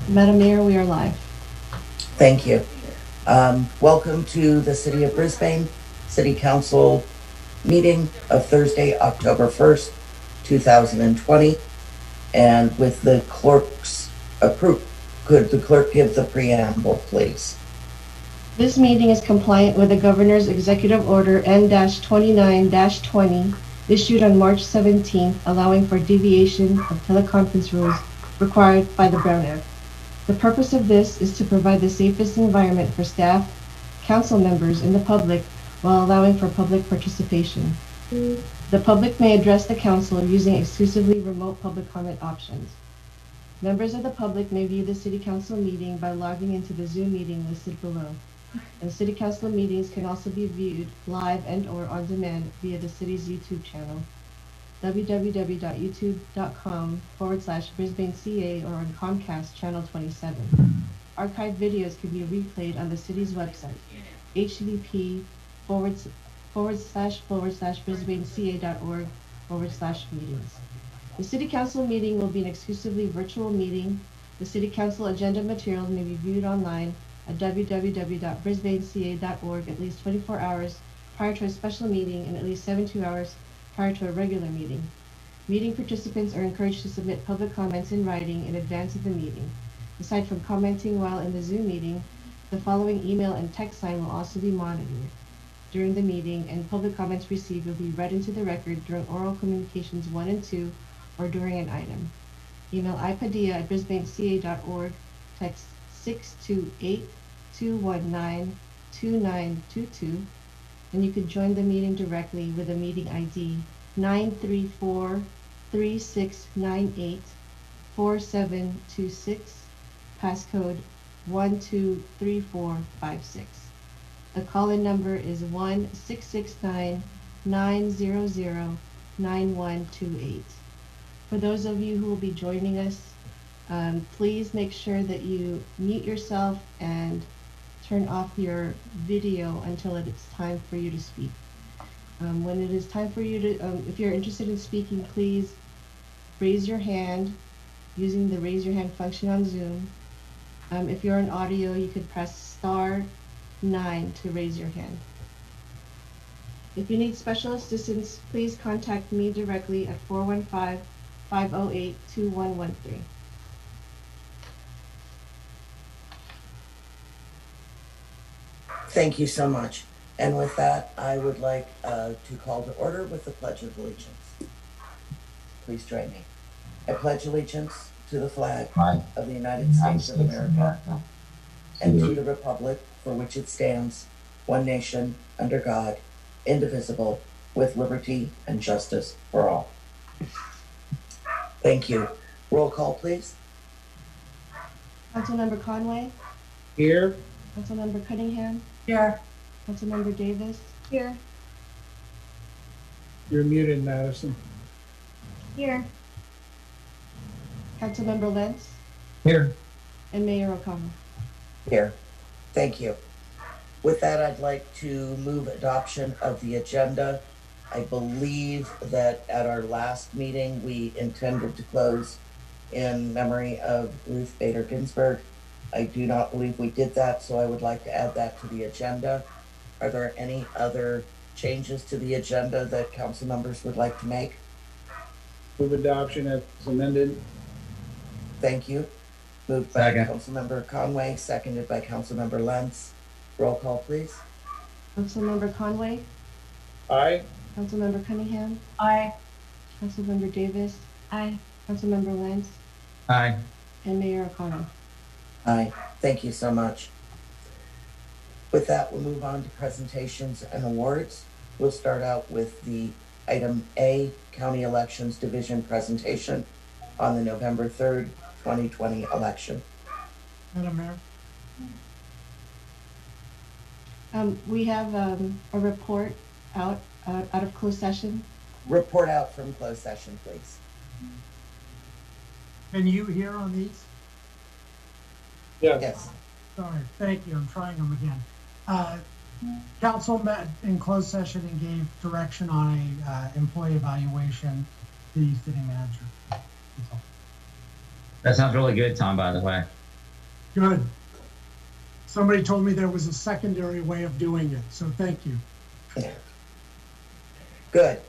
Madam Mayor, we are live. Thank you. Welcome to the City of Brisbane City Council meeting of Thursday, October 1st, 2020. And with the clerk's approval, could the clerk give the preamble, please? This meeting is compliant with the Governor's Executive Order N-29-20 issued on March 17th, allowing for deviation of teleconference rules required by the Brown Act. The purpose of this is to provide the safest environment for staff, council members, and the public while allowing for public participation. The public may address the council using exclusively remote public comment options. Members of the public may view the City Council meeting by logging into the Zoom meeting listed below. And City Council meetings can also be viewed live and/or on demand via the city's YouTube channel, www.youtube.com/BrisbaneCA or on Comcast Channel 27. Archived videos can be replayed on the city's website, http://brisbaneca.org/meetings. The City Council meeting will be an exclusively virtual meeting. The City Council agenda materials may be viewed online at www.brisbaneca.org at least 24 hours prior to a special meeting and at least 72 hours prior to a regular meeting. Meeting participants are encouraged to submit public comments in writing in advance of the meeting. Aside from commenting while in the Zoom meeting, the following email and text sign will also be monitored during the meeting, and public comments received will be read into the record during oral communications 1 and 2 or during an item. Email ipadilla@brisbaneca.org, text 628-219-2922, and you can join the meeting directly with a meeting ID 934-3698-4726, passcode 123456. The call-in number is 1-669-900-9128. For those of you who will be joining us, please make sure that you mute yourself and turn off your video until it's time for you to speak. When it is time for you to, if you're interested in speaking, please raise your hand using the raise your hand function on Zoom. If you're on audio, you could press *9 to raise your hand. If you need special assistance, please contact me directly at 415-508-2113. Thank you so much. And with that, I would like to call to order with the Pledge of Allegiance. Please join me. I pledge allegiance to the flag of the United States of America and to the republic for which it stands, one nation, under God, indivisible, with liberty and justice for all. Thank you. Roll call, please. Councilmember Conway? Here. Councilmember Cunningham? Here. Councilmember Davis? Here. You're muted, Madison. Here. Councilmember Lentz? Here. And Mayor O'Connell? Here. Thank you. With that, I'd like to move adoption of the agenda. I believe that at our last meeting, we intended to close in memory of Ruth Bader Ginsburg. I do not believe we did that, so I would like to add that to the agenda. Are there any other changes to the agenda that council members would like to make? Move adoption as amended. Thank you. Moved by Councilmember Conway, seconded by Councilmember Lentz. Roll call, please. Councilmember Conway? Aye. Councilmember Cunningham? Aye. Councilmember Davis? Aye. Councilmember Lentz? Aye. And Mayor O'Connell? Aye. Thank you so much. With that, we'll move on to presentations and awards. We'll start out with the item A, County Elections Division presentation on the November 3rd, 2020 election. Madam Mayor. We have a report out of closed session. Report out from closed session, please. Can you hear on these? Yes. Sorry, thank you. I'm trying them again. Council met in closed session and gave direction on a employee evaluation to the city manager. That's all. That sounds really good, Tom, by the way. Good. Somebody told me there was a secondary way of doing it, so thank you. Good.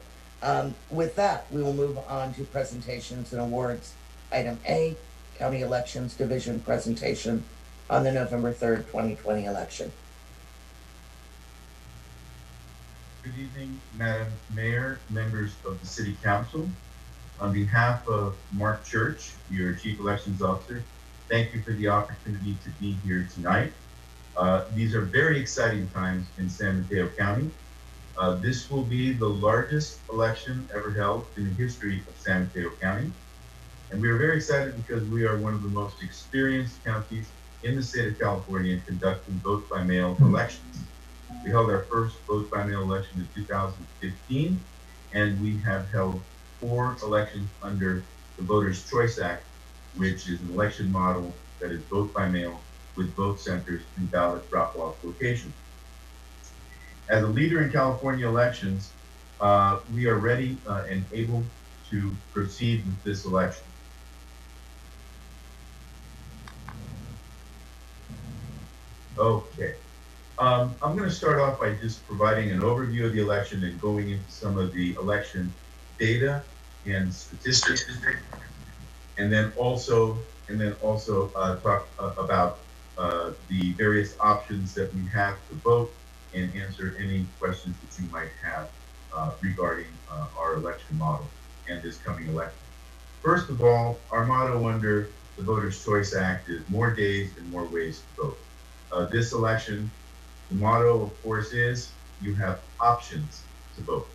With that, we will move on to presentations and awards. Item A, County Elections Division presentation on the November 3rd, 2020 election. Good evening, Madam Mayor, members of the City Council. On behalf of Mark Church, your Chief Elections Officer, thank you for the opportunity to be here tonight. These are very exciting times in San Mateo County. This will be the largest election ever held in the history of San Mateo County. And we are very excited because we are one of the most experienced counties in the state of California in conducting vote-by-mail elections. We held our first vote-by-mail election in 2015, and we have held 4 elections under the Voters' Choice Act, which is an election model that is vote-by-mail with vote centers and ballot drop-off locations. As a leader in California elections, we are ready and able to proceed with this election. Okay. I'm going to start off by just providing an overview of the election and going into some of the election data and statistics, and then also talk about the various options that we have to vote and answer any questions that you might have regarding our election model and this coming election. First of all, our motto under the Voters' Choice Act is more days and more ways to vote. This election, the motto, of course, is you have options to vote.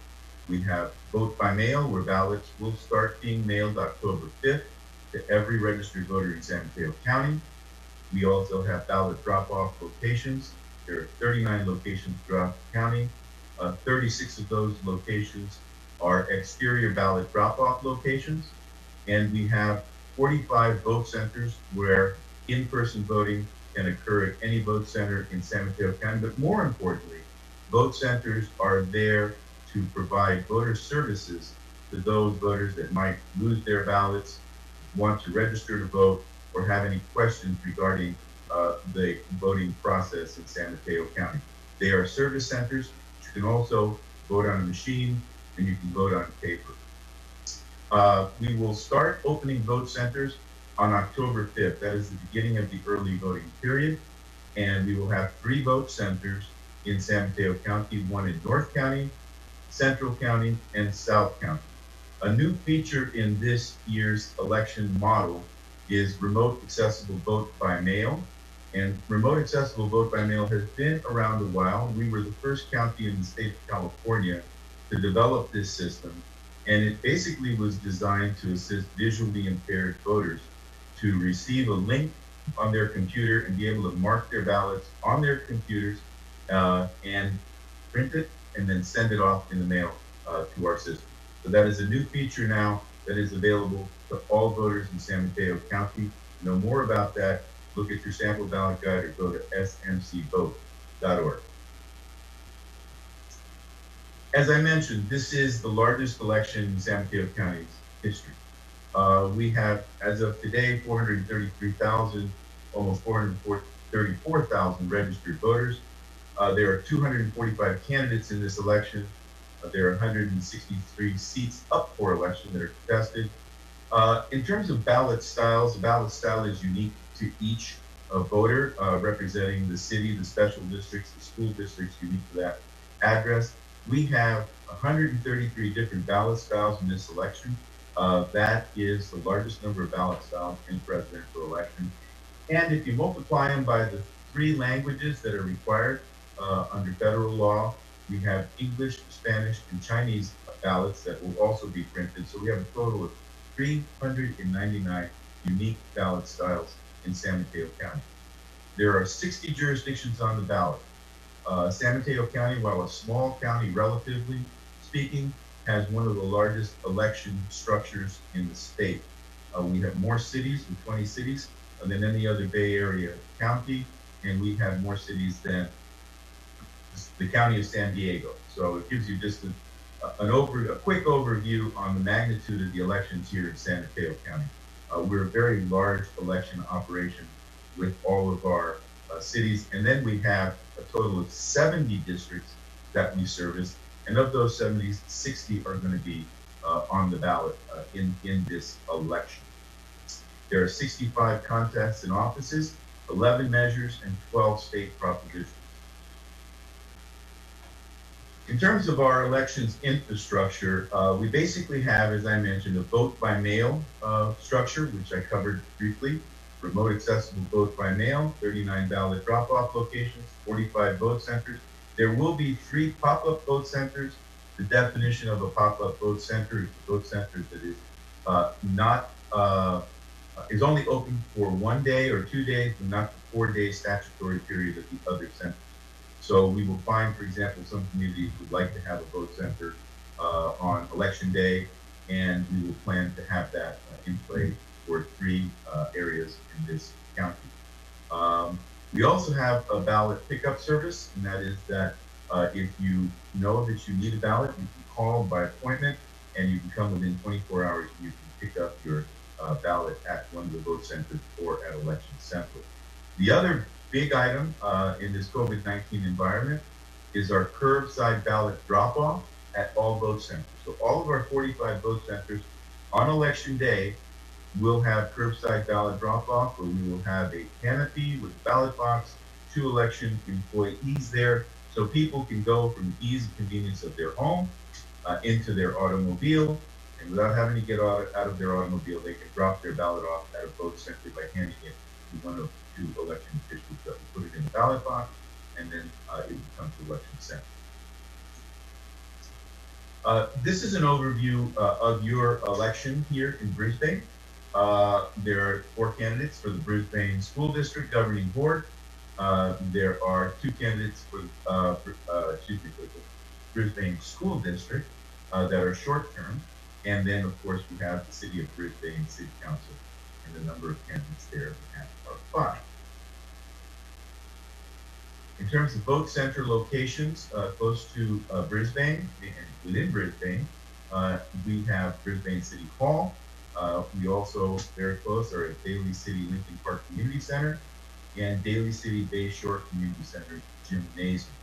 We have vote by mail, where ballots will start being mailed October 5th to every registered voter in San Mateo County. We also have ballot drop-off locations. There are 39 locations throughout the county. 36 of those locations are exterior ballot drop-off locations. And we have 45 vote centers where in-person voting can occur at any vote center in San Mateo County. But more importantly, vote centers are there to provide voter services to those voters that might lose their ballots, want to register to vote, or have any questions regarding the voting process in San Mateo County. They are service centers. You can also vote on a machine, and you can vote on paper. We will start opening vote centers on October 5th. That is the beginning of the early voting period. And we will have 3 vote centers in San Mateo County, one in North County, Central County, and South County. A new feature in this year's election model is remote accessible vote by mail. And remote accessible vote by mail has been around a while. We were the first county in the state of California to develop this system. And it basically was designed to assist visually impaired voters to receive a link on their computer and be able to mark their ballots on their computers and print it and then send it off in the mail to our system. So that is a new feature now that is available to all voters in San Mateo County. To know more about that, look at your sample ballot guide or go to smcvote.org. As I mentioned, this is the largest election in San Mateo County's history. We have, as of today, 433,000, almost 434,000 registered voters. There are 245 candidates in this election. There are 163 seats up for election that are contested. In terms of ballot styles, the ballot style is unique to each voter, representing the city, the special districts, the school districts unique to that address. We have 133 different ballot styles in this election. That is the largest number of ballot styles in presidential election. And if you multiply them by the 3 languages that are required under federal law, we have English, Spanish, and Chinese ballots that will also be printed. So we have a total of 399 unique ballot styles in San Mateo County. There are 60 jurisdictions on the ballot. San Mateo County, while a small county relatively speaking, has one of the largest election structures in the state. We have more cities, with 20 cities, than any other Bay Area county, and we have more cities than the county of San Diego. So it gives you just a quick overview on the magnitude of the elections here in San Mateo County. We're a very large election operation with all of our cities. And then we have a total of 70 districts that we service. And of those 70, 60 are going to be on the ballot in this election. There are 65 contests and offices, 11 measures, and 12 state propositions. In terms of our elections infrastructure, we basically have, as I mentioned, a vote by mail structure, which I covered briefly. Remote accessible vote by mail, 39 ballot drop-off locations, 45 vote centers. There will be 3 pop-up vote centers. The definition of a pop-up vote center is a vote center that is is only open for 1 day or 2 days, but not the 4-day statutory period of the other centers. So we will find, for example, some communities would like to have a vote center on election day, and we will plan to have that in place for 3 areas in this county. We also have a ballot pickup service, and that is that if you know that you need a ballot, you can call by appointment, and you can come within 24 hours and you can pick up your ballot at one of the vote centers or at Election Central. The other big item in this COVID-19 environment is our curbside ballot drop-off at all vote centers. So all of our 45 vote centers on election day will have curbside ballot drop-off, where we will have a canopy with a ballot box, 2 election employees there, so people can go from the ease and convenience of their home into their automobile, and without having to get out of their automobile, they can drop their ballot off at a vote center by handing it to one of 2 election officials that will put it in the ballot box, and then it will come to election center. This is an overview of your election here in Brisbane. There are 4 candidates for the Brisbane School District Governing Board. There are 2 candidates for the Brisbane School District that are short-term. And then, of course, we have the City of Brisbane City Council, and the number of candidates there are 5. In terms of vote center locations close to Brisbane and within Brisbane, we have Brisbane City Hall. We also, very close, are at Daly City Lincoln Park Community Center and Daly City Bayshore Community Center Gymnasium.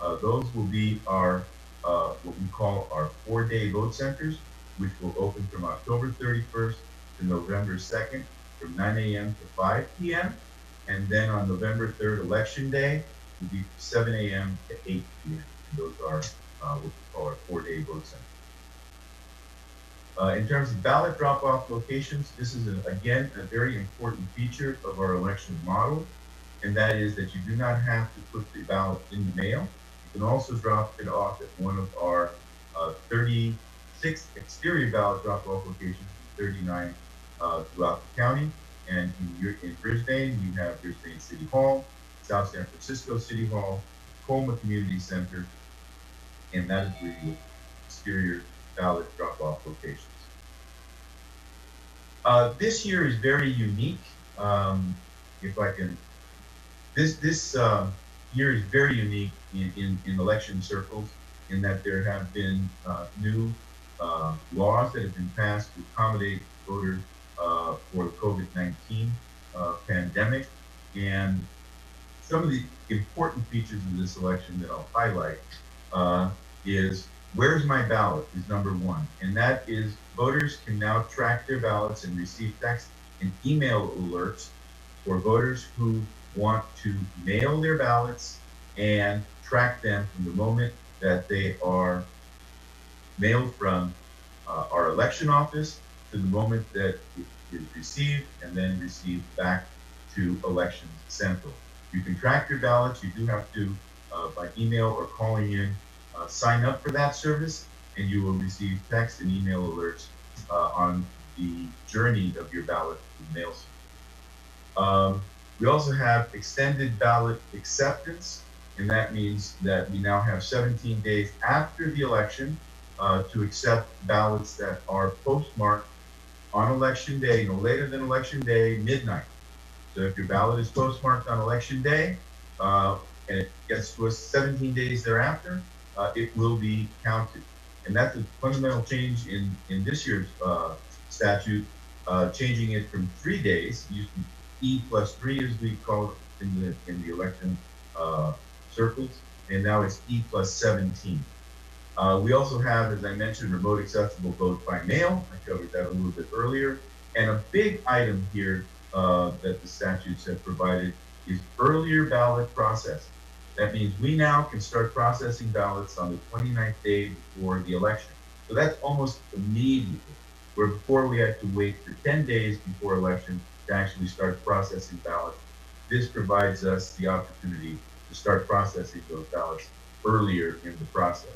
Those will be our, what we call our 4-day vote centers, which will open from October 31st to November 2nd from 9 a.m. to 5 p.m. And then on November 3rd, Election Day, will be 7 a.m. to 8 p.m. And those are what we call our 4-day vote centers. In terms of ballot drop-off locations, this is, again, a very important feature of our election model, and that is that you do not have to put the ballot in the mail. You can also drop it off at one of our 36 exterior ballot drop-off locations, 39 throughout the county. And in Brisbane, we have Brisbane City Hall, South San Francisco City Hall, Colma Community Center, and that is where the exterior ballot drop-off locations. This year is very unique. If I can, this year is very unique in election circles, in that there have been new laws that have been passed to accommodate voters for the COVID-19 pandemic. And some of the important features of this election that I'll highlight is where's my ballot is number 1. And that is voters can now track their ballots and receive text and email alerts for voters who want to mail their ballots and track them from the moment that they are mailed from our election office to the moment that it is received and then received back to Elections Central. You can track your ballots. You do have to, by email or calling in, sign up for that service, and you will receive text and email alerts on the journey of your ballot to the mail service. We also have extended ballot acceptance, and that means that we now have 17 days after the election to accept ballots that are postmarked on election day, no later than election day, midnight. So if your ballot is postmarked on election day and it gets to us 17 days thereafter, it will be counted. And that's a fundamental change in this year's statute, changing it from 3 days, using E+3 as we call it in the election circles, and now it's E+17. We also have, as I mentioned, remote accessible vote by mail. I covered that a little bit earlier. And a big item here that the statutes have provided is earlier ballot processing. That means we now can start processing ballots on the 29th day before the election. So that's almost immediately, where before we had to wait for 10 days before election to actually start processing ballots. This provides us the opportunity to start processing those ballots earlier in the process.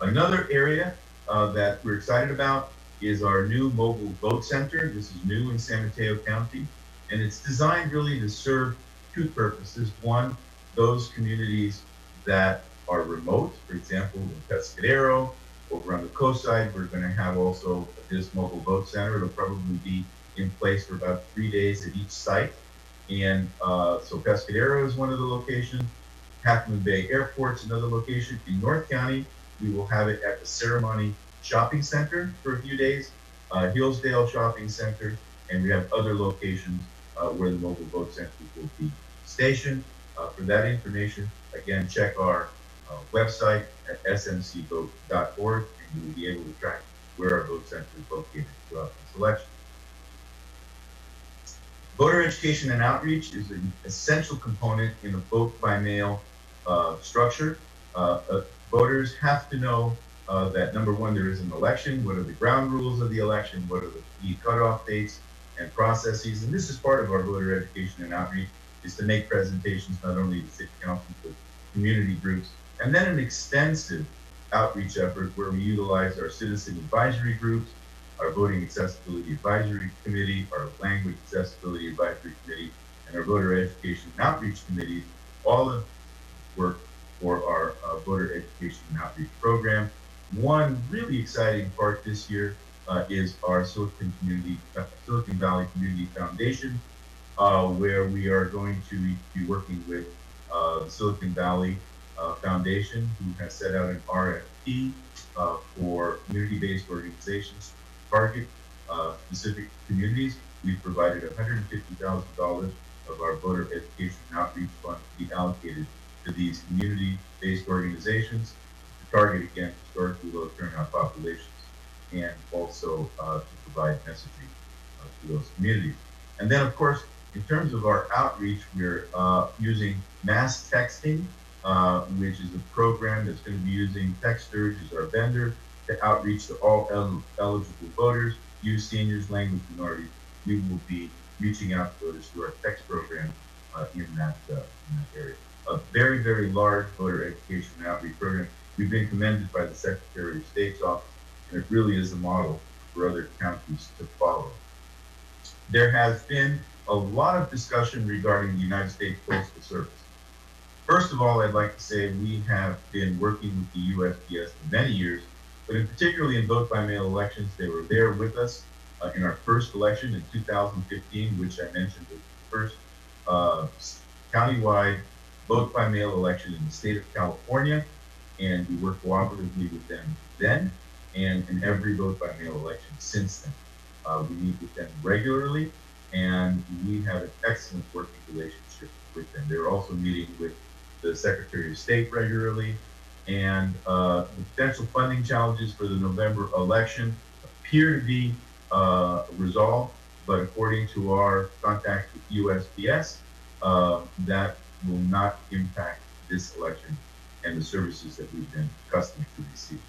Another area that we're excited about is our new mobile vote center. This is new in San Mateo County, and it's designed really to serve two purposes. One, those communities that are remote, for example, in Pescadero, over on the coast side, we're going to have also this mobile vote center. It'll probably be in place for about 3 days at each site. And so Pescadero is one of the locations. Half Moon Bay Airport's another location. In North County, we will have it at the Ceremony Shopping Center for a few days, Hillsdale Shopping Center, and we have other locations where the mobile vote centers will be stationed. For that information, again, check our website at smcvote.org, and you will be able to track where our vote center is located throughout this election. Voter education and outreach is an essential component in the vote by mail structure. Voters have to know that, number one, there is an election. What are the ground rules of the election? What are the key cutoff dates and processes? And this is part of our voter education and outreach, is to make presentations not only to city council, but community groups, and then an extensive outreach effort where we utilize our citizen advisory groups, our voting accessibility advisory committee, our language accessibility advisory committee, and our voter education and outreach committees, all of work for our voter education and outreach program. One really exciting part this year is our Silicon Valley Community Foundation, where we are going to be working with the Silicon Valley Foundation, who has set out an RFP for community-based organizations to target specific communities. We've provided $150,000 of our voter education and outreach fund to be allocated to these community-based organizations to target, again, historically low turnout populations, and also to provide messaging to those communities. And then, of course, in terms of our outreach, we're using mass texting, which is a program that's going to be using Techsturge as our vendor to outreach to all eligible voters, youth, seniors, language minorities. We will be reaching out to voters through our text program in that area. A very, very large voter education and outreach program. We've been commended by the Secretary of State's office, and it really is a model for other counties to follow. There has been a lot of discussion regarding the United States Postal Service. First of all, I'd like to say we have been working with the USPS for many years, but particularly in vote-by-mail elections. They were there with us in our first election in 2015, which I mentioned was the first countywide vote-by-mail election in the state of California, and we worked cooperatively with them then and in every vote-by-mail election since then. We meet with them regularly, and we have an excellent working relationship with them. They're also meeting with the Secretary of State regularly, and the potential funding challenges for the November election appear to be resolved, but according to our contacts with USPS, that will not impact this election and the services that we've been accustomed to receive.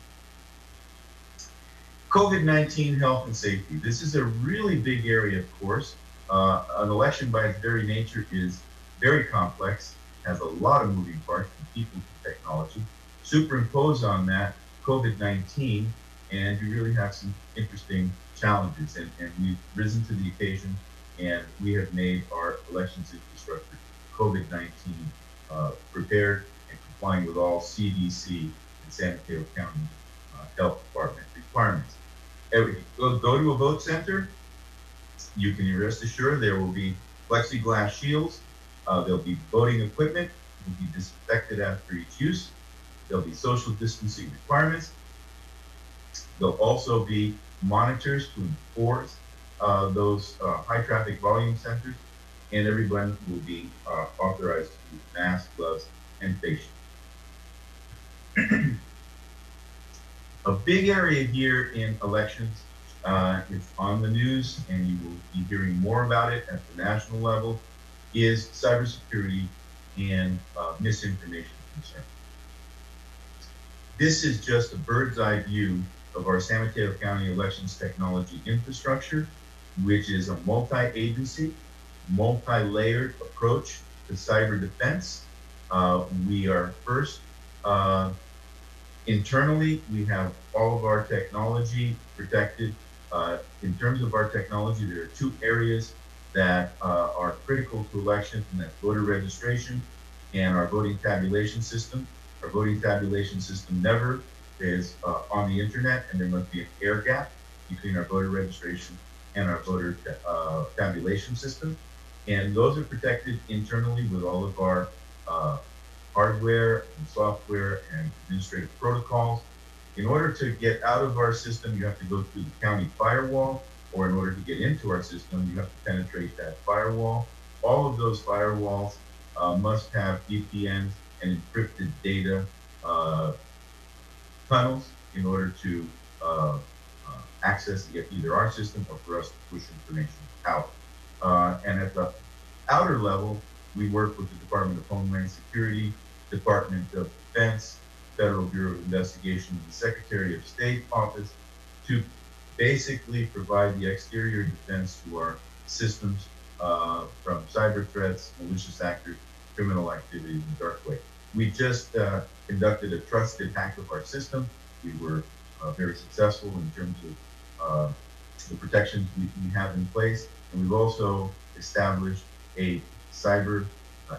COVID-19 health and safety. This is a really big area, of course. An election by its very nature is very complex, has a lot of moving parts from people to technology. Superimpose on that COVID-19, and you really have some interesting challenges. And we've risen to the occasion, and we have made our elections infrastructure COVID-19 prepared and complying with all CDC and San Mateo County Health Department requirements. Go to a vote center, you can rest assured there will be plexiglass shields, there'll be voting equipment, will be disinfected after each use, there'll be social distancing requirements, there'll also be monitors to enforce those high traffic volume centers, and everyone will be authorized to use masks, gloves, and face shields. A big area here in elections, it's on the news, and you will be hearing more about it at the national level, is cybersecurity and misinformation concern. This is just a bird's eye view of our San Mateo County elections technology infrastructure, which is a multi-agency, multi-layered approach to cyber defense. We are first, internally, we have all of our technology protected. In terms of our technology, there are two areas that are critical to elections, and that's voter registration and our voting tabulation system. Our voting tabulation system never is on the internet, and there must be an air gap between our voter registration and our voter tabulation system. And those are protected internally with all of our hardware and software and administrative protocols. In order to get out of our system, you have to go through the county firewall, or in order to get into our system, you have to penetrate that firewall. All of those firewalls must have VPNs and encrypted data tunnels in order to access either our system or for us to push information out. And at the outer level, we work with the Department of Homeland Security, Department of Defense, Federal Bureau of Investigation, and the Secretary of State office to basically provide the exterior defense to our systems from cyber threats, malicious actors, criminal activity, and dark web. We just conducted a trusted hack of our system. We were very successful in terms of the protections we have in place. And we've also established a cyber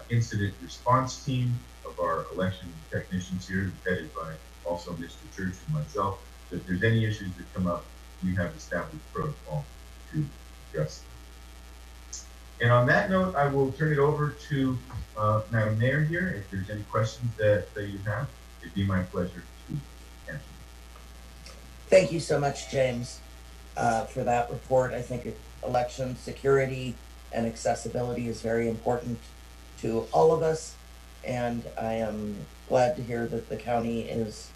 incident response team of our election technicians here, headed by also Mr. Church and myself. So if there's any issues that come up, we have established protocol to address them. And on that note, I will turn it over to Madam Mayor here. If there's any questions that you have, it'd be my pleasure to answer. Thank you so much, James, for that report. I think election security and accessibility is very important to all of us, and I am glad to hear that the county is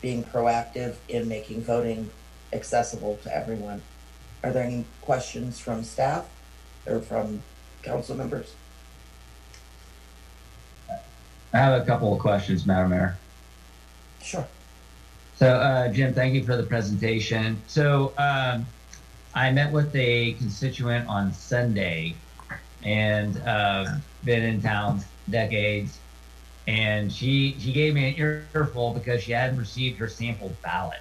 being proactive in making voting accessible to everyone. Are there any questions from staff or from council members? I have a couple of questions, Madam Mayor. Sure. So, Jim, thank you for the presentation. So, I met with a constituent on Sunday, and been in town decades, and she gave me an earful because she hadn't received her sample ballot,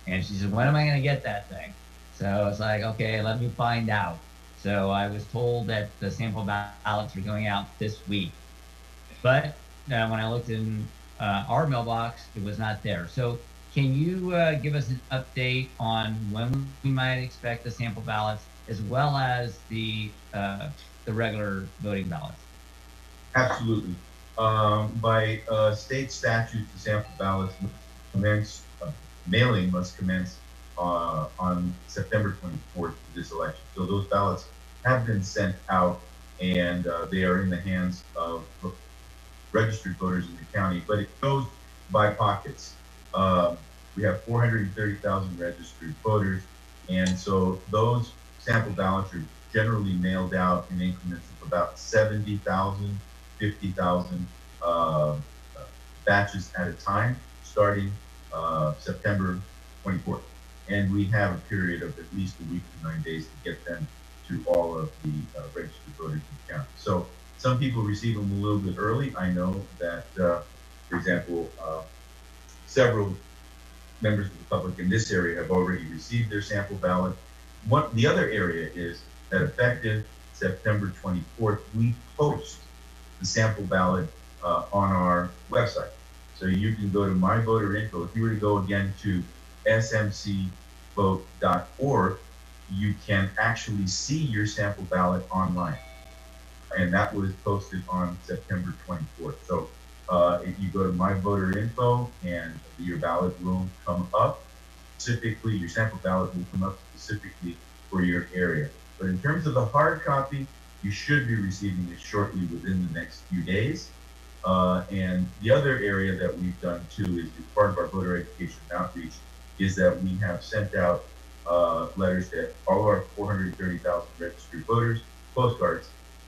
and she said, "When am I going to get that thing?" So I was like, "Okay, let me find out." So I was told that the sample ballots are going out this week, but when I looked in our mailbox, it was not there. So can you give us an update on when we might expect the sample ballots, as well as the regular voting ballots? Absolutely. By state statute, the sample ballots commence, mailing must commence on September 24th of this election. So those ballots have been sent out, and they are in the hands of registered voters in the county, but it goes by pockets. We have 430,000 registered voters, and so those sample ballots are generally mailed out in increments of about 70,000, 50,000 batches at a time, starting September 24th. And we have a period of at least a week to 9 days to get them to all of the registered voters in the county. So some people receive them a little bit early. I know that, for example, several members of the public in this area have already received their sample ballot. The other area is that effective September 24th, we post the sample ballot on our website. So you can go to My Voter Info. If you were to go again to smcvote.org, you can actually see your sample ballot online. And that was posted on September 24th. So if you go to My Voter Info, and your ballot will come up specifically, your sample ballot will come up specifically for your area. But in terms of the hard copy, you should be receiving it shortly within the next few days. And the other area that we've done too is as part of our voter education outreach is that we have sent out letters to all our 430,000 registered voters, postcards,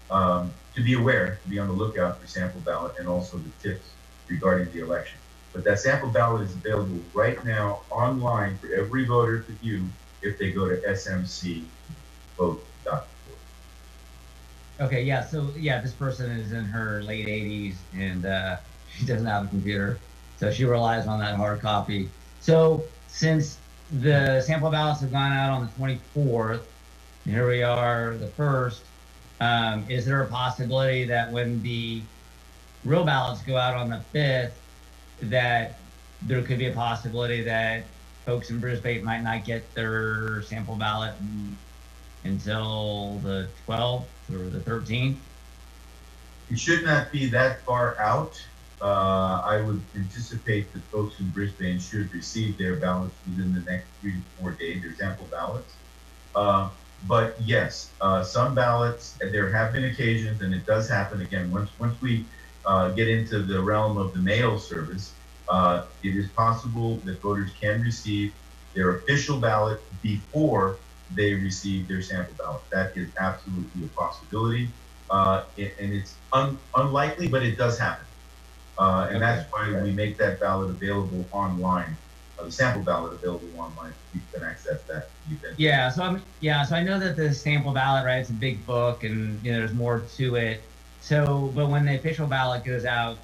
to be aware, to be on the lookout for sample ballot and also the tips regarding the election. But that sample ballot is available right now online for every voter to view if they go to smcvote.org. Okay, yeah, so yeah, this person is in her late 80s and she doesn't have a computer, so she relies on that hard copy. So since the sample ballots have gone out on the 24th, and here we are, the 1st, is there a possibility that when the real ballots go out on the 5th, that there could be a possibility that folks in Brisbane might not get their sample ballot until the 12th or the 13th? It should not be that far out. I would anticipate that folks in Brisbane should receive their ballots within the next 3 to 4 days, their sample ballots. But yes, some ballots, there have been occasions, and it does happen again, once we get into the realm of the mail service, it is possible that voters can receive their official ballot before they receive their sample ballot. That is absolutely a possibility, and it's unlikely, but it does happen. And that's why we make that ballot available online, the sample ballot available online, so people can access that. Yeah, so I know that the sample ballot, right, it's a big book and there's more to it. So, but when the official ballot goes out,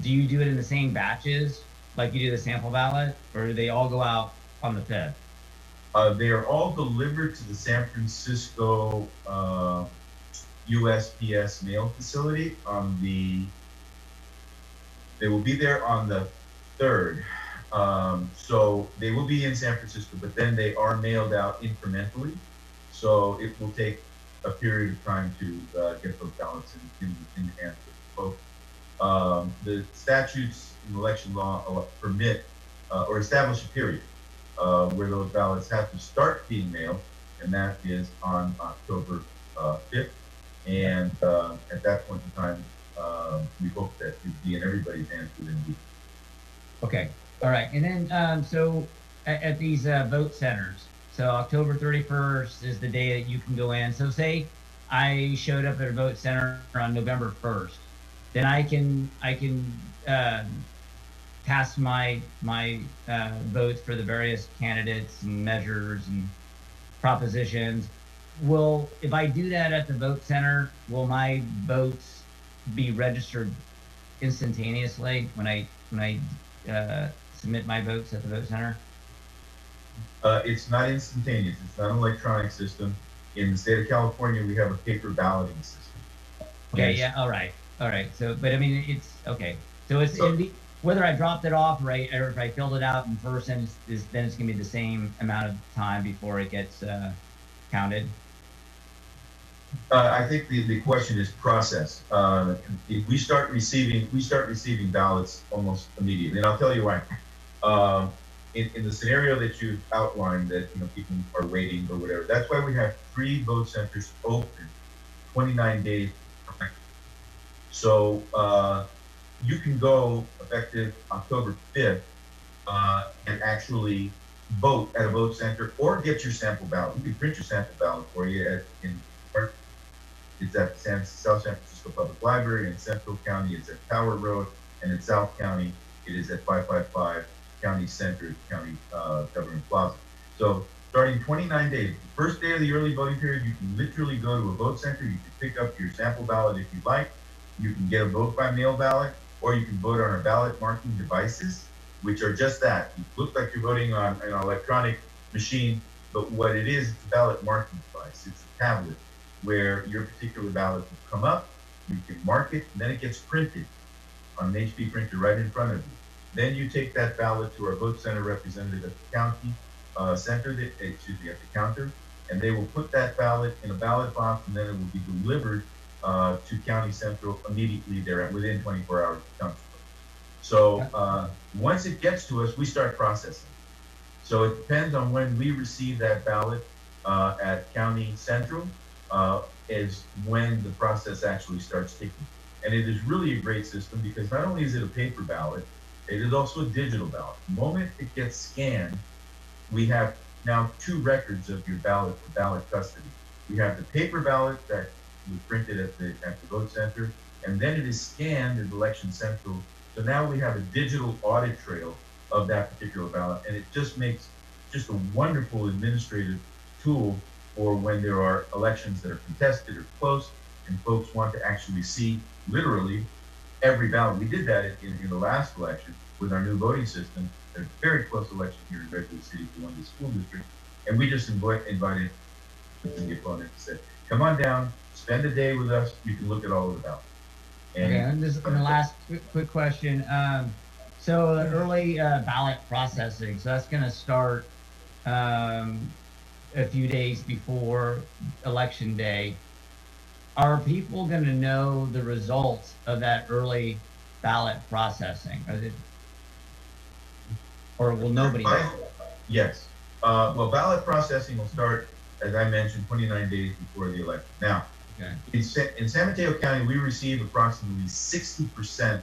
do you do it in the same batches like you do the sample ballot, or do they all go out on the 5th? They are all delivered to the San Francisco USPS mail facility they will be there on the 3rd. So they will be in San Francisco, but then they are mailed out incrementally. So it will take a period of time to get those ballots in the hands of folks. The statutes in election law permit or establish a period where those ballots have to start being mailed, and that is on October 5th. And at that point in time, we hope that it will be in everybody's hands within a week. Okay, all right. And then, so at these vote centers, so October 31st is the day that you can go in. So say I showed up at a vote center on November 1st, then I can cast my votes for the various candidates and measures and propositions. If I do that at the vote center, will my votes be registered instantaneously when I submit my votes at the vote center? It's not instantaneous. It's not an electronic system. In the state of California, we have a paper balloting system. Okay, yeah, all right. So, but I mean, it's okay. So it's whether I dropped it off or if I filled it out in person, then it's gonna be the same amount of time before it gets counted. I think the question is process. If we start receiving ballots almost immediately, and I'll tell you why. In the scenario that you've outlined, that people are waiting or whatever, that's why we have 3 vote centers open 29 days. So you can go effective October 5th and actually vote at a vote center or get your sample ballot. We can print your sample ballot for you it's at South San Francisco Public Library. In Central County, it's at Tower Road, and in South County, it is at 555 County Center, County Government Plaza. So starting 29 days, the first day of the early voting period, you can literally go to a vote center. You can pick up your sample ballot if you like. You can get a vote by mail ballot, or you can vote on our ballot marking devices, which are just that. You look like you're voting on an electronic machine, but what it is, it's a ballot marking device. It's a tablet where your particular ballot will come up, you can mark it, and then it gets printed on an HP printer right in front of you. Then you take that ballot to our vote center representative at the county center, at the counter, and they will put that ballot in a ballot box, and then it will be delivered to County Central immediately there within 24 hours of county. So once it gets to us, we start processing. So it depends on when we receive that ballot. at County Central is when the process actually starts ticking. And it is really a great system because not only is it a paper ballot, it is also a digital ballot. The moment it gets scanned, we have now 2 records of your ballot for ballot custody. We have the paper ballot that was printed at the vote center, and then it is scanned at Election Central. So now we have a digital audit trail of that particular ballot, and it just makes just a wonderful administrative tool for when there are elections that are contested or close, and folks want to actually see literally every ballot. We did that in the last election with our new voting system. A very close election here in Redwood City for one of the school districts, and we just invited the opponent and said, "Come on down, spend a day with us. You can look at all of the ballots." Okay, and this and the last quick question. So the early ballot processing, so that's going to start a few days before election day. Are people going to know the results of that early ballot processing? Or will nobody know? Yes. Well, ballot processing will start, as I mentioned, 29 days before the election. Now, Okay. in San Mateo County, we receive approximately 60%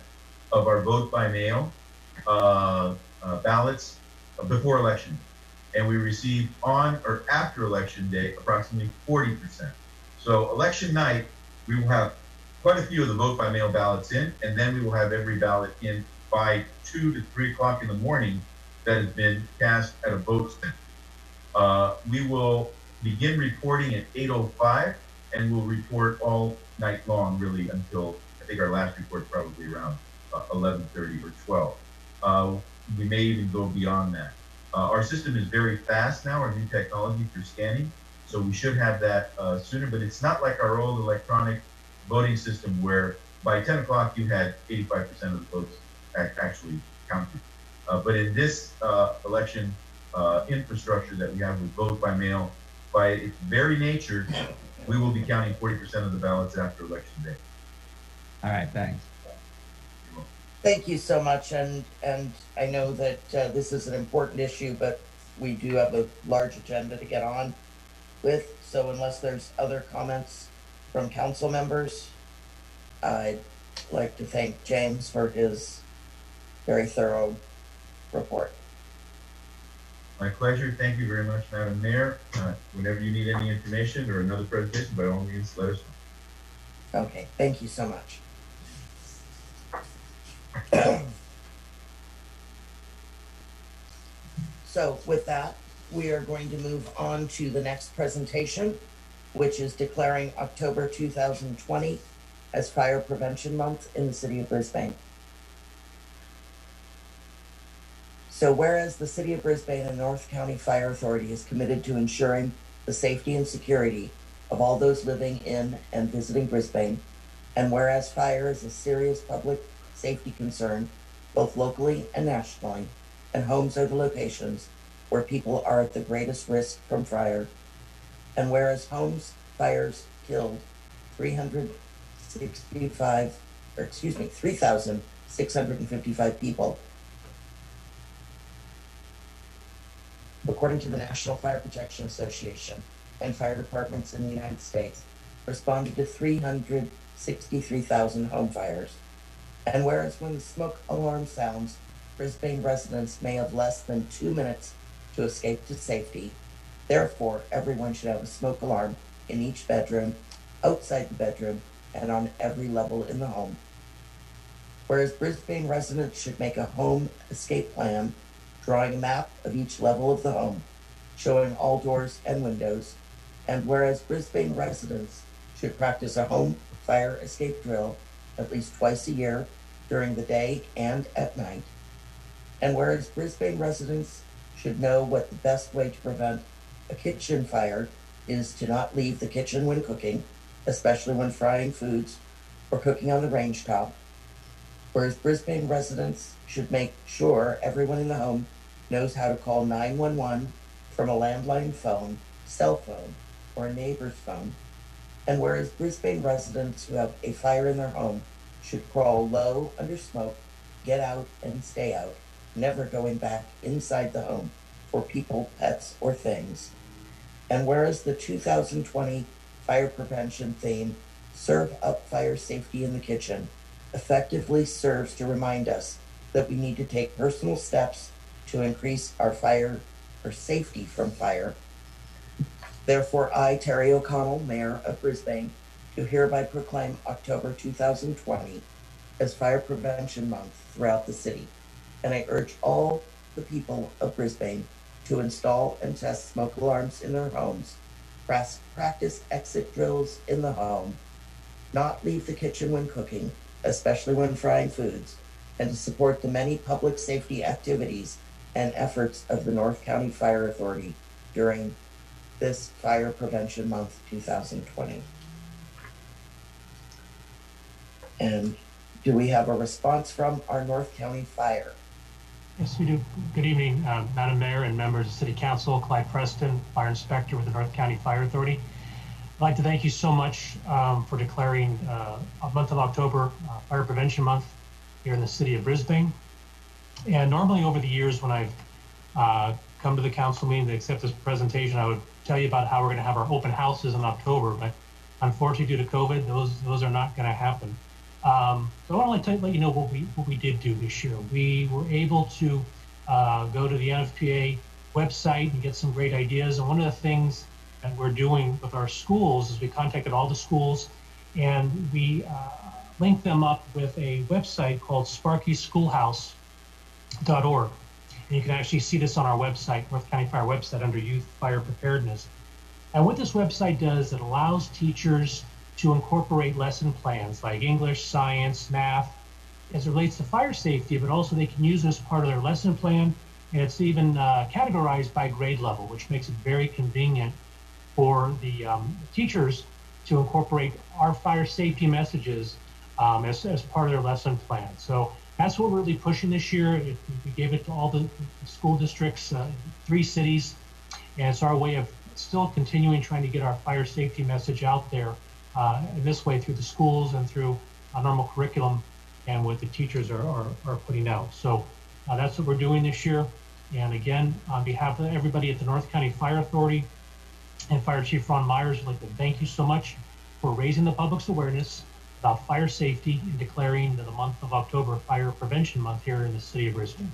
of our vote by mail ballots before election. And we receive on or after election day approximately 40%. So election night, we will have quite a few of the vote by mail ballots in, and then we will have every ballot in by 2 to 3 o'clock in the morning that has been cast at a vote center. We will begin reporting at 8:05, and we'll report all night long, really, until I think our last report probably around 11:30 or 12. We may even go beyond that. Our system is very fast now, our new technology for scanning, so we should have that sooner, but it's not like our old electronic voting system where by 10 o'clock you had 85% of the votes actually counted. But in this election infrastructure that we have with vote by mail, by its very nature, we will be counting 40% of the ballots after election day. All right, thanks. Thank you so much, and I know that this is an important issue, but we do have a large agenda to get on with, so unless there's other comments from council members, I'd like to thank James for his very thorough report. My pleasure. Thank you very much, Madam Mayor. Whenever you need any information or another presentation, by all means, let us know. Okay, thank you so much. So with that, we are going to move on to the next presentation, which is declaring October 2020 as Fire Prevention Month in the City of Brisbane. So whereas the City of Brisbane and North County Fire Authority is committed to ensuring the safety and security of all those living in and visiting Brisbane, and whereas fire is a serious public safety concern, both locally and nationally, and homes are the locations where people are at the greatest risk from fire, and whereas homes fires killed 3,655 people, according to the National Fire Protection Association, and fire departments in the United States responded to 363,000 home fires. And whereas when the smoke alarm sounds, Brisbane residents may have less than 2 minutes to escape to safety, therefore everyone should have a smoke alarm in each bedroom, outside the bedroom, and on every level in the home. Whereas Brisbane residents should make a home escape plan, drawing a map of each level of the home, showing all doors and windows, and whereas Brisbane residents should practice a home fire escape drill at least twice a year during the day and at night, and whereas Brisbane residents should know what the best way to prevent a kitchen fire is to not leave the kitchen when cooking, especially when frying foods or cooking on the range top, whereas Brisbane residents should make sure everyone in the home knows how to call 911 from a landline phone, cell phone, or a neighbor's phone, and whereas Brisbane residents who have a fire in their home should crawl low under smoke, get out and stay out, never going back inside the home for people, pets, or things. And whereas the 2020 fire prevention theme, Serve Up Fire Safety in the Kitchen, effectively serves to remind us that we need to take personal steps to increase our safety from fire. Therefore, I, Terry O'Connell, Mayor of Brisbane, do hereby proclaim October 2020 as Fire Prevention Month throughout the city. And I urge all the people of Brisbane to install and test smoke alarms in their homes, practice exit drills in the home, not leave the kitchen when cooking, especially when frying foods, and to support the many public safety activities and efforts of the North County Fire Authority during this Fire Prevention Month 2020. And do we have a response from our North County Fire? Yes, we do. Good evening, Madam Mayor and members of City Council. Clyde Preston, Fire Inspector with the North County Fire Authority. I'd like to thank you so much for declaring a month of October Fire Prevention Month here in the city of Brisbane. And normally over the years when I've come to the council meeting to accept this presentation, I would tell you about how we're going to have our open houses in October, but unfortunately due to COVID, those are not going to happen. So I want to let you know what we did do this year. We were able to go to the NFPA website and get some great ideas. And one of the things that we're doing with our schools is we contacted all the schools and we linked them up with a website called sparkyschoolhouse.org. And you can actually see this on our website, North County Fire website, under Youth Fire Preparedness. And what this website does, it allows teachers to incorporate lesson plans like English, science, math, as it relates to fire safety, but also they can use it as part of their lesson plan. And it's even categorized by grade level, which makes it very convenient for the teachers to incorporate our fire safety messages as part of their lesson plan. So that's what we're really pushing this year. We gave it to all the school districts, 3 cities, and it's our way of still continuing trying to get our fire safety message out there in this way through the schools and through a normal curriculum and what the teachers are putting out. So that's what we're doing this year. And again, on behalf of everybody at the North County Fire Authority and Fire Chief Ron Myers, I'd like to thank you so much for raising the public's awareness about fire safety and declaring the month of October Fire Prevention Month here in the city of Brisbane.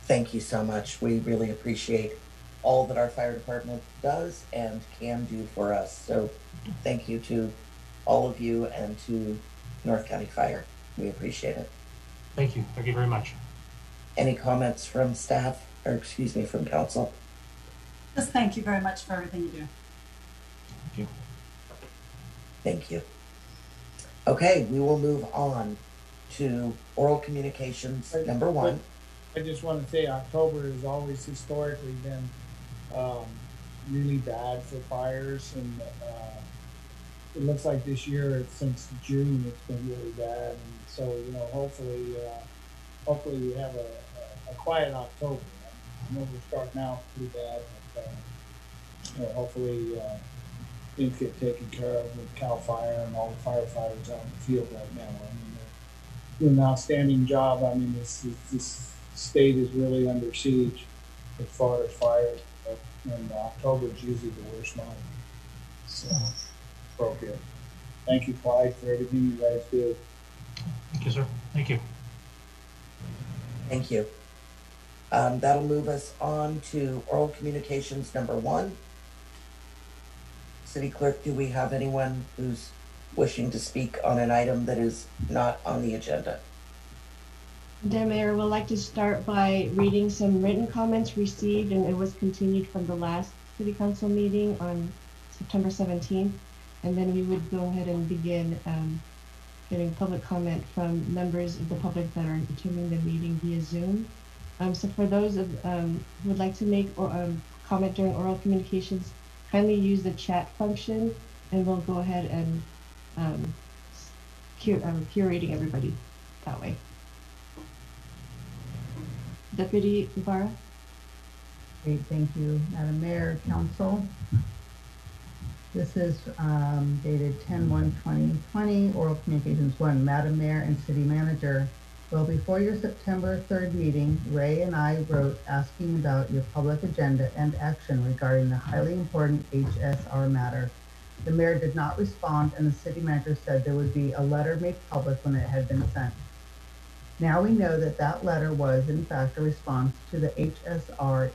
Thank you so much. We really appreciate all that our fire department does and can do for us. So thank you to all of you and to North County Fire. We appreciate it. Thank you. Thank you very much. Any comments from staff, or excuse me, from council? Just thank you very much for everything you do. Thank you. Thank you. Okay, we will move on to oral communications number 1. I just want to say October has always historically been really bad for fires, and it looks like this year, since June, it's been really bad. And so, hopefully we have a quiet October. I know we're starting out pretty bad, but hopefully things get taken care of with CAL FIRE and all the firefighters out in the field right now. I mean, they're doing an outstanding job. I mean, this state is really under siege as far as fires, and October is usually the worst month. So, appropriate. Thank you, Clyde, for everything you guys do. Thank you, sir. Thank you. Thank you. That'll move us on to oral communications number 1. City Clerk, do we have anyone who's wishing to speak on an item that is not on the agenda? Madam Mayor, we'd like to start by reading some written comments received, and it was continued from the last City Council meeting on September 17th. And then we would go ahead and begin getting public comment from members of the public that are attending the meeting via Zoom. So for those who would like to make comment during oral communications, kindly use the chat function, and we'll go ahead and curating everybody that way. Deputy Ibarra. Great, thank you, Madam Mayor, Council. This is dated 10/1/2020, oral communications 1. Madam Mayor and City Manager, Well, before your September 3rd meeting, Ray and I wrote asking about your public agenda and action regarding the highly important HSR matter. The mayor did not respond, and the city manager said there would be a letter made public when it had been sent. Now we know that that letter was, in fact, a response to the HSR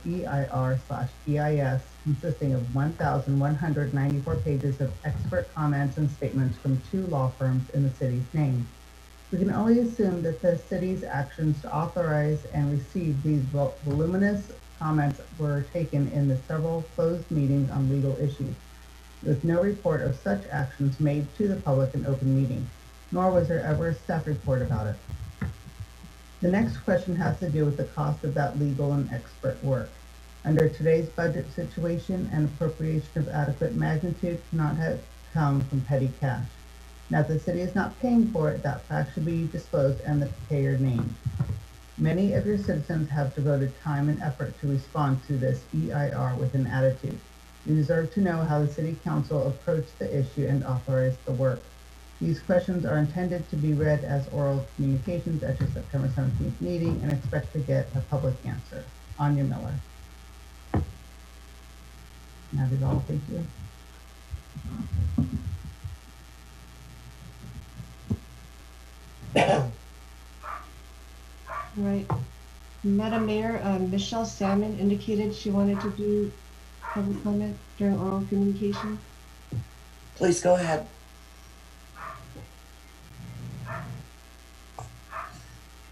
EIR/EIS, consisting of 1,194 pages of expert comments and statements from 2 law firms in the city's name. We can only assume that the city's actions to authorize and receive these voluminous comments were taken in the several closed meetings on legal issues, with no report of such actions made to the public in open meeting, nor was there ever a staff report about it. The next question has to do with the cost of that legal and expert work. Under today's budget situation, an appropriation of adequate magnitude cannot have come from petty cash. Now, if the city is not paying for it, that fact should be disclosed and the payer named. Many of your citizens have devoted time and effort to respond to this EIR with an attitude. You deserve to know how the city council approached the issue and authorized the work. These questions are intended to be read as oral communications at your September 17th meeting and expect to get a public answer. Anya Miller. That is all. Thank you. All right. Madam Mayor, Michelle Salmon indicated she wanted to do public comment during oral communication. Please go ahead.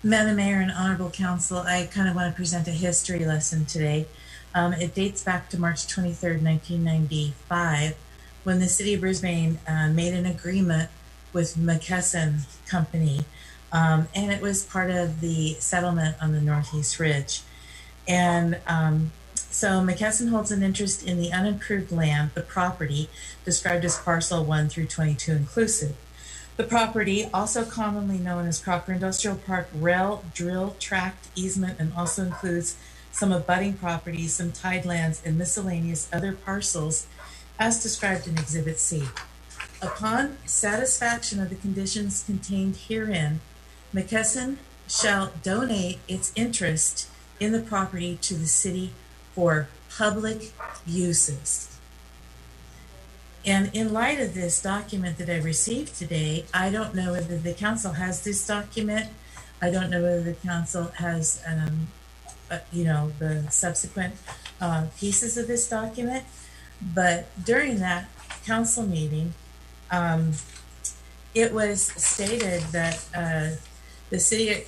Madam Mayor and Honorable Council, I kind of want to present a history lesson today. It dates back to March 23rd, 1995, when the City of Brisbane made an agreement with McKesson Company, and it was part of the settlement on the Northeast Ridge. And so McKesson holds an interest in the unimproved land, the property, described as parcel 1 through 22 inclusive. The property, also commonly known as Crocker Industrial Park Rail Drill Tract Easement, and also includes some abutting properties, some tidelands, and miscellaneous other parcels as described in Exhibit C. Upon satisfaction of the conditions contained herein, McKesson shall donate its interest in the property to the city for public uses. And in light of this document that I received today, I don't know whether the council has this document. I don't know whether the council has, the subsequent pieces of this document. But during that council meeting, it was stated that the city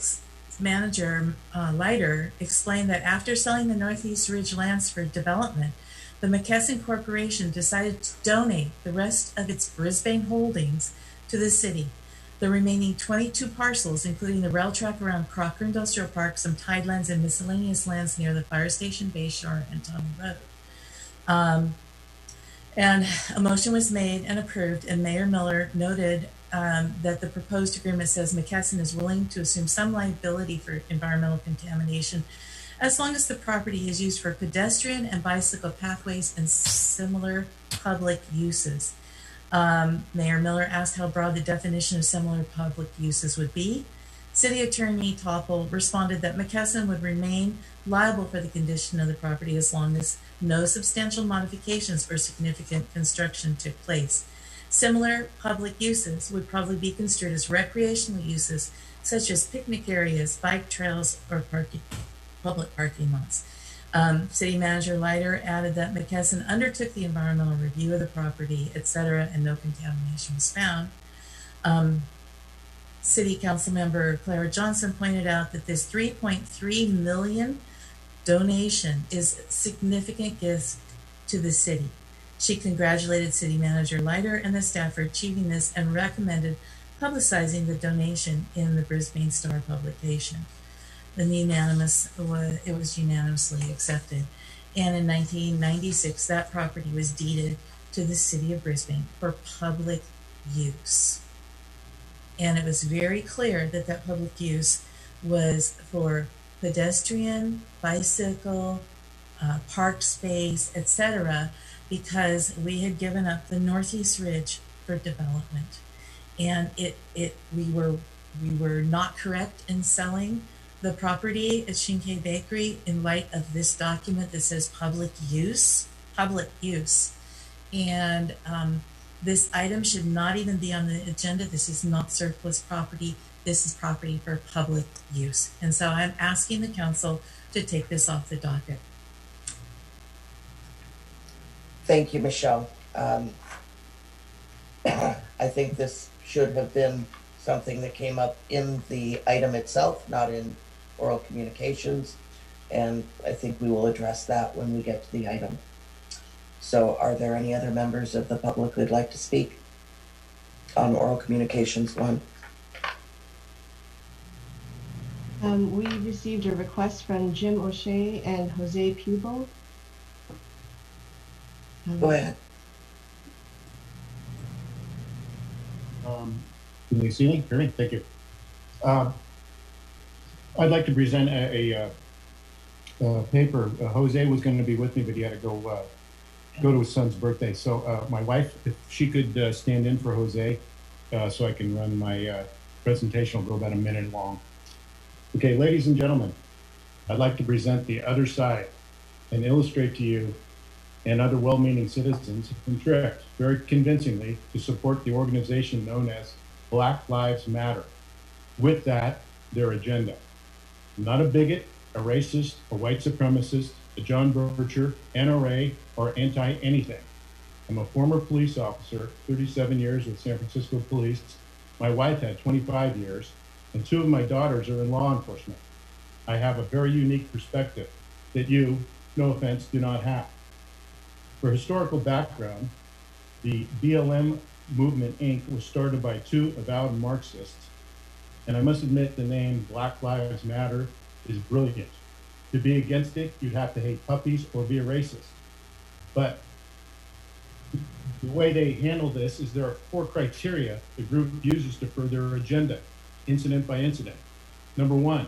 manager, Leiter, explained that after selling the Northeast Ridge lands for development, the McKesson Corporation decided to donate the rest of its Brisbane holdings to the city. The remaining 22 parcels, including the rail track around Crocker Industrial Park, some tidelands, and miscellaneous lands near the fire station, Bayshore, and Tunnel Road. And a motion was made and approved, and Mayor Miller noted that the proposed agreement says McKesson is willing to assume some liability for environmental contamination as long as the property is used for pedestrian and bicycle pathways and similar public uses. Mayor Miller asked how broad the definition of similar public uses would be. City Attorney Topple responded that McKesson would remain liable for the condition of the property as long as no substantial modifications or significant construction took place. Similar public uses would probably be construed as recreational uses, such as picnic areas, bike trails, or public parking lots. City Manager Leiter added that McKesson undertook the environmental review of the property, etc., and no contamination was found. City Council Member Clara Johnson pointed out that this $3.3 million donation is a significant gift to the city. She congratulated City Manager Leiter and the staff for achieving this and recommended publicizing the donation in the Brisbane Star publication. It was unanimously accepted. And in 1996, that property was deeded to the City of Brisbane for public use. And it was very clear that that public use was for pedestrian, bicycle, park space, etc., because we had given up the Northeast Ridge for development. And we were we were not correct in selling the property at Shinkai Bakery in light of this document that says public use. And this item should not even be on the agenda. This is not surplus property. This is property for public use. And so I'm asking the council to take this off the docket. Thank you, Michelle. I think this should have been something that came up in the item itself, not in oral communications. And I think we will address that when we get to the item. So are there any other members of the public who'd like to speak on oral communications 1? We received a request from Jim O'Shea and Jose Pubo. Go ahead. Can you see me? Hear me? Thank you. I'd like to present a paper. Jose was going to be with me, but he had to go to his son's birthday. So my wife, if she could stand in for Jose, so I can run my presentation. Will go about a minute long. Okay, ladies and gentlemen, I'd like to present the other side and illustrate to you and other well-meaning citizens and tricked very convincingly to support the organization known as Black Lives Matter. With that, their agenda. I'm not a bigot, a racist, a white supremacist, a John Bircher, NRA, or anti-anything. I'm a former police officer, 37 years with San Francisco Police. My wife had 25 years, and 2 of my daughters are in law enforcement. I have a very unique perspective that you, no offense, do not have. For historical background, the BLM movement, Inc. was started by 2 avowed Marxists, and I must admit the name Black Lives Matter is brilliant. To be against it, you'd have to hate puppies or be a racist. But the way they handle this is there are 4 criteria the group uses to further their agenda, incident by incident. Number 1,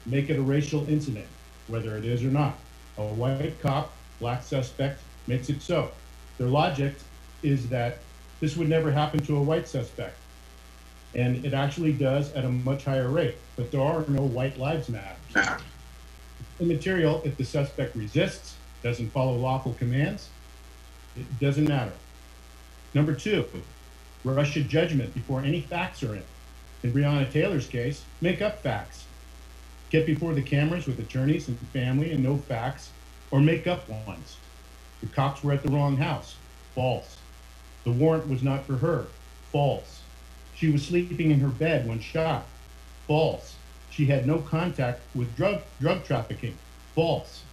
make it a racial incident, whether it is or not. A white cop, black suspect, makes it so. Their logic is that this would never happen to a white suspect. And it actually does at a much higher rate, but there are no white lives matter. Immaterial if the suspect resists, doesn't follow lawful commands, it doesn't matter. Number 2, rush to judgment before any facts are in. In Breonna Taylor's case, make up facts. Get before the cameras with attorneys and family and no facts, or make up ones. The cops were at the wrong house. False. The warrant was not for her. False. She was sleeping in her bed when shot. False. She had no contact with drug trafficking. False.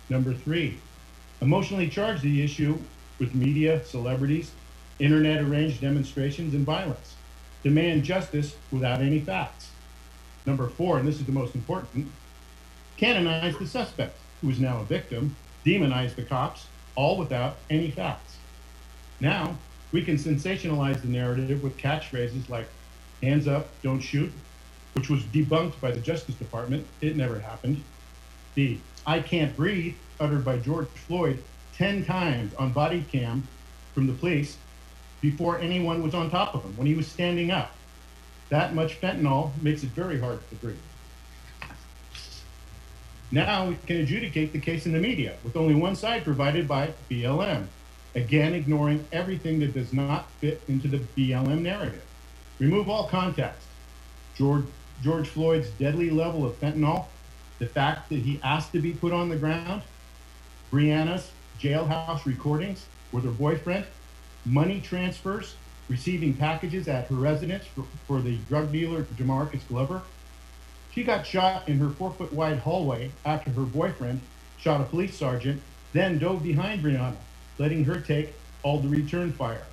Number 3, emotionally charge the issue with media, celebrities, internet-arranged demonstrations, and violence. Demand justice without any facts. Number 4, and this is the most important, canonize the suspect, who is now a victim, demonize the cops, all without any facts. Now, we can sensationalize the narrative with catchphrases like, hands up, don't shoot, which was debunked by the Justice Department. It never happened. The I can't breathe, uttered by George Floyd 10 times on body cam from the police before anyone was on top of him, when he was standing up. That much fentanyl makes it very hard to breathe. Now we can adjudicate the case in the media with only one side provided by BLM, again ignoring everything that does not fit into the BLM narrative. Remove all context. George Floyd's deadly level of fentanyl, the fact that he asked to be put on the ground, Breonna's jailhouse recordings with her boyfriend, money transfers, receiving packages at her residence for the drug dealer Jamarcus Glover. She got shot in her 4-foot wide hallway after her boyfriend shot a police sergeant, then dove behind Breonna, letting her take all the return fire.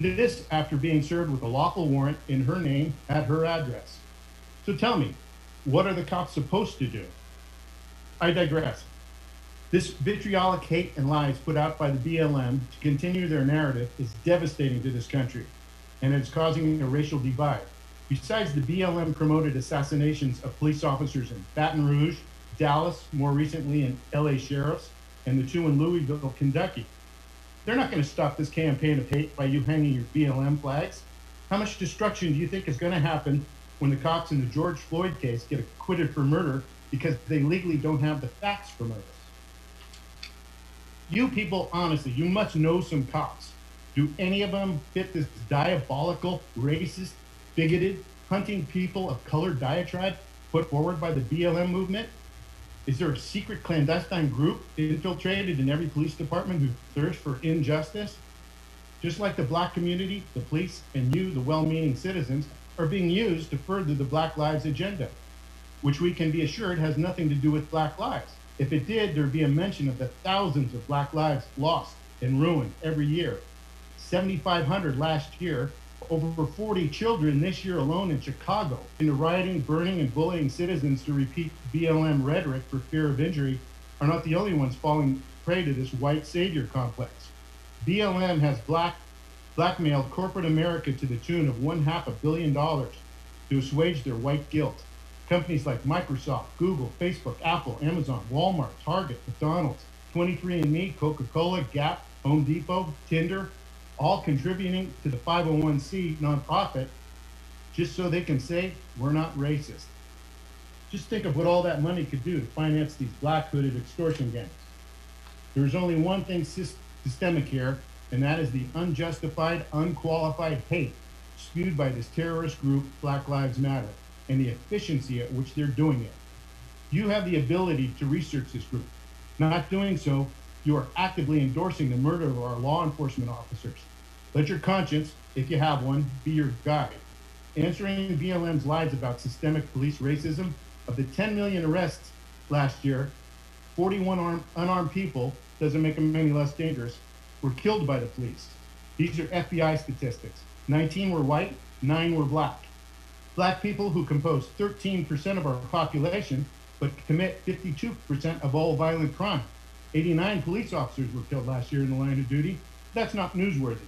This after being served with a lawful warrant in her name at her address. So tell me, what are the cops supposed to do? I digress. This vitriolic hate and lies put out by the BLM to continue their narrative is devastating to this country, and it's causing a racial divide. Besides the BLM promoted assassinations of police officers in Baton Rouge, Dallas, more recently in LA sheriffs, and the 2 in Louisville, Kentucky. They're not going to stop this campaign of hate by you hanging your BLM flags. How much destruction do you think is going to happen when the cops in the George Floyd case get acquitted for murder because they legally don't have the facts for murder? You people, honestly, you must know some cops. Do any of them fit this diabolical, racist, bigoted, hunting people of color diatribe put forward by the BLM movement? Is there a secret clandestine group infiltrated in every police department who thirst for injustice? Just like the Black community, the police, and you, the well-meaning citizens, are being used to further the Black Lives agenda, which we can be assured has nothing to do with Black lives. If it did, there'd be a mention of the thousands of Black lives lost and ruined every year. 7,500 last year, over 40 children this year alone in Chicago, into rioting, burning, and bullying citizens to repeat BLM rhetoric for fear of injury, are not the only ones falling prey to this white savior complex. BLM has blackmailed corporate America to the tune of $500 million to assuage their white guilt. Companies like Microsoft, Google, Facebook, Apple, Amazon, Walmart, Target, McDonald's, 23andMe, Coca-Cola, Gap, Home Depot, Tinder, all contributing to the 501c nonprofit just so they can say we're not racist. Just think of what all that money could do to finance these black hooded extortion gangs. There's only one thing systemic here, and that is the unjustified, unqualified hate spewed by this terrorist group, Black Lives Matter, and the efficiency at which they're doing it. You have the ability to research this group. Not doing so, you are actively endorsing the murder of our law enforcement officers. Let your conscience, if you have one, be your guide. Answering BLM's lies about systemic police racism, of the 10 million arrests last year, 41 unarmed people, doesn't make them any less dangerous, were killed by the police. These are FBI statistics. 19 were white, 9 were black. Black people, who compose 13% of our population, but commit 52% of all violent crime. 89 police officers were killed last year in the line of duty. That's not newsworthy.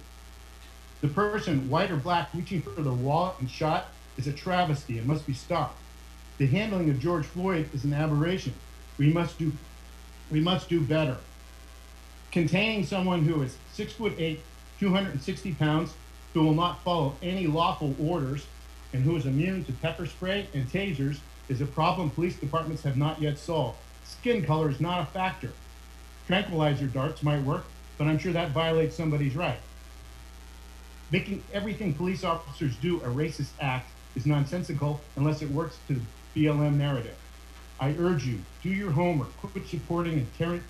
The person, white or black, reaching for the wallet and shot is a travesty and must be stopped. The handling of George Floyd is an aberration. We must do better. Containing someone who is 6'8", 260 pounds, who will not follow any lawful orders, and who is immune to pepper spray and tasers is a problem police departments have not yet solved. Skin color is not a factor. Tranquilizer darts might work, but I'm sure that violates somebody's right. Making everything police officers do a racist act is nonsensical unless it works to the BLM narrative. I urge you, do your homework, quit supporting and tearing.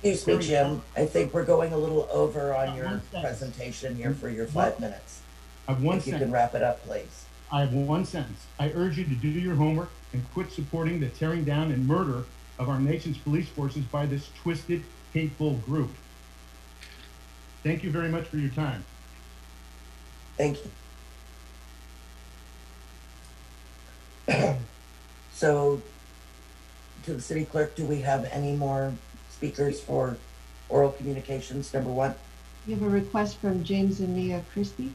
Excuse me, Jim. I think we're going a little over on your presentation here for your 5 minutes. I have one if you sentence. can wrap it up, please. I have one sentence. I urge you to do your homework and quit supporting the tearing down and murder of our nation's police forces by this twisted, hateful group. Thank you very much for your time. Thank you. So, to the city clerk, do we have any more speakers for oral communications, number 1? We have a request from James and Mia Christie.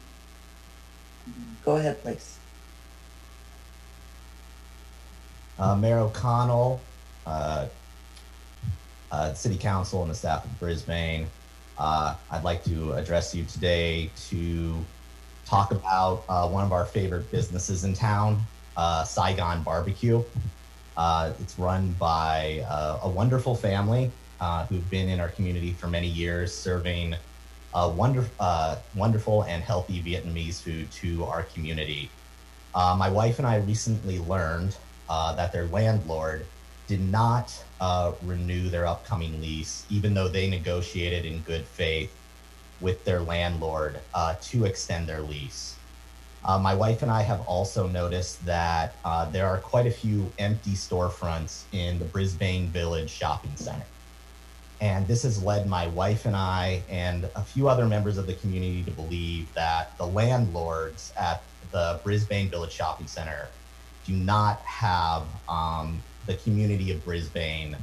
Go ahead, please. Mayor O'Connell, City Council, and the staff of Brisbane, I'd like to address you today to talk about one of our favorite businesses in town, Saigon Barbecue. It's run by a wonderful family who've been in our community for many years, serving wonderful and healthy Vietnamese food to our community. My wife and I recently learned that their landlord did not renew their upcoming lease, even though they negotiated in good faith with their landlord to extend their lease. My wife and I have also noticed that there are quite a few empty storefronts in the Brisbane Village Shopping Center. And this has led my wife and I and a few other members of the community to believe that the landlords at the Brisbane Village Shopping Center do not have the community of Brisbane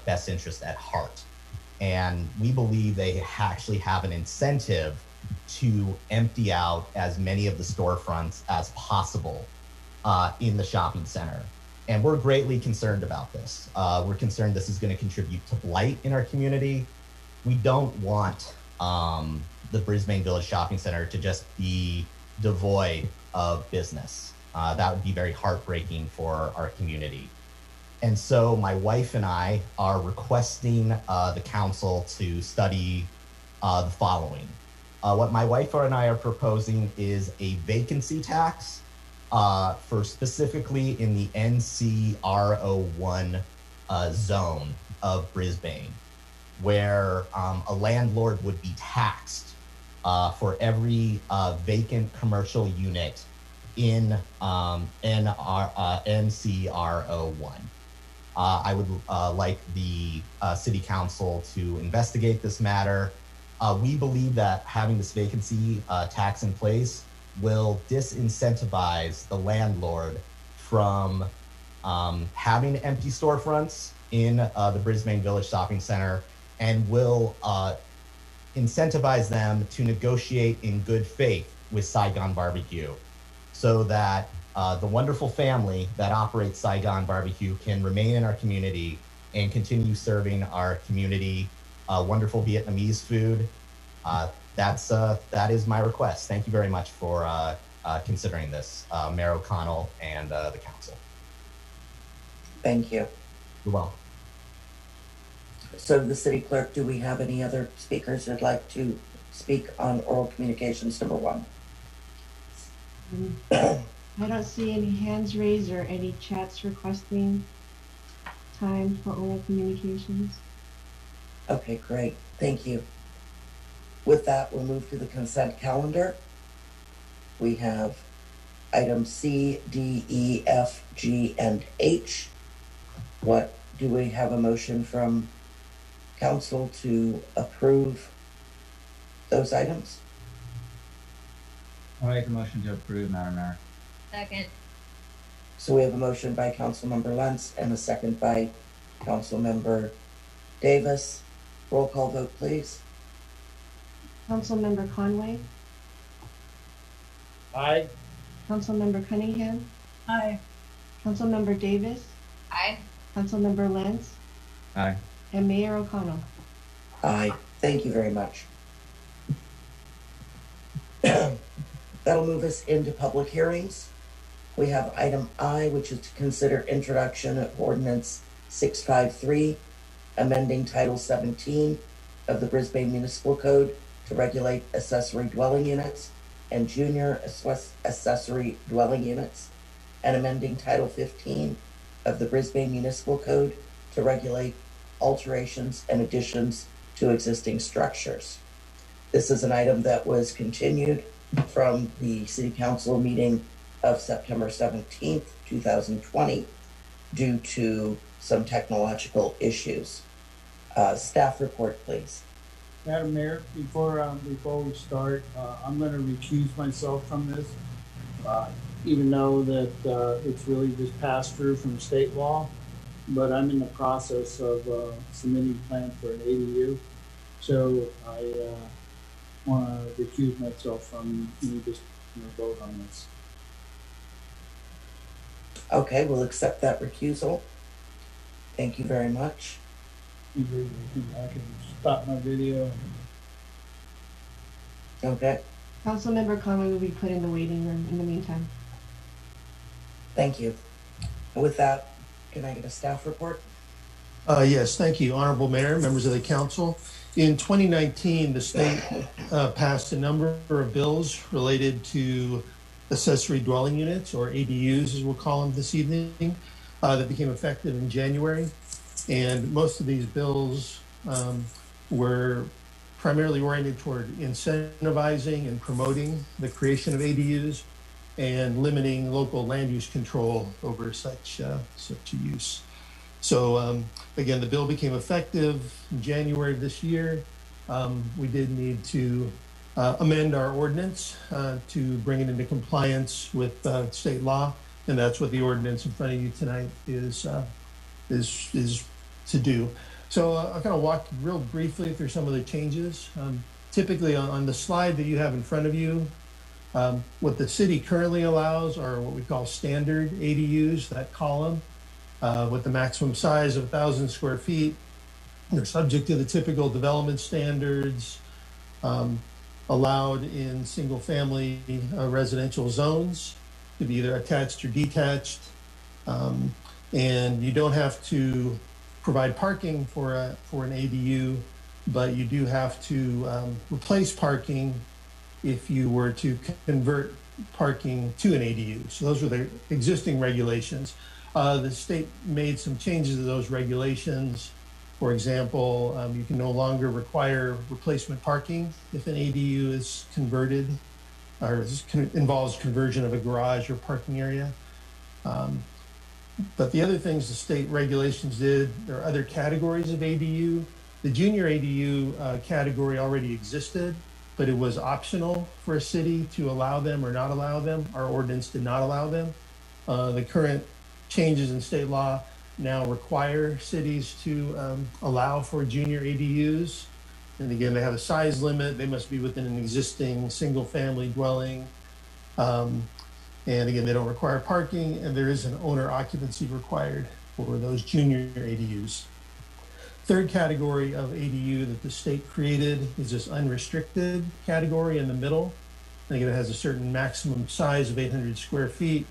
best interest at heart. And we believe they actually have an incentive to empty out as many of the storefronts as possible in the shopping center. And we're greatly concerned about this. We're concerned this is going to contribute to blight in our community. We don't want the Brisbane Village Shopping Center to just be devoid of business. That would be very heartbreaking for our community. And so my wife and I are requesting the council to study the following. What my wife and I are proposing is a vacancy tax for specifically in the NCR01 zone of Brisbane, where a landlord would be taxed for every vacant commercial unit in NCR01. I would like the city council to investigate this matter. We believe that having this vacancy tax in place will disincentivize the landlord from having empty storefronts in the Brisbane Village Shopping Center, and will incentivize them to negotiate in good faith with Saigon Barbecue, so that the wonderful family that operates Saigon Barbecue can remain in our community and continue serving our community wonderful Vietnamese food. That is my request. Thank you very much for considering this, Mayor O'Connell and the council. Thank you. You're welcome. So the city clerk, do we have any other speakers who'd like to speak on oral communications number 1? I don't see any hands raised or any chats requesting time for oral communications. Okay, great. Thank you. With that, we'll move to the consent calendar. We have items C, D, E, F, G, and H. What do we have a motion from council to approve those items? I'll make a motion to approve, Madam Mayor. Second. So we have a motion by Councilmember Lentz and a second by Councilmember Davis. Roll call vote, please. Councilmember Conway, Aye. Councilmember Cunningham, Aye. Councilmember Davis, Aye. Councilmember Lentz, Aye. and Mayor O'Connell. Aye. Thank you very much. That'll move us into public hearings. We have item I, which is to consider introduction of Ordinance 653, amending Title 17 of the Brisbane Municipal Code to regulate accessory dwelling units and junior accessory dwelling units, and amending Title 15 of the Brisbane Municipal Code to regulate alterations and additions to existing structures. This is an item that was continued from the City Council meeting of September 17th, 2020, due to some technological issues. Staff report, please. Madam Mayor, before we start, I'm going to recuse myself from this, even though that it's really just passed through from state law. But I'm in the process of submitting plans for an ADU, so I want to recuse myself from just vote on this. Okay, we'll accept that recusal. Thank you very much. I can stop my video. Okay, Councilmember Conway will be put in the waiting room in the meantime. thank you. And with that, can I get a staff report? Yes, thank you, Honorable Mayor, members of the council. In 2019, the state passed a number of bills related to accessory dwelling units, or ADUs as we'll call them this evening, that became effective in January. And most of these bills were primarily oriented toward incentivizing and promoting the creation of ADUs and limiting local land use control over such a use. So again, the bill became effective in January of this year. We did need to amend our ordinance to bring it into compliance with state law, and that's what the ordinance in front of you tonight is to do. So I'll kind of walk real briefly through some of the changes. Typically on the slide that you have in front of you, what the city currently allows are what we call standard ADUs, that column, with the maximum size of 1,000 square feet. They're subject to the typical development standards, allowed in single-family residential zones to be either attached or detached. And you don't have to provide parking for an ADU, but you do have to replace parking if you were to convert parking to an ADU. So those were the existing regulations. The state made some changes to those regulations. For example, you can no longer require replacement parking if an ADU is converted or involves conversion of a garage or parking area. But the other things the state regulations did, there are other categories of ADU. The junior ADU category already existed, but it was optional for a city to allow them or not allow them. Our ordinance did not allow them. The current changes in state law now require cities to allow for junior ADUs. And again, they have a size limit. They must be within an existing single family dwelling. And again, they don't require parking, and there is an owner occupancy required for those junior ADUs. Third category of ADU that the state created is this unrestricted category in the middle. And again, it has a certain maximum size of 800 square feet,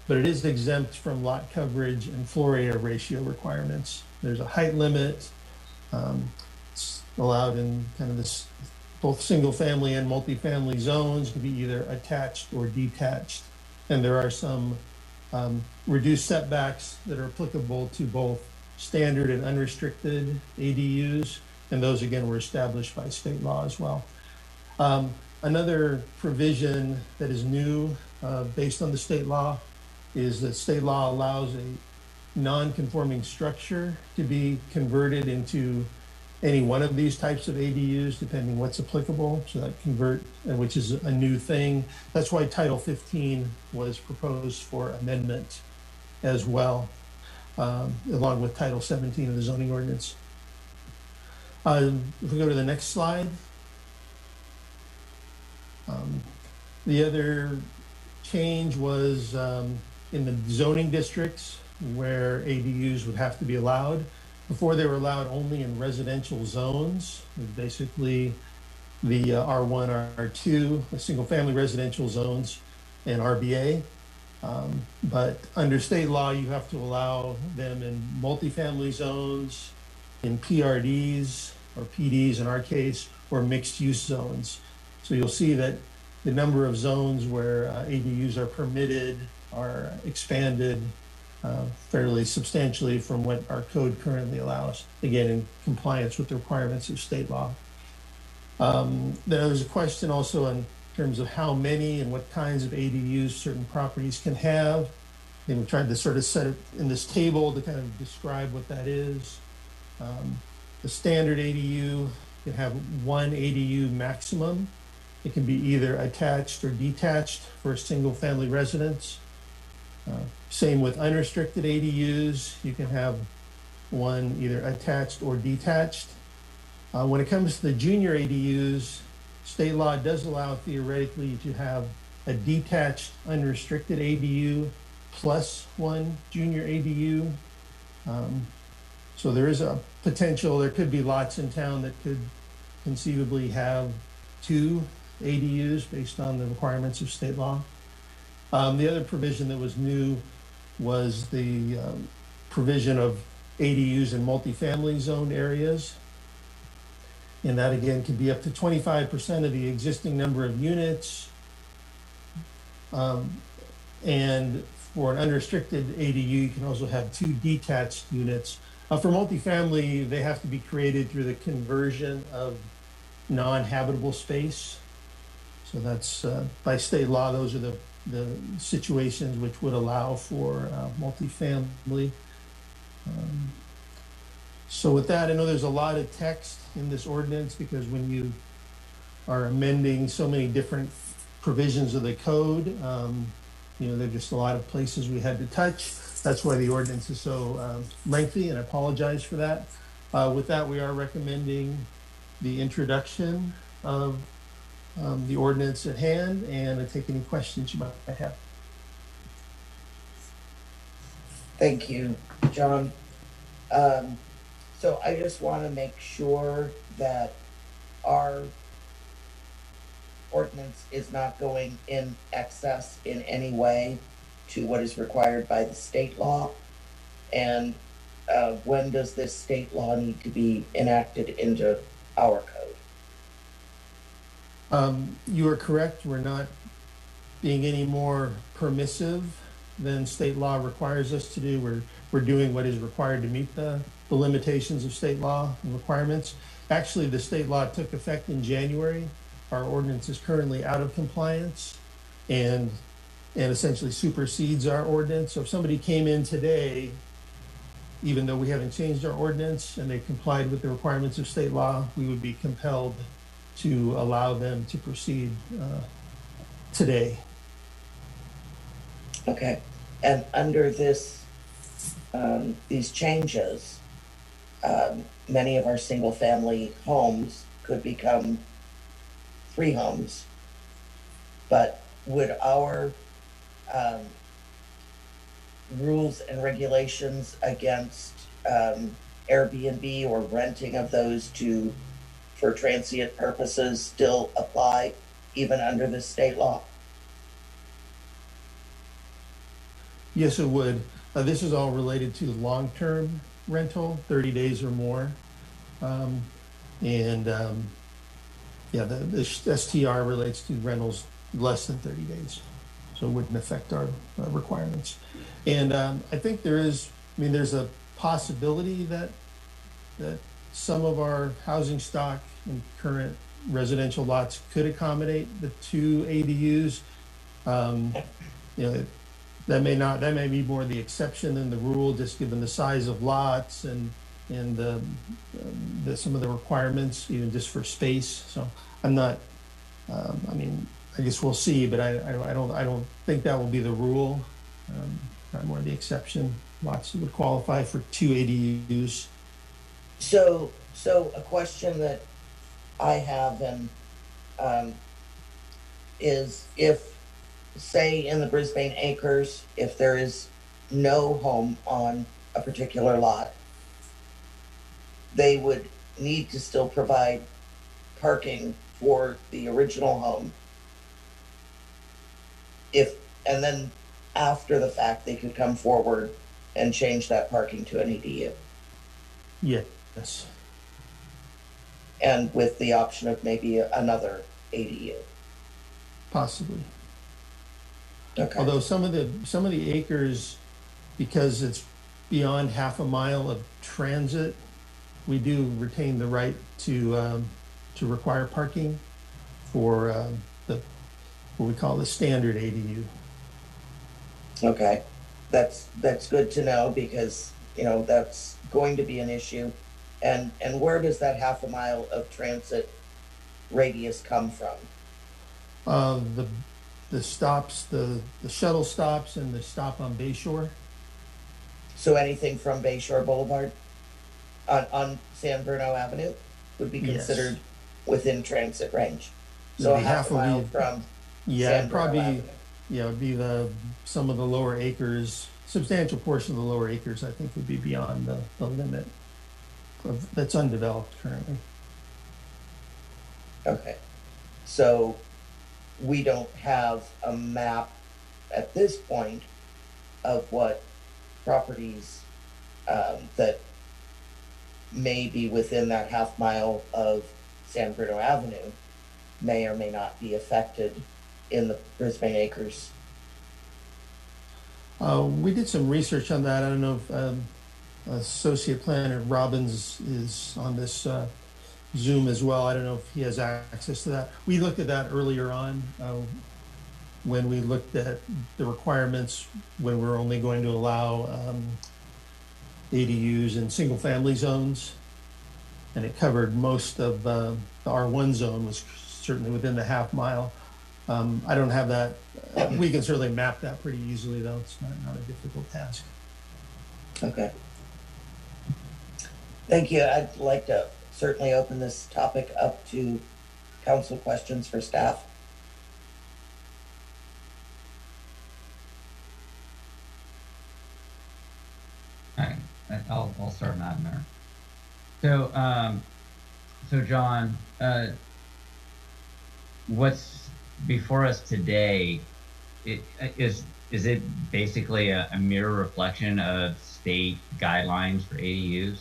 but it is exempt from lot coverage and floor area ratio requirements. There's a height limit. It's allowed in kind of this, both single family and multifamily zones to be either attached or detached. And there are some reduced setbacks that are applicable to both standard and unrestricted ADUs. And those, again, were established by state law as well. Another provision that is new based on the state law is that state law allows a non-conforming structure to be converted into any one of these types of ADUs, depending what's applicable. So that convert, which is a new thing. That's why Title 15 was proposed for amendment as well, along with Title 17 of the zoning ordinance. If we go to the next slide. The other change was in the zoning districts where ADUs would have to be allowed. Before, they were allowed only in residential zones, basically the R1, R2, the single family residential zones, and RBA. But under state law, you have to allow them in multifamily zones, in PRDs or PDs in our case, or mixed use zones. So you'll see that the number of zones where ADUs are permitted are expanded fairly substantially from what our code currently allows, again, in compliance with the requirements of state law. There was a question also in terms of how many and what kinds of ADUs certain properties can have. And we tried to sort of set it in this table to kind of describe what that is. The standard ADU can have one ADU maximum. It can be either attached or detached for a single family residence. Same with unrestricted ADUs. You can have one either attached or detached. When it comes to the junior ADUs, state law does allow theoretically to have a detached unrestricted ADU plus one junior ADU. So there is a potential, there could be lots in town that could conceivably have two ADUs based on the requirements of state law. The other provision that was new was the provision of ADUs in multifamily zone areas. And that again can be up to 25% of the existing number of units. And for an unrestricted ADU, you can also have two detached units. For multifamily, they have to be created through the conversion of non-habitable space. So that's by state law, those are the situations which would allow for multifamily. So with that, I know there's a lot of text in this ordinance because when you are amending so many different provisions of the code, you know, there's just a lot of places we had to touch. That's why the ordinance is so lengthy, and I apologize for that. With that, we are recommending the introduction of the ordinance at hand, and I take any questions you might have. Thank you, John. So I just want to make sure that our ordinance is not going in excess in any way to what is required by the state law? And when does this state law need to be enacted into our code? You are correct. We're not being any more permissive than state law requires us to do. We're doing what is required to meet the limitations of state law and requirements. Actually, the state law took effect in January. Our ordinance is currently out of compliance and essentially supersedes our ordinance. So if somebody came in today, even though we haven't changed our ordinance and they complied with the requirements of state law, we would be compelled to allow them to proceed today. Okay, and under this, these changes, many of our single-family homes could become 3 homes. But would our rules and regulations against Airbnb or renting of those for transient purposes still apply even under the state law? Yes, it would. This is all related to long-term rental, 30 days or more. Yeah, the STR relates to rentals less than 30 days. So it wouldn't affect our requirements. And I think there's a possibility that some of our housing stock and current residential lots could accommodate the 2 ADUs. That may be more the exception than the rule, just given the size of lots and some of the requirements, even just for space. So I'm not. I guess we'll see, but I don't think that will be the rule. Probably more the exception. Lots would qualify for 2 ADUs. So a question that I have is if, say, in the Brisbane Acres, if there is no home on a particular lot, they would need to still provide parking for the original home. And then after the fact, they could come forward and change that parking to an ADU. Yes. And with the option of maybe another ADU. Possibly. Okay. Although some of the acres, because it's beyond half a mile of transit, we do retain the right to require parking for what we call the standard ADU. Okay, that's good to know, because that's going to be an issue. And where does that half a mile of transit radius come from? The stops, the shuttle stops, and the stop on Bayshore. So anything from Bayshore Boulevard on San Bruno Avenue would be considered within transit range. So a half a mile from San Bruno Avenue. Yeah, it'd be some of the lower acres, substantial portion of the lower acres, I think, would be beyond the limit that's undeveloped currently. Okay, so we don't have a map at this point of what properties that may be within that half mile of San Bruno Avenue may or may not be affected in the Brisbane Acres. We did some research on that. I don't know if Associate Planner Robbins is on this Zoom as well. I don't know if he has access to that. We looked at that earlier on when we looked at the requirements when we're only going to allow ADUs in single family zones. And it covered most of the R1 zone was certainly within the half mile. I don't have that. We can certainly map that pretty easily, though. It's not a difficult task. Okay. Thank you. I'd like to certainly open this topic up to council questions for staff. All right, I'll start, Madam Mayor. So John, what's before us today, is it basically a mirror reflection of state guidelines for ADUs?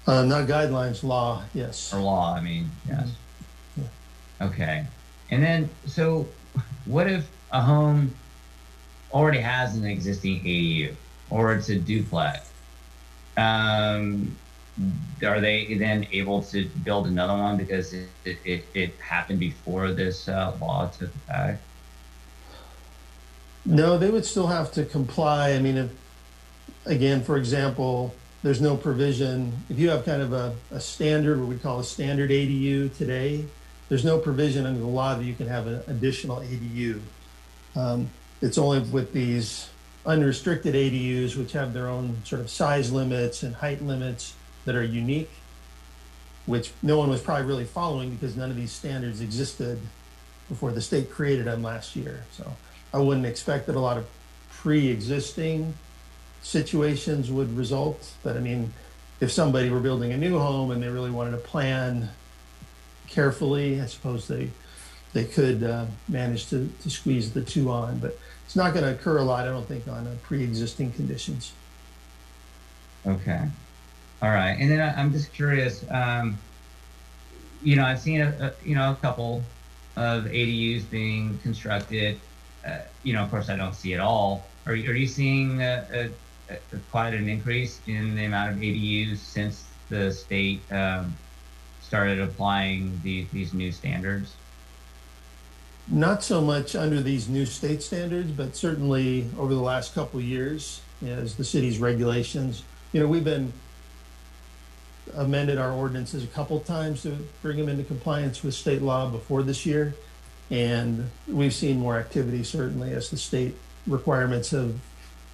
Not guidelines, law, yes. Or law, I mean, yes. Yeah. Okay. And then, so what if a home already has an existing ADU or it's a duplex? Are they then able to build another one because it happened before this law took effect? No, they would still have to comply. I mean, if, again, for example, there's no provision, if you have kind of a standard, what we call a standard ADU today, there's no provision under the law that you can have an additional ADU. It's only with these unrestricted ADUs, which have their own sort of size limits and height limits that are unique, which no one was probably really following because none of these standards existed before the state created them last year. So I wouldn't expect that a lot of pre-existing situations would result. But I mean, if somebody were building a new home and they really wanted to plan carefully, I suppose they could manage to squeeze the two on, but it's not going to occur a lot, I don't think, on pre-existing conditions. Okay. All right. And then I'm just curious, you know, I've seen a couple of ADUs being constructed. You know, of course, I don't see it all. Are you seeing quite an increase in the amount of ADUs since the state started applying these new standards? Not so much under these new state standards, but certainly over the last couple of years, as the city's regulations, you know, we've been amended our ordinances a couple times to bring them into compliance with state law before this year. And we've seen more activity, certainly, as the state requirements have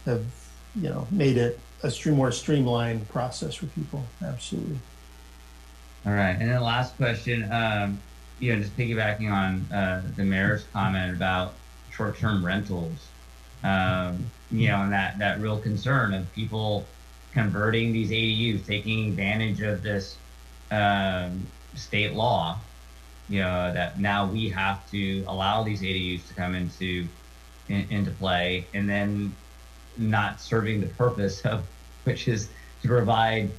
you know, made it a more streamlined process for people. Absolutely. All right. And then last question, you know, just piggybacking on the mayor's comment about short-term rentals, you know, and that real concern of people converting these ADUs, taking advantage of this state law, you know, that now we have to allow these ADUs to come into play, and then not serving the purpose of, which is to provide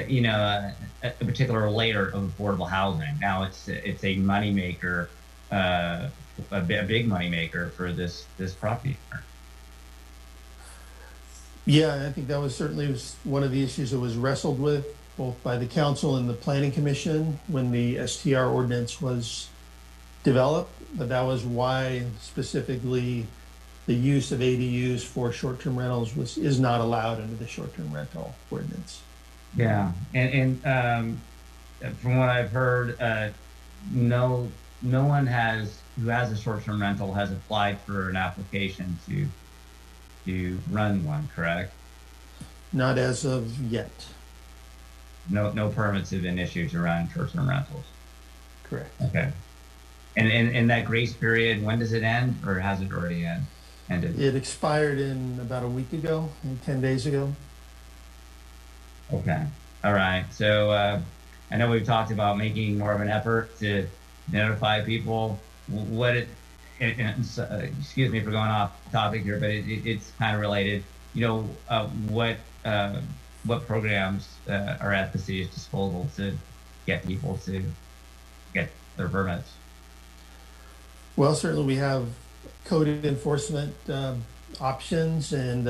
you know, a particular layer of affordable housing. Now it's a moneymaker, a big moneymaker for this property owner. Yeah, I think that was certainly one of the issues that was wrestled with both by the council and the planning commission when the STR ordinance was developed. But that was why specifically the use of ADUs for short-term rentals is not allowed under the short-term rental ordinance. Yeah, and from what I've heard, no one who has a short-term rental has applied for an application to run one, correct? Not as of yet. No permits have been issued to run short-term rentals. Correct. Okay. And that grace period, when does it end, or has it already ended? It expired in about a week ago, 10 days ago. Okay. All right. So I know we've talked about making more of an effort to notify people. Excuse me for going off topic here, but it's kind of related. You know, what programs are at the city's disposal to get people to get their permits? Well, certainly we have code enforcement options, and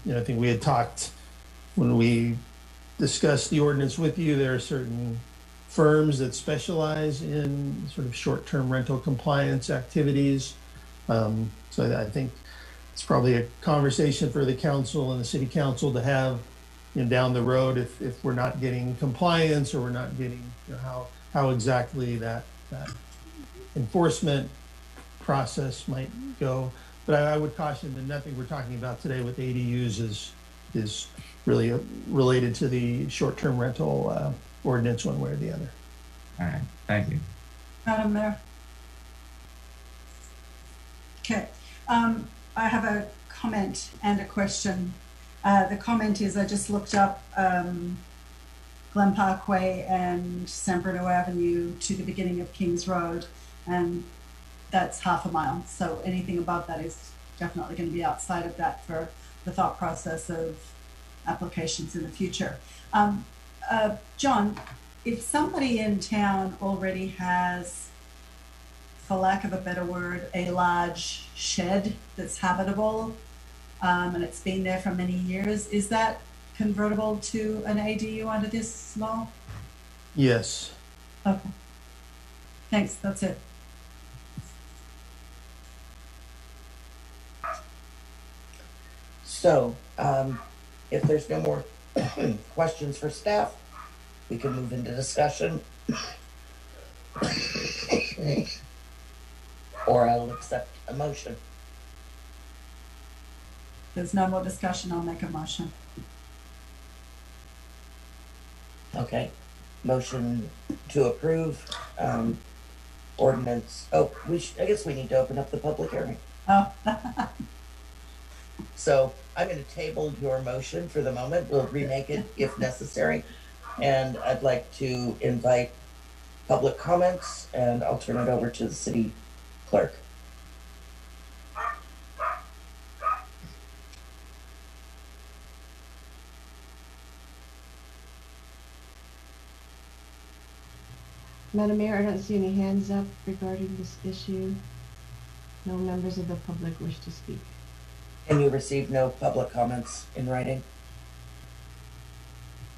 you know, I think we had talked when we discussed the ordinance with you. There are certain firms that specialize in sort of short-term rental compliance activities. So I think it's probably a conversation for the council and the city council to have, you know, down the road if we're not getting compliance or we're not getting, you know, how exactly that enforcement process might go. But I would caution that nothing we're talking about today with ADUs is really related to the short-term rental ordinance one way or the other. All right, thank you. Madam Mayor. Okay, I have a comment and a question. The comment is I just looked up Glen Parkway and San Bruno Avenue to the beginning of Kings Road, and that's half a mile. So anything above that is definitely going to be outside of that for the thought process of applications in the future. John, if somebody in town already has, for lack of a better word, a large shed that's habitable, and it's been there for many years, is that convertible to an ADU under this law? Yes. Okay. Thanks, that's it. So, if there's no more questions for staff, we can move into discussion. Or I'll accept a motion. There's no more discussion, I'll make a motion. Okay. Motion to approve, ordinance. Oh, I guess we need to open up the public hearing. Oh. So I'm going to table your motion for the moment. We'll remake it if necessary. And I'd like to invite public comments, and I'll turn it over to the city clerk. Madam Mayor, I don't see any hands up regarding this issue. No members of the public wish to speak. And you received no public comments in writing?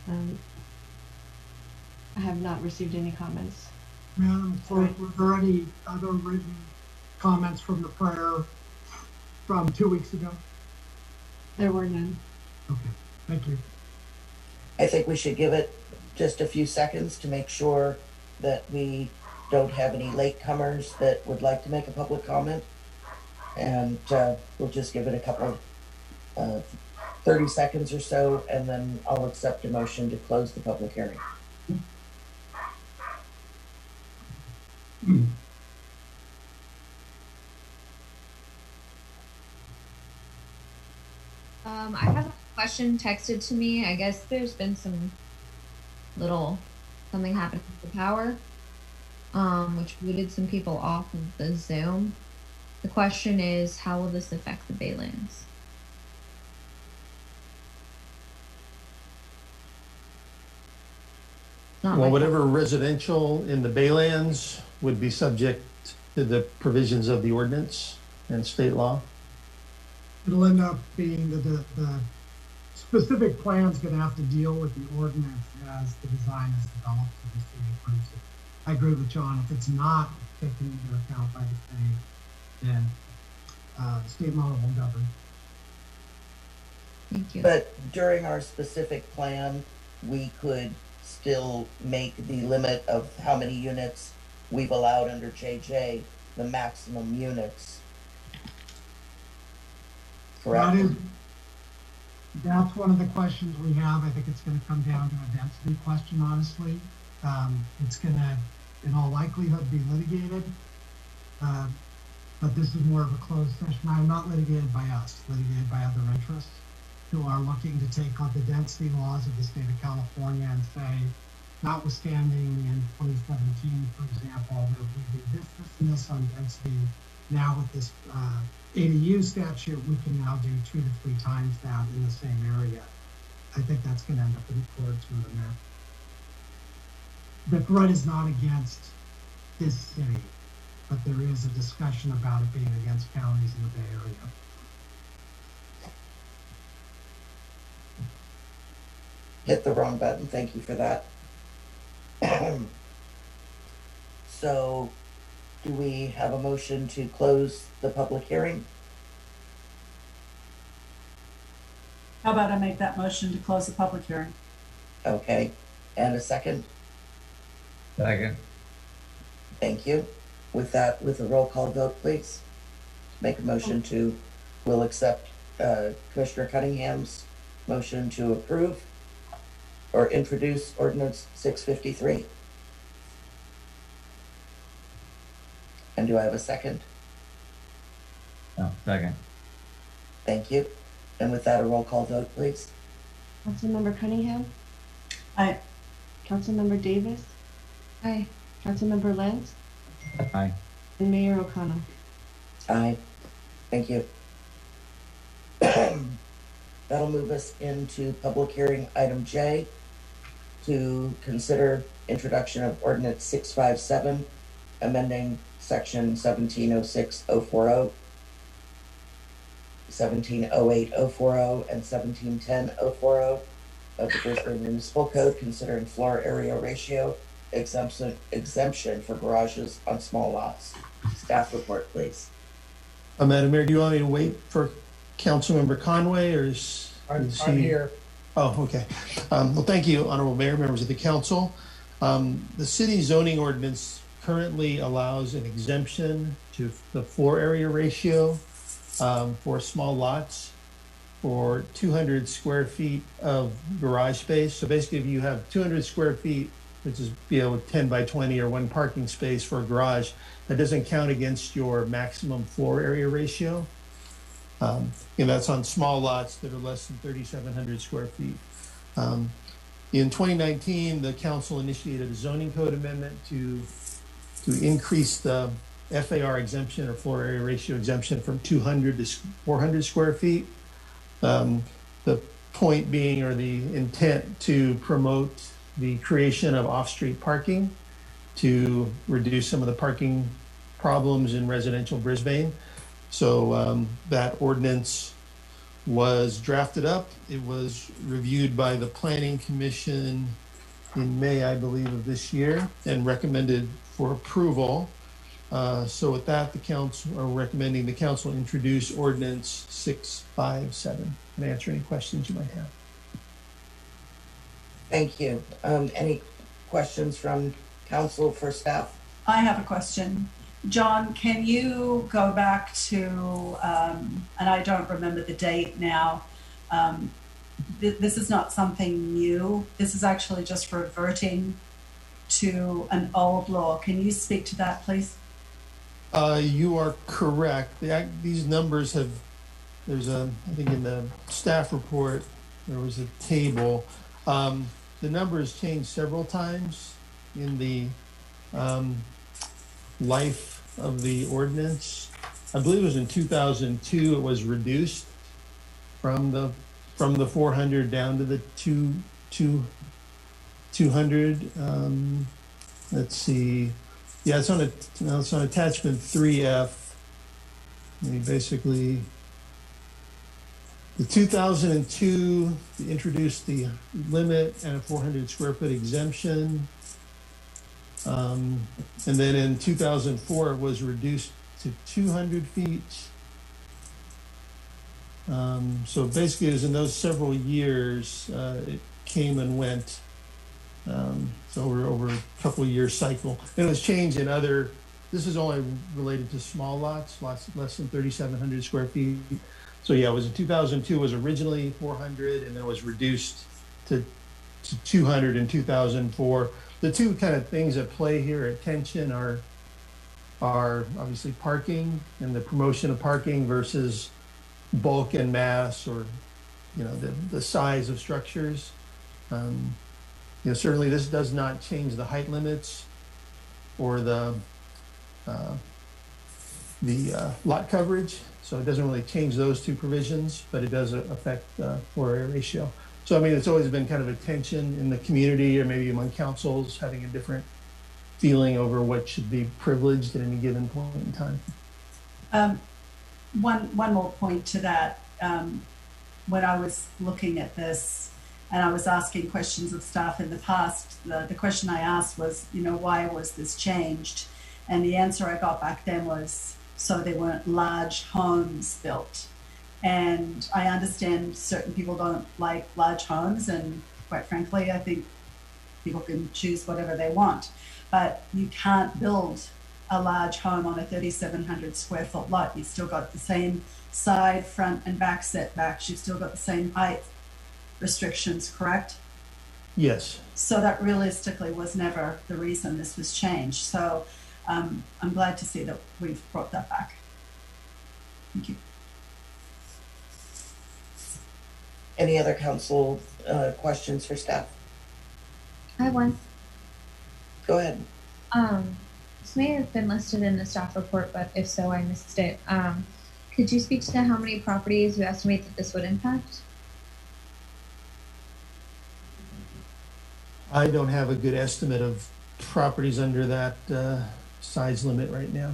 I have not received any comments. Madam Clerk, were there any other written comments from the prior, from 2 weeks ago? There were none. Okay, thank you. I think we should give it just a few seconds to make sure that we don't have any latecomers that would like to make a public comment. And we'll just give it a couple, 30 seconds or so, and then I'll accept a motion to close the public hearing. I have a question texted to me. I guess there's been something happened with the power, which booted some people off of the Zoom. The question is, how will this affect the Baylands? Well, whatever residential in the Baylands would be subject to the provisions of the ordinance and state law. It'll end up being the specific plan's gonna have to deal with the ordinance as the design is developed and the state approves it. I agree with John, if it's not taken into account by the state, then state law will govern. Thank you. But during our specific plan, we could still make the limit of how many units we've allowed under JJ, the maximum units. Correct? That's one of the questions we have. I think it's gonna come down to a density question, honestly. It's gonna, in all likelihood, be litigated. But this is more of a closed session. I'm not litigated by us, litigated by other interests who are looking to take on the density laws of the state of California and say, notwithstanding in 2017, for example, that we did this and this on density. Now with this ADU statute, we can now do 2 to 3 times that in the same area. I think that's going to end up in court to the map. The threat is not against this city, but there is a discussion about it being against counties in the Bay Area. Hit the wrong button. Thank you for that. So, do we have a motion to close the public hearing? How about I make that motion to close the public hearing? Okay, and a second? Second. Thank you. With that, with a roll call vote, please. Make a motion to, we'll accept Commissioner Cunningham's motion to approve or introduce ordinance 653. And do I have a second? No, second. Thank you. And with that, a roll call vote, please. Councilmember Cunningham? Aye. Councilmember Davis? Aye. Councilmember Lenz? Aye. And Mayor O'Connell. Aye. Thank you. That'll move us into public hearing item J to consider introduction of ordinance 657, amending section 1706-040, 1708-040, and 1710-040 of the Brisbane Municipal Code, considering floor area ratio exemption for garages on small lots. Staff report, please. Madam Mayor, do you want me to wait for Councilmember Conway, or is I'm he here. Oh, okay. Well, thank you, Honorable Mayor, members of the council. The city zoning ordinance currently allows an exemption to the floor area ratio for small lots for 200 square feet of garage space. So basically, if you have 200 square feet, which is 10 by 20 or one parking space for a garage, that doesn't count against your maximum floor area ratio. That's on small lots that are less than 3,700 square feet. In 2019, the council initiated a zoning code amendment to increase the FAR exemption or floor area ratio exemption from 200 to 400 square feet. The point being, or the intent, to promote the creation of off-street parking to reduce some of the parking problems in residential Brisbane. So that ordinance was drafted up. It was reviewed by the Planning Commission in May, I believe, of this year, and recommended for approval. So with that, the council are recommending the council introduce ordinance 657 and answer any questions you might have. Thank you. Any questions from council for staff? I have a question. John, can you go back to, and I don't remember the date now, this is not something new. This is actually just reverting to an old law. Can you speak to that, please? You are correct. These numbers have, I think in the staff report, there was a table. The numbers changed several times in the life of the ordinance. I believe it was in 2002, it was reduced from the 400 down to the 200. Let's see. Yeah, it's on attachment 3F. Basically, the 2002 introduced the limit and a 400 square foot exemption. And then in 2004, it was reduced to 200 feet. So basically, it was in those several years, it came and went. So over a couple of year cycle. And it was changed in other, this is only related to small lots less than 3,700 square feet. So yeah, it was in 2002, it was originally 400 and then was reduced to 200 in 2004. The two kind of things at play here at tension are obviously parking and the promotion of parking versus bulk and mass, or the size of structures. Certainly this does not change the height limits or the lot coverage, so it doesn't really change those two provisions, but it does affect the floor area ratio. So, I mean, it's always been kind of a tension in the community, or maybe among councils, having a different feeling over what should be privileged at any given point in time. One more point to that. When I was looking at this and I was asking questions of staff in the past, the question I asked was, why was this changed? And the answer I got back then was, so there weren't large homes built. And I understand certain people don't like large homes, and quite frankly, I think people can choose whatever they want. But you can't build a large home on a 3,700 square foot lot. You've still got the same side, front, and back setbacks. You've still got the same height restrictions, correct? Yes. So that realistically was never the reason this was changed. So I'm glad to see that we've brought that back. Thank you. Any other council questions for staff? I have one. Go ahead. This may have been listed in the staff report, but if so, I missed it. Could you speak to how many properties you estimate that this would impact? I don't have a good estimate of properties under that size limit right now.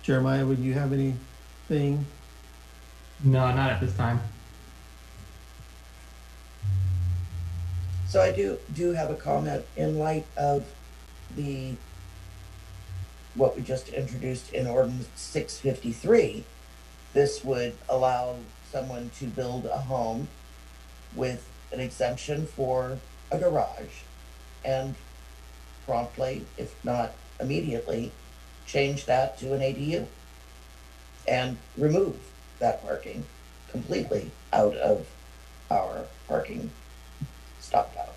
Jeremiah, would you have anything? No, not at this time. So I do have a comment in light of what we just introduced in Ordinance 653. This would allow someone to build a home with an exemption for a garage and promptly, if not immediately, change that to an ADU and remove that parking completely out of our parking stockpile.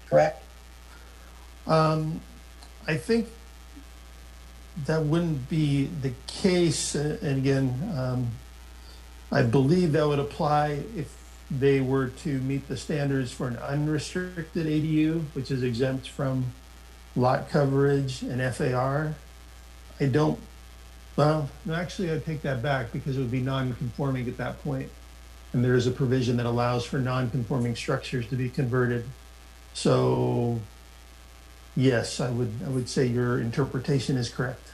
Correct? I think that wouldn't be the case. And again, I believe that would apply if they were to meet the standards for an unrestricted ADU, which is exempt from lot coverage and FAR. Well, no, actually, I'd take that back because it would be non-conforming at that point. And there is a provision that allows for non-conforming structures to be converted. So yes, I would say your interpretation is correct.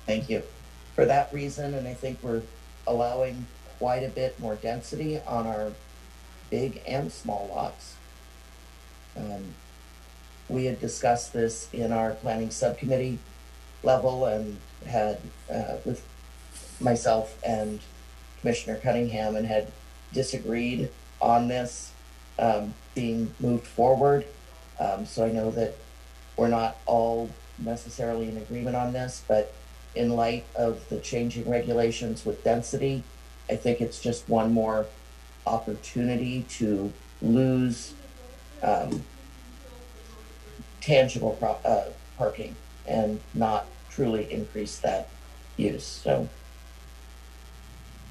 Thank you. For that reason, and I think we're allowing quite a bit more density on our big and small lots. We had discussed this in our planning subcommittee level and had with myself and Commissioner Cunningham and had disagreed on this being moved forward. So I know that we're not all necessarily in agreement on this, but in light of the changing regulations with density, I think it's just one more opportunity to lose tangible parking and not truly increase that use. So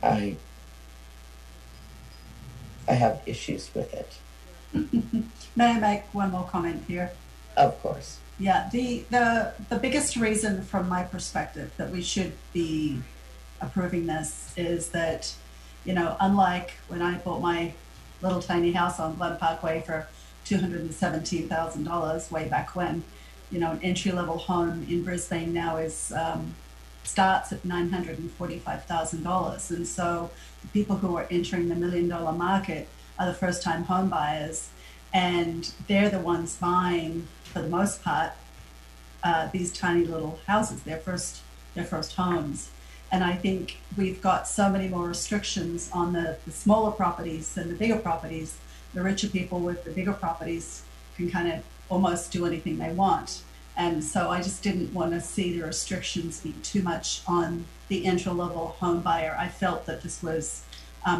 I have issues with it. May I make one more comment here? Of course. Yeah, the biggest reason from my perspective that we should be approving this is that, you know, unlike when I bought my little tiny house on Glen Parkway for $217,000 way back when, you know, an entry-level home in Brisbane now is starts at $945,000. And so the people who are entering the $1 million market are the first-time home buyers, and they're the ones buying, for the most part, these tiny little houses, their first homes. And I think we've got so many more restrictions on the smaller properties than the bigger properties. The richer people with the bigger properties can kind of almost do anything they want. And so I just didn't want to see the restrictions be too much on the entry-level home buyer. I felt that this was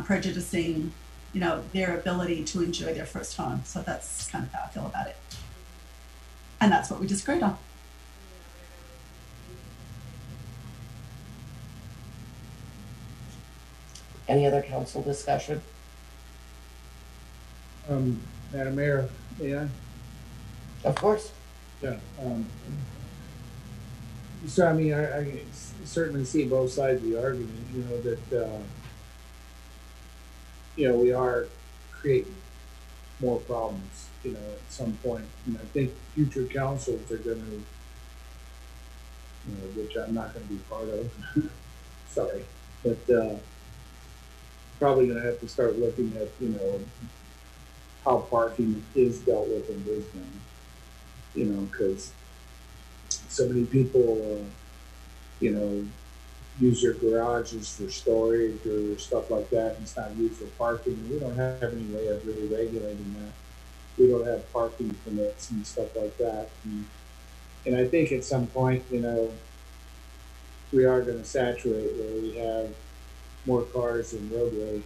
prejudicing, you know, their ability to enjoy their first home. So that's kind of how I feel about it. And that's what we disagreed on. Any other council discussion? Madam Mayor, may I? Of course. Yeah. So I mean, I certainly see both sides of the argument. You know that you know, we are creating more problems. You know, at some point, and I think future councils are going to, you know, which I'm not going to be part of. Sorry, but probably going to have to start looking at, you know, how parking is dealt with in Brisbane. You know, because so many people, you know, use their garages for storage or stuff like that, and it's not used for parking. We don't have any way of really regulating that. We don't have parking permits and stuff like that. And I think at some point, you know, we are going to saturate where we have more cars than roadway.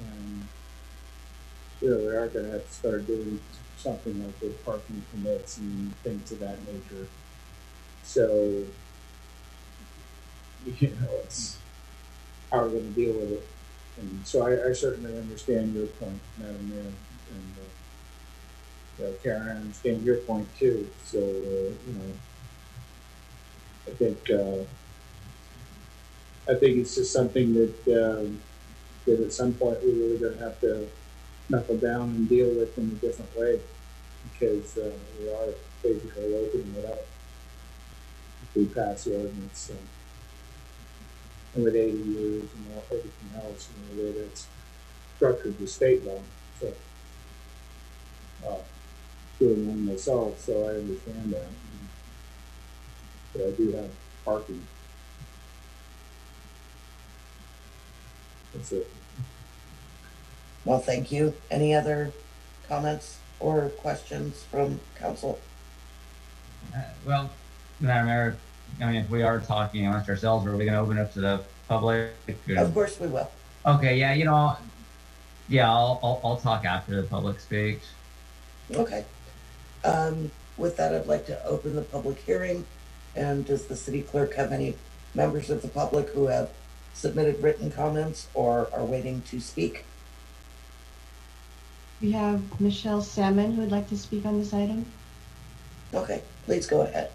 And, you know, we are going to have to start doing something like with parking permits and things of that nature. So, it's how we're going to deal with it. And so I certainly understand your point, Madam Mayor, and Karen, I understand your point too. So I think it's just something that that at some point we're really going to have to knuckle down and deal with in a different way, because we are basically opening it up if we pass the ordinance. And with ADUs and everything else, the way that's structured the state law. So, doing one myself, so I understand that. But I do have parking. That's it. Well, thank you. Any other comments or questions from council? Well, Madam Mayor, I mean, if we are talking amongst ourselves, are we going to open up to the public? Of course we will. Okay, yeah, I'll talk after the public speaks. Okay. With that, I'd like to open the public hearing. And does the city clerk have any members of the public who have submitted written comments or are waiting to speak? We have Michelle Salmon who would like to speak on this item. Okay, please go ahead.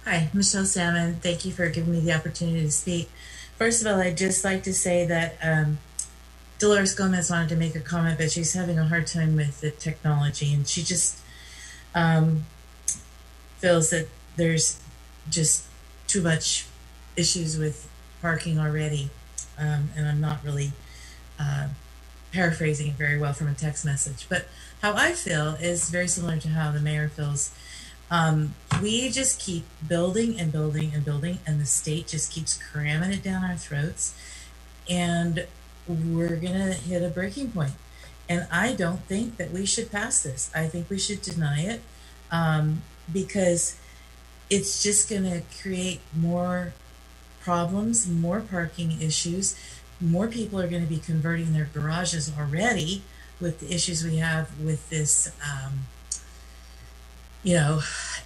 Hi, Michelle Salmon. Thank you for giving me the opportunity to speak. First of all, I'd just like to say that Dolores Gomez wanted to make a comment, but she's having a hard time with the technology, and she just feels that there's just too much issues with parking already, and I'm not really paraphrasing it very well from a text message. But how I feel is very similar to how the mayor feels. We just keep building and building and building, and the state just keeps cramming it down our throats, and we're gonna hit a breaking point. And I don't think that we should pass this. I think we should deny it, because it's just gonna create more problems, more parking issues. More people are gonna be converting their garages already with the issues we have with this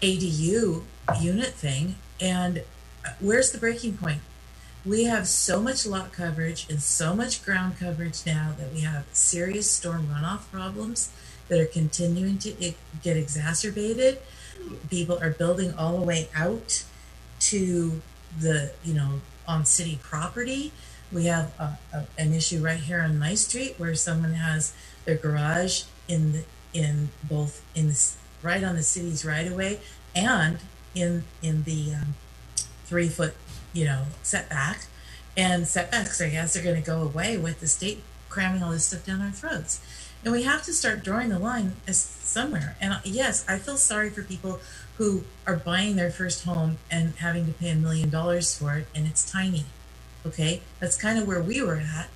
ADU unit thing. And where's the breaking point? We have so much lot coverage and so much ground coverage now that we have serious storm runoff problems that are continuing to get exacerbated. People are building all the way out to the, on city property. We have an issue right here on my street where someone has their garage right on the city's right of way and in the 3 foot setback. And setbacks, I guess, are going to go away with the state cramming all this stuff down our throats. And we have to start drawing the line somewhere. And yes, I feel sorry for people who are buying their first home and having to pay $1 million for it, and it's tiny. Okay, that's kind of where we were at,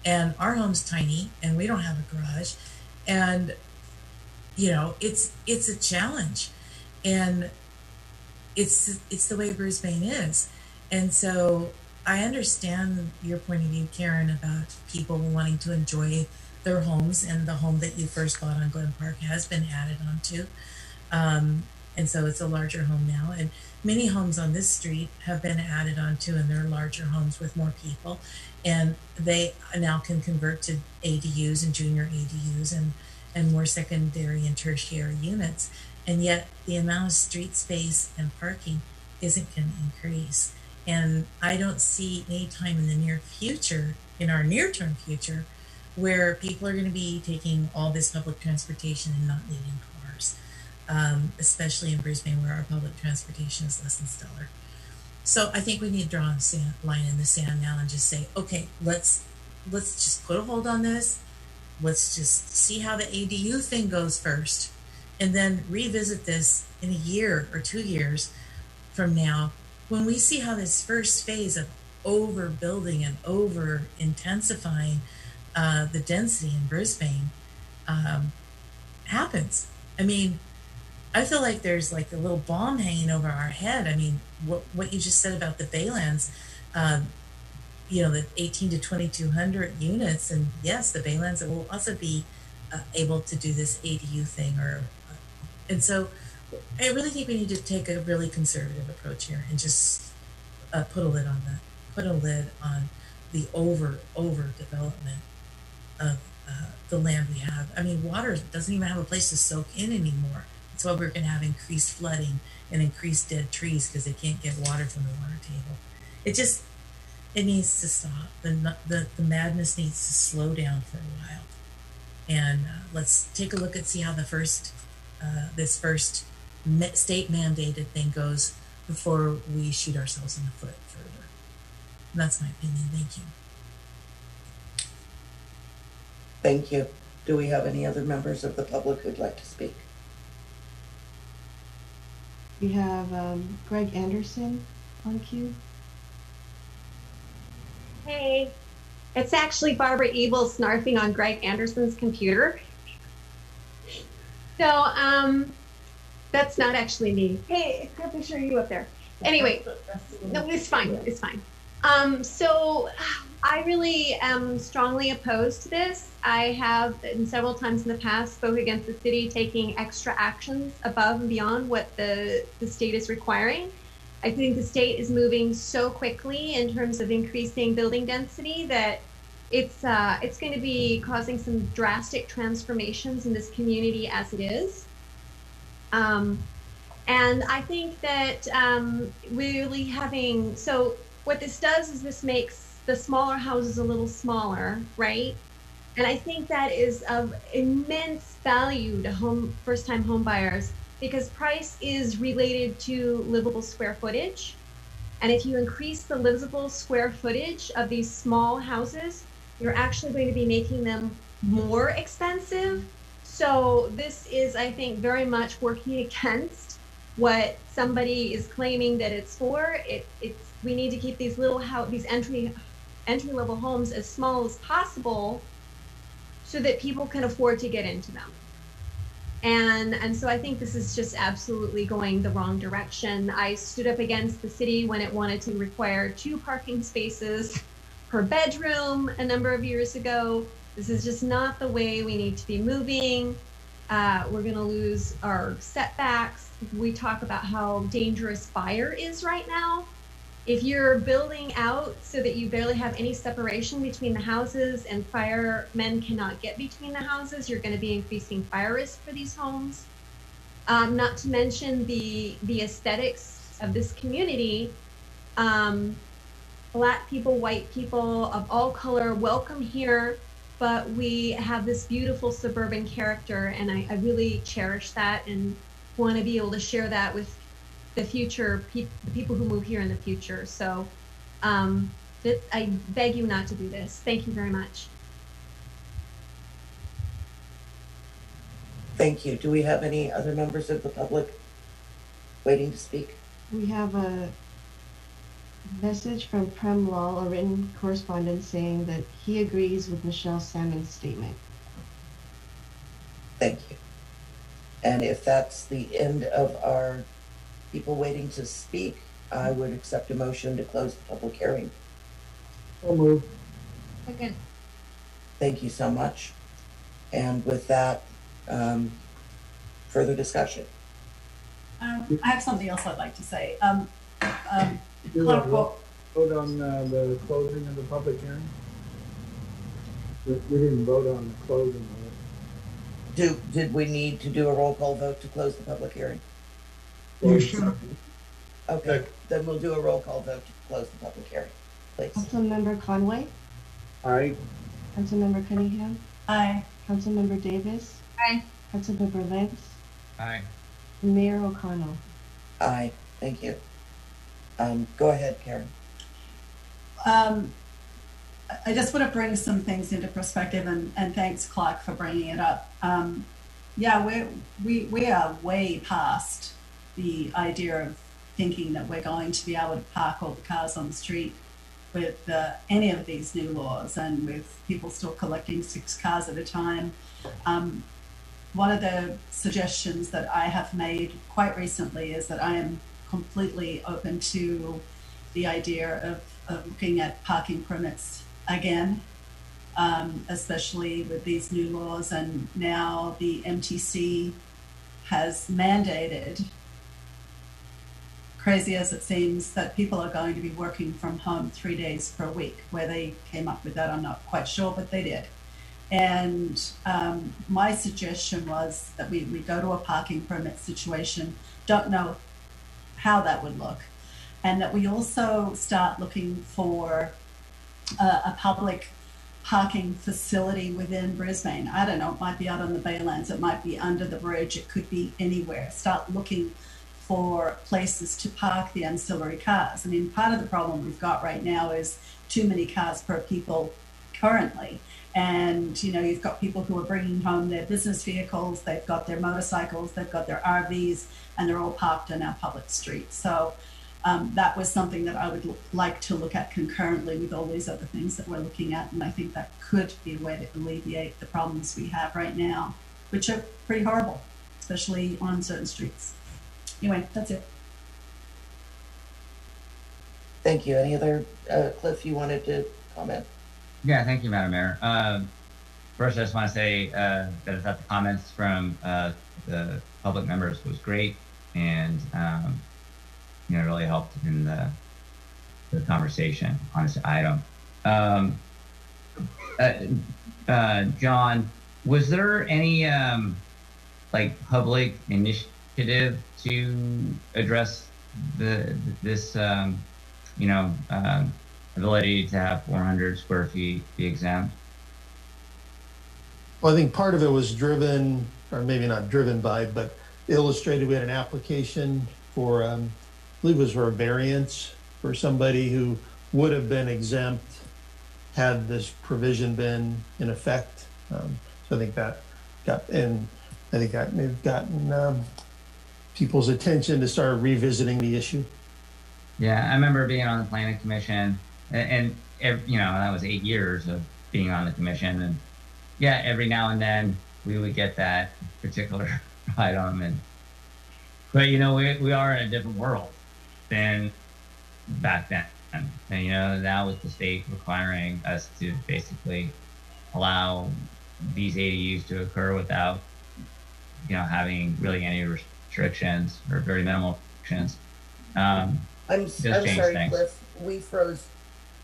and our home's tiny, and we don't have a garage, and it's a challenge, and it's the way Brisbane is. And so I understand your point of view, Karen, about people wanting to enjoy their homes, and the home that you first bought on Glen Park has been added onto. And so it's a larger home now. And many homes on this street have been added onto, and they're larger homes with more people. And they now can convert to ADUs and junior ADUs and more secondary and tertiary units. And yet the amount of street space and parking isn't going to increase. And I don't see any time in the near future, in our near-term future, where people are going to be taking all this public transportation and not needing cars, especially in Brisbane where our public transportation is less than stellar. So I think we need to draw a line in the sand now and just say, okay, let's just put a hold on this. Let's just see how the ADU thing goes first, and then revisit this in a year or 2 years from now, when we see how this first phase of overbuilding and over intensifying the density in Brisbane happens. I mean, I feel like there's like a little bomb hanging over our head. I mean, what you just said about the Baylands, the 18 to 2,200 units, and yes, the Baylands will also be able to do this ADU thing, and so I really think we need to take a really conservative approach here and just put a lid on the over development of the land we have. I mean, water doesn't even have a place to soak in anymore. That's why we're going to have increased flooding and increased dead trees because they can't get water from the water table. It needs to stop. The madness needs to slow down for a while. And let's take a look and see how this first state mandated thing goes before we shoot ourselves in the foot further. And that's my opinion. Thank you. Thank you. Do we have any other members of the public who'd like to speak? We have Greg Anderson on queue. Hey, it's actually Barbara Ebel snarfing on Greg Anderson's computer. So, that's not actually me. Hey, got a picture of you up there. Anyway, no, it's fine. It's fine. So I really am strongly opposed to this. I have several times in the past spoke against the city taking extra actions above and beyond what the state is requiring. I think the state is moving so quickly in terms of increasing building density that it's going to be causing some drastic transformations in this community as it is. And I think that really so what this does is this makes the smaller houses a little smaller, right? And I think that is of immense value to first-time home buyers because price is related to livable square footage. And if you increase the livable square footage of these small houses, you're actually going to be making them more expensive. So this is, I think, very much working against what somebody is claiming that it's for. We need to keep these these entry-level homes as small as possible so that people can afford to get into them. And so I think this is just absolutely going the wrong direction. I stood up against the city when it wanted to require 2 parking spaces per bedroom a number of years ago. This is just not the way we need to be moving. We're going to lose our setbacks. We talk about how dangerous fire is right now. If you're building out so that you barely have any separation between the houses and firemen cannot get between the houses, you're going to be increasing fire risk for these homes. Not to mention the aesthetics of this community. Black people, white people of all color, welcome here, but we have this beautiful suburban character, and I really cherish that and want to be able to share that with the future the people who move here in the future. So I beg you not to do this. Thank you very much. Thank you. Do we have any other members of the public waiting to speak? We have a message from Prem Lal, a written correspondence saying that he agrees with Michelle Salmon's statement. Thank you. And if that's the end of our people waiting to speak, I would accept a motion to close the public hearing. So moved. Second. Thank you so much. And with that, further discussion. I have something else I'd like to say. Vote on the closing of the public hearing? We didn't vote on the closing of it. Did we need to do a roll call vote to close the public hearing? You should. Okay, then we'll do a roll call vote to close the public hearing, please. Councilmember Conway? Aye. Councilmember Cunningham? Aye. Councilmember Davis? Aye. Councilmember Lentz? Aye. And Mayor O'Connell? Aye, thank you. Go ahead, Karen. I just want to bring some things into perspective, and thanks, Clark, for bringing it up. Yeah, we are way past the idea of thinking that we're going to be able to park all the cars on the street with any of these new laws, and with people still collecting 6 cars at a time. One of the suggestions that I have made quite recently is that I am completely open to the idea of looking at parking permits again, especially with these new laws, and now the MTC has mandated, crazy as it seems, that people are going to be working from home 3 days per week. Where they came up with that, I'm not quite sure, but they did. And my suggestion was that we go to a parking permit situation, don't know how that would look, and that we also start looking for a public parking facility within Brisbane. I don't know, it might be out on the Baylands, it might be under the bridge, it could be anywhere. Start looking for places to park the ancillary cars. I mean, part of the problem we've got right now is too many cars per people currently. And, you know, you've got people who are bringing home their business vehicles, they've got their motorcycles, they've got their RVs, and they're all parked on our public streets. So that was something that I would like to look at concurrently with all these other things that we're looking at. And I think that could be a way to alleviate the problems we have right now, which are pretty horrible, especially on certain streets. Anyway, that's it. Thank you. Any other, Cliff, you wanted to comment? Yeah, thank you, Madam Mayor. First, I just want to say that I thought the comments from the public members was great, and you know, really helped in the conversation on this item. John, was there any like public initiative to address this you know, ability to have 400 square feet be exempt? Well, I think part of it was driven, or maybe not driven by, but illustrated. We had an application for, I believe it was for a variance for somebody who would have been exempt had this provision been in effect. So I think that got, and I think that may have gotten people's attention to start revisiting the issue. Yeah, I remember being on the planning commission, and you know, that was 8 years of being on the commission, and yeah, every now and then we would get that particular item, but you know, we are in a different world than back then, and you know, now with the state requiring us to basically allow these ADUs to occur without, you know, having really any restrictions or very minimal restrictions. I'm sorry, things. Cliff, we froze,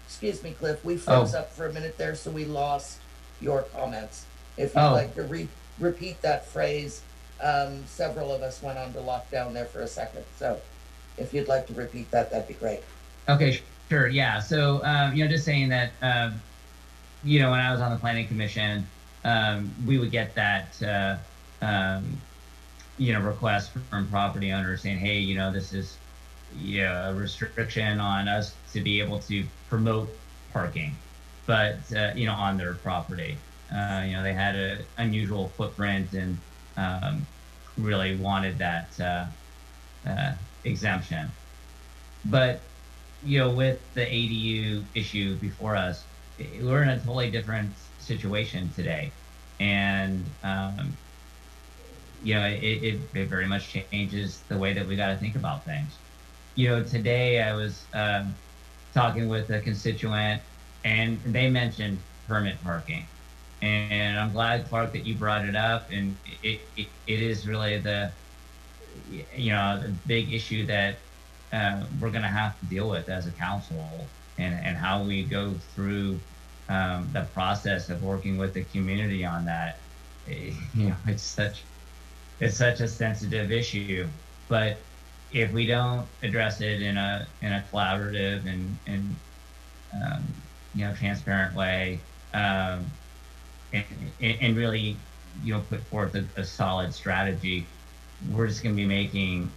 excuse me, Cliff, we froze up for a minute there, so we lost your comments. If you'd like to repeat that phrase, several of us went on to lockdown there for a second, so if you'd like to repeat that, that'd be great. Okay, sure, yeah, so, you know, just saying that, you know, when I was on the planning commission, we would get that, you know, request from property owners saying, hey, you know, this is, yeah, a restriction on us to be able to promote parking, but you know, on their property. You know, they had an unusual footprint and really wanted that exemption. But you know, with the ADU issue before us, we're in a totally different situation today, and you know, it very much changes the way that we got to think about things. You know, today I was talking with a constituent, and they mentioned permit parking, and I'm glad, Clark, that you brought it up. And it is really the, you know, the big issue that we're going to have to deal with as a council, and how we go through the process of working with the community on that. You know, it's such a sensitive issue, but if we don't address it in a collaborative and you know, transparent way, and really, you know, put forth a solid strategy, we're just going to be making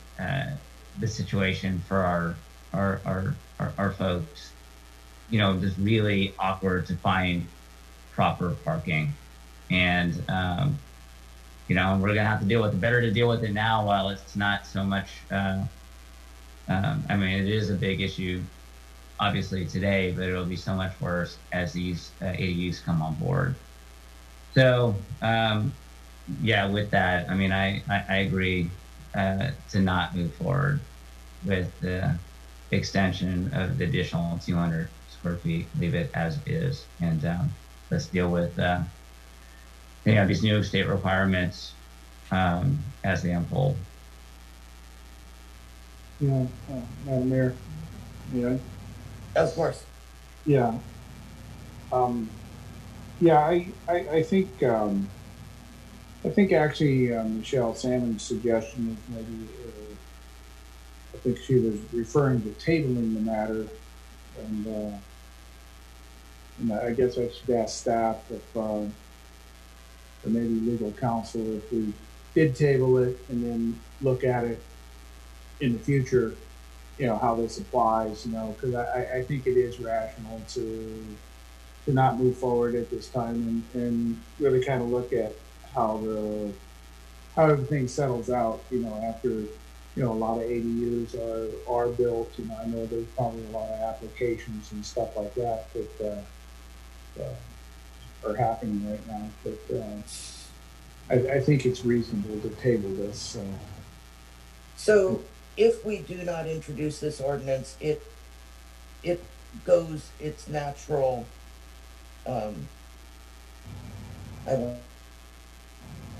the situation for our folks, you know, just really awkward to find proper parking, and you know, we're gonna have to deal with it. Better to deal with it now while it's not so much. I mean, it is a big issue, obviously today, but it'll be so much worse as these ADUs come on board. So, yeah, with that, I mean, I agree to not move forward with the extension of the additional 200 square feet. Leave it as is, and let's deal with. You know, these new state requirements as they unfold. Yeah, Madam Mayor. Yeah. Of course. Yeah. Yeah, I think actually Michelle Salmon's suggestion is maybe, I think she was referring to tabling the matter, and I guess I should ask staff if, or maybe legal counsel, if we did table it and then look at it in the future, you know, how this applies, you know, because I think it is rational to not move forward at this time and really kind of look at how everything settles out, you know, after, you know, a lot of ADUs are built, and I know there's probably a lot of applications and stuff like that are happening right now, but I think it's reasonable to table this. So if we do not introduce this ordinance, it goes its natural, goes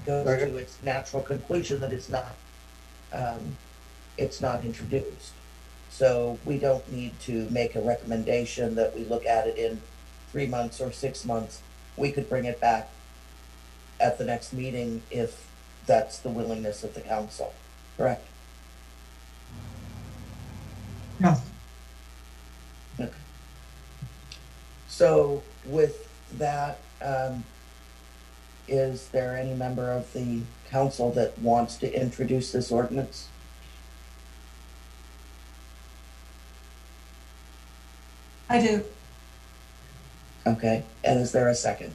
to its natural conclusion that it's not introduced. So we don't need to make a recommendation that we look at it in 3 months or 6 months. We could bring it back at the next meeting if that's the willingness of the council, correct? Yes. Okay. So with that, is there any member of the council that wants to introduce this ordinance? I do. Okay, and is there a second?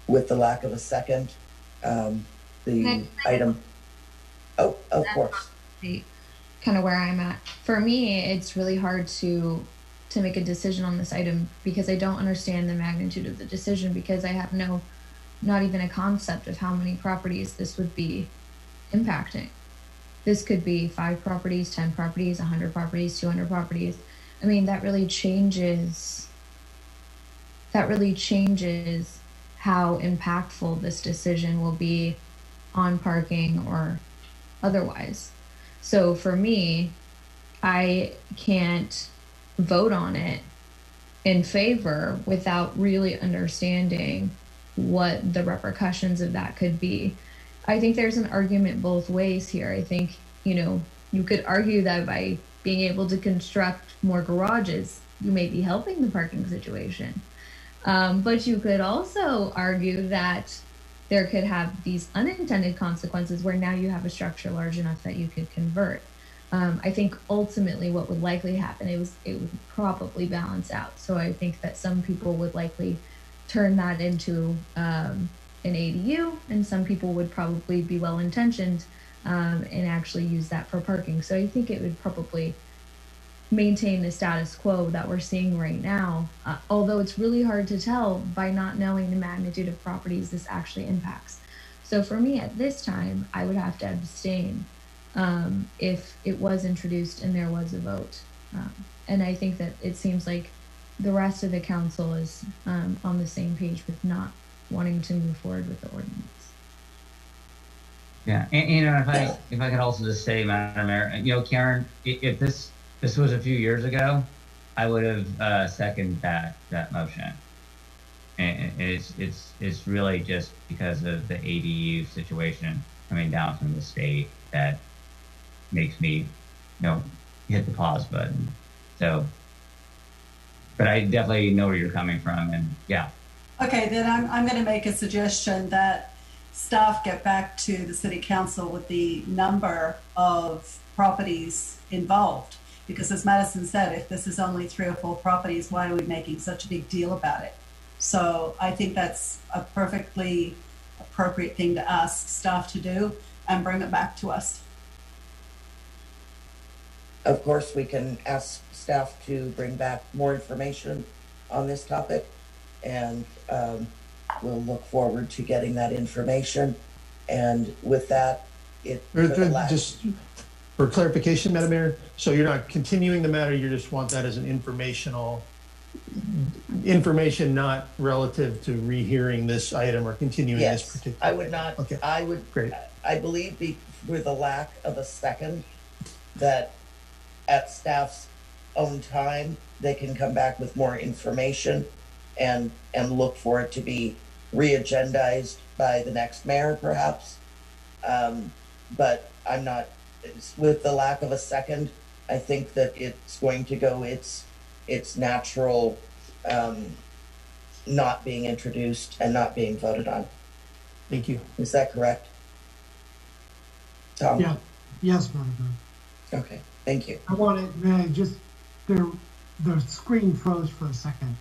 With the lack of a second, the item, oh, of course. Kind of where I'm at. For me, it's really hard to make a decision on this item because I don't understand the magnitude of the decision, because I have not even a concept of how many properties this would be impacting. This could be 5 properties, 10 properties, 100 properties, 200 properties. I mean, that really changes how impactful this decision will be on parking or otherwise. So for me, I can't vote on it in favor without really understanding what the repercussions of that could be. I think there's an argument both ways here. I think, you know, you could argue that by being able to construct more garages, you may be helping the parking situation. But you could also argue that there could have these unintended consequences where now you have a structure large enough that you could convert. I think ultimately what would likely happen, it would probably balance out. So I think that some people would likely turn that into an ADU, and some people would probably be well-intentioned and actually use that for parking. So I think it would probably maintain the status quo that we're seeing right now, although it's really hard to tell by not knowing the magnitude of properties this actually impacts. So for me at this time, I would have to abstain if it was introduced and there was a vote. And I think that it seems like the rest of the council is on the same page with not wanting to move forward with the ordinance. Yeah, and you know, if I could also just say, Madam Mayor, you know, Karen, if this was a few years ago, I would have seconded that motion. And it's really just because of the ADU situation coming down from the state that makes me, you know, hit the pause button. So, but I definitely know where you're coming from, and yeah. Okay, then I'm going to make a suggestion that staff get back to the city council with the number of properties involved. Because as Madison said, if this is only 3 or 4 properties, why are we making such a big deal about it? So I think that's a perfectly appropriate thing to ask staff to do and bring it back to us. Of course, we can ask staff to bring back more information on this topic, and we'll look forward to getting that information. And with that, just for clarification, Madam Mayor, so you're not continuing the matter, you just want that as an informational information not relative to rehearing this item or continuing this Yes, particular. I would not, Okay. I would, Great. I believe for the lack of a second, that at staff's own time, they can come back with more information and look for it to be re-agendized by the next mayor, perhaps. But I'm not, with the lack of a second, I think that it's going to go its natural, not being introduced and not being voted on. Thank you. Is that correct? Tom? Yeah, yes, Madam Mayor. Okay, thank you. I want to just, the screen froze for a second.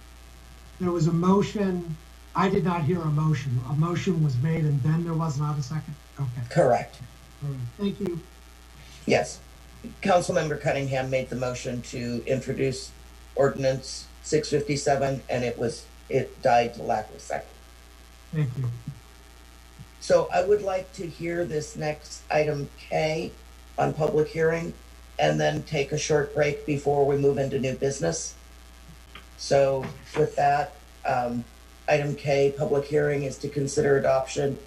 There was a motion. I did not hear a motion. A motion was made and then there was not a second? Okay. Correct. All right. Thank you. Yes. Councilmember Cunningham made the motion to introduce ordinance 657 and it died to lack of a second. Thank you. So I would like to hear this next item K on public hearing and then take a short break before we move into new business. So with that, item K, public hearing, is to consider adoption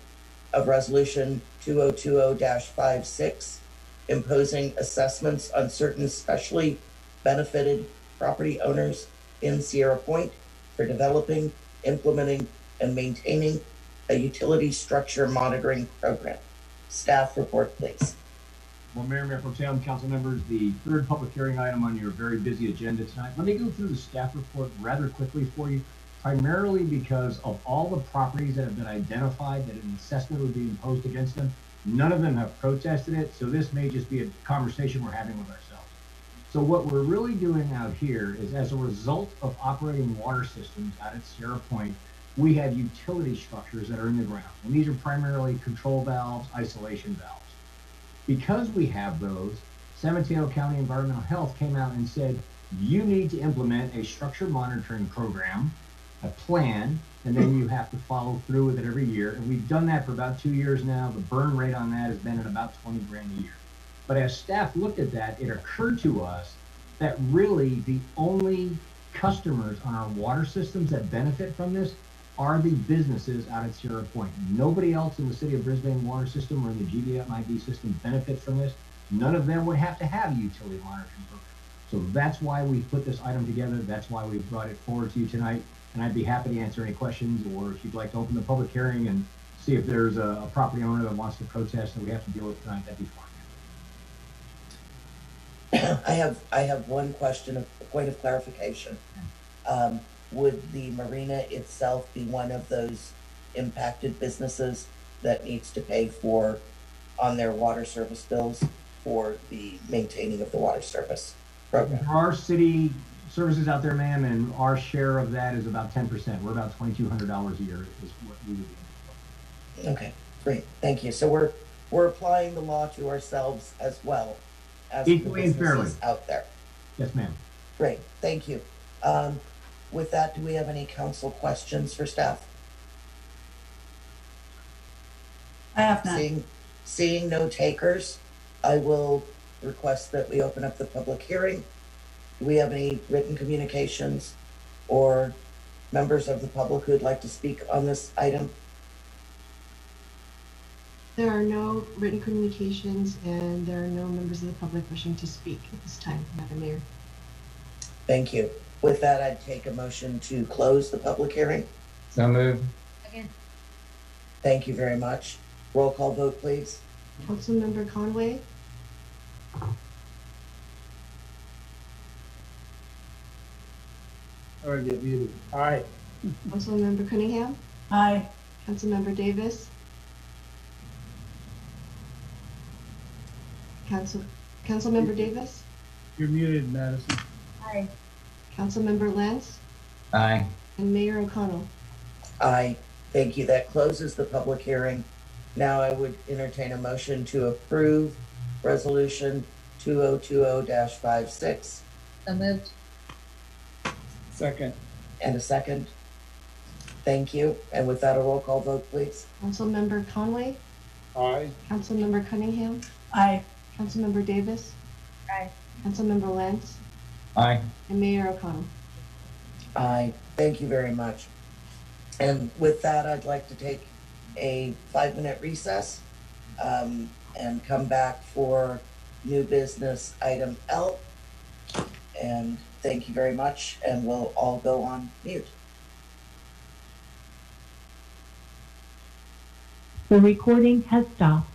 of resolution 2020-56, imposing assessments on certain specially benefited property owners in Sierra Point for developing, implementing, and maintaining a utility structure monitoring program. Staff report, please. Well, Mayor Pro Tem, council members, the third public hearing item on your very busy agenda tonight. Let me go through the staff report rather quickly for you, primarily because of all the properties that have been identified that an assessment would be imposed against them. None of them have protested it, so this may just be a conversation we're having with ourselves. So what we're really doing out here is, as a result of operating water systems out at Sierra Point, we have utility structures that are in the ground. And these are primarily control valves, isolation valves. Because we have those, San Mateo County Environmental Health came out and said, you need to implement a structure monitoring program, a plan, and then you have to follow through with it every year. And we've done that for about 2 years now. The burn rate on that has been at about 20 grand a year. But as staff looked at that, it occurred to us that really the only customers on our water systems that benefit from this are the businesses out at Sierra Point. Nobody else in the city of Brisbane water system or in the GVMID system benefits from this. None of them would have to have a utility monitoring program. So that's why we put this item together. That's why we brought it forward to you tonight. And I'd be happy to answer any questions, or if you'd like to open the public hearing and see if there's a property owner that wants to protest and we have to deal with it tonight, that'd be fine. I have one question, a point of clarification. Would the marina itself be one of those impacted businesses that needs to pay for on their water service bills for the maintaining of the water service program? There are city services out there, ma'am, and our share of that is about 10%. We're about $2,200 a year is what we would be. Okay, great, thank you. So we're applying the law to ourselves as well as the Equally and fairly businesses out there. Yes, ma'am. Great, thank you. With that, do we have any council questions for staff? I have none. Seeing no takers, I will request that we open up the public hearing. Do we have any written communications or members of the public who'd like to speak on this item? There are no written communications and there are no members of the public wishing to speak at this time, Madam Mayor. Thank you. With that, I'd take a motion to close the public hearing. So moved. Second. Thank you very much. Roll call vote, please. Councilmember Conway, All right, get muted. Aye. Councilmember Cunningham, Aye. Councilmember Davis, Councilmember Davis, You're muted, Madison. Aye. Councilmember Lance, Aye. and Mayor O'Connell. Aye. Thank you. That closes the public hearing. Now I would entertain a motion to approve resolution 2020-56. So moved. Second. And a second. Thank you. And with that, a roll call vote, please. Councilmember Conway, Aye. Councilmember Cunningham, Aye. Aye. Thank you very much. And with that, I'd like to take a 5-minute recess and come back for new business item L. And thank you very much, and we'll all go on mute. The recording has stopped.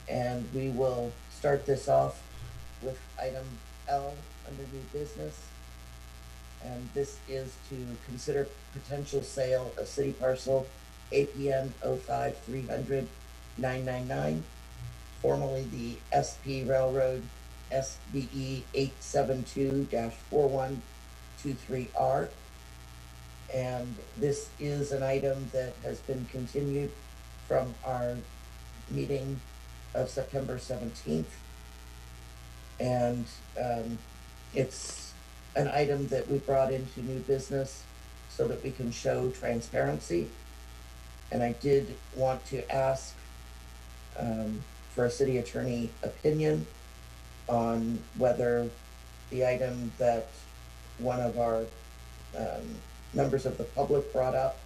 And we will start this off with item L under new business. And this is to consider potential sale of city parcel APN 05-300-999, formerly the SP Railroad SBE 872-4123R. And this is an item that has been continued from our meeting of September 17th. And it's an item that we brought into new business so that we can show transparency. And I did want to ask for a city attorney opinion on whether the item that one of our members of the public brought up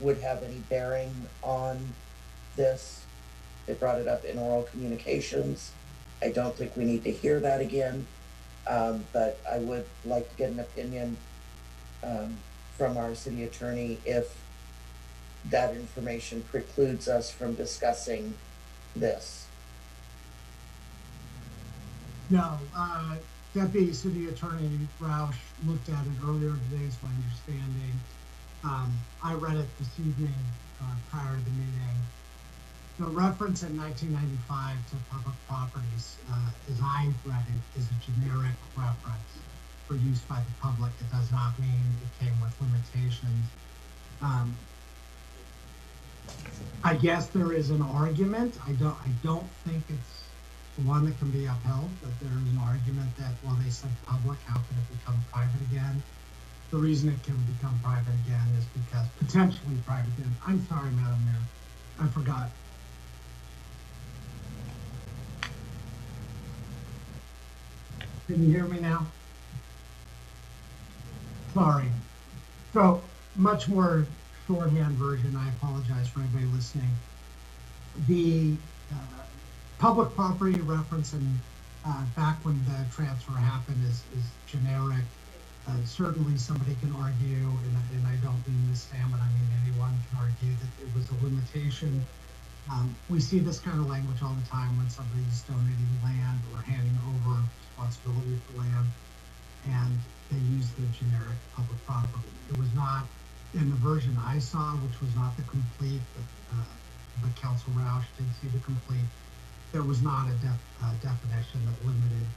would have any bearing on this. They brought it up in oral communications. I don't think we need to hear that again, but I would like to get an opinion from our city attorney if that information precludes us from discussing this. No, Deputy City Attorney Roush looked at it earlier today, is my understanding. I read it this evening prior to the meeting. The reference in 1995 to public properties, as I read it, is a generic reference for use by the public. It does not mean it came with limitations. I guess there is an argument. I don't think it's one that can be upheld, but there is an argument that, well, they said public, how can it become private again? The reason it can become private again is because potentially private again. I'm sorry, Madam Mayor, I forgot. Can you hear me now? Sorry. So much more shorthand version. I apologize for anybody listening. The public property reference and back when the transfer happened is generic. Certainly somebody can argue, and I don't mean Ms. Salmon, I mean anyone can argue that it was a limitation. We see this kind of language all the time when somebody's donating land or handing over responsibility for land, and they use the generic public property. It was not in the version I saw, which was not the complete, but Council Roush did see the complete. There was not a definition that limited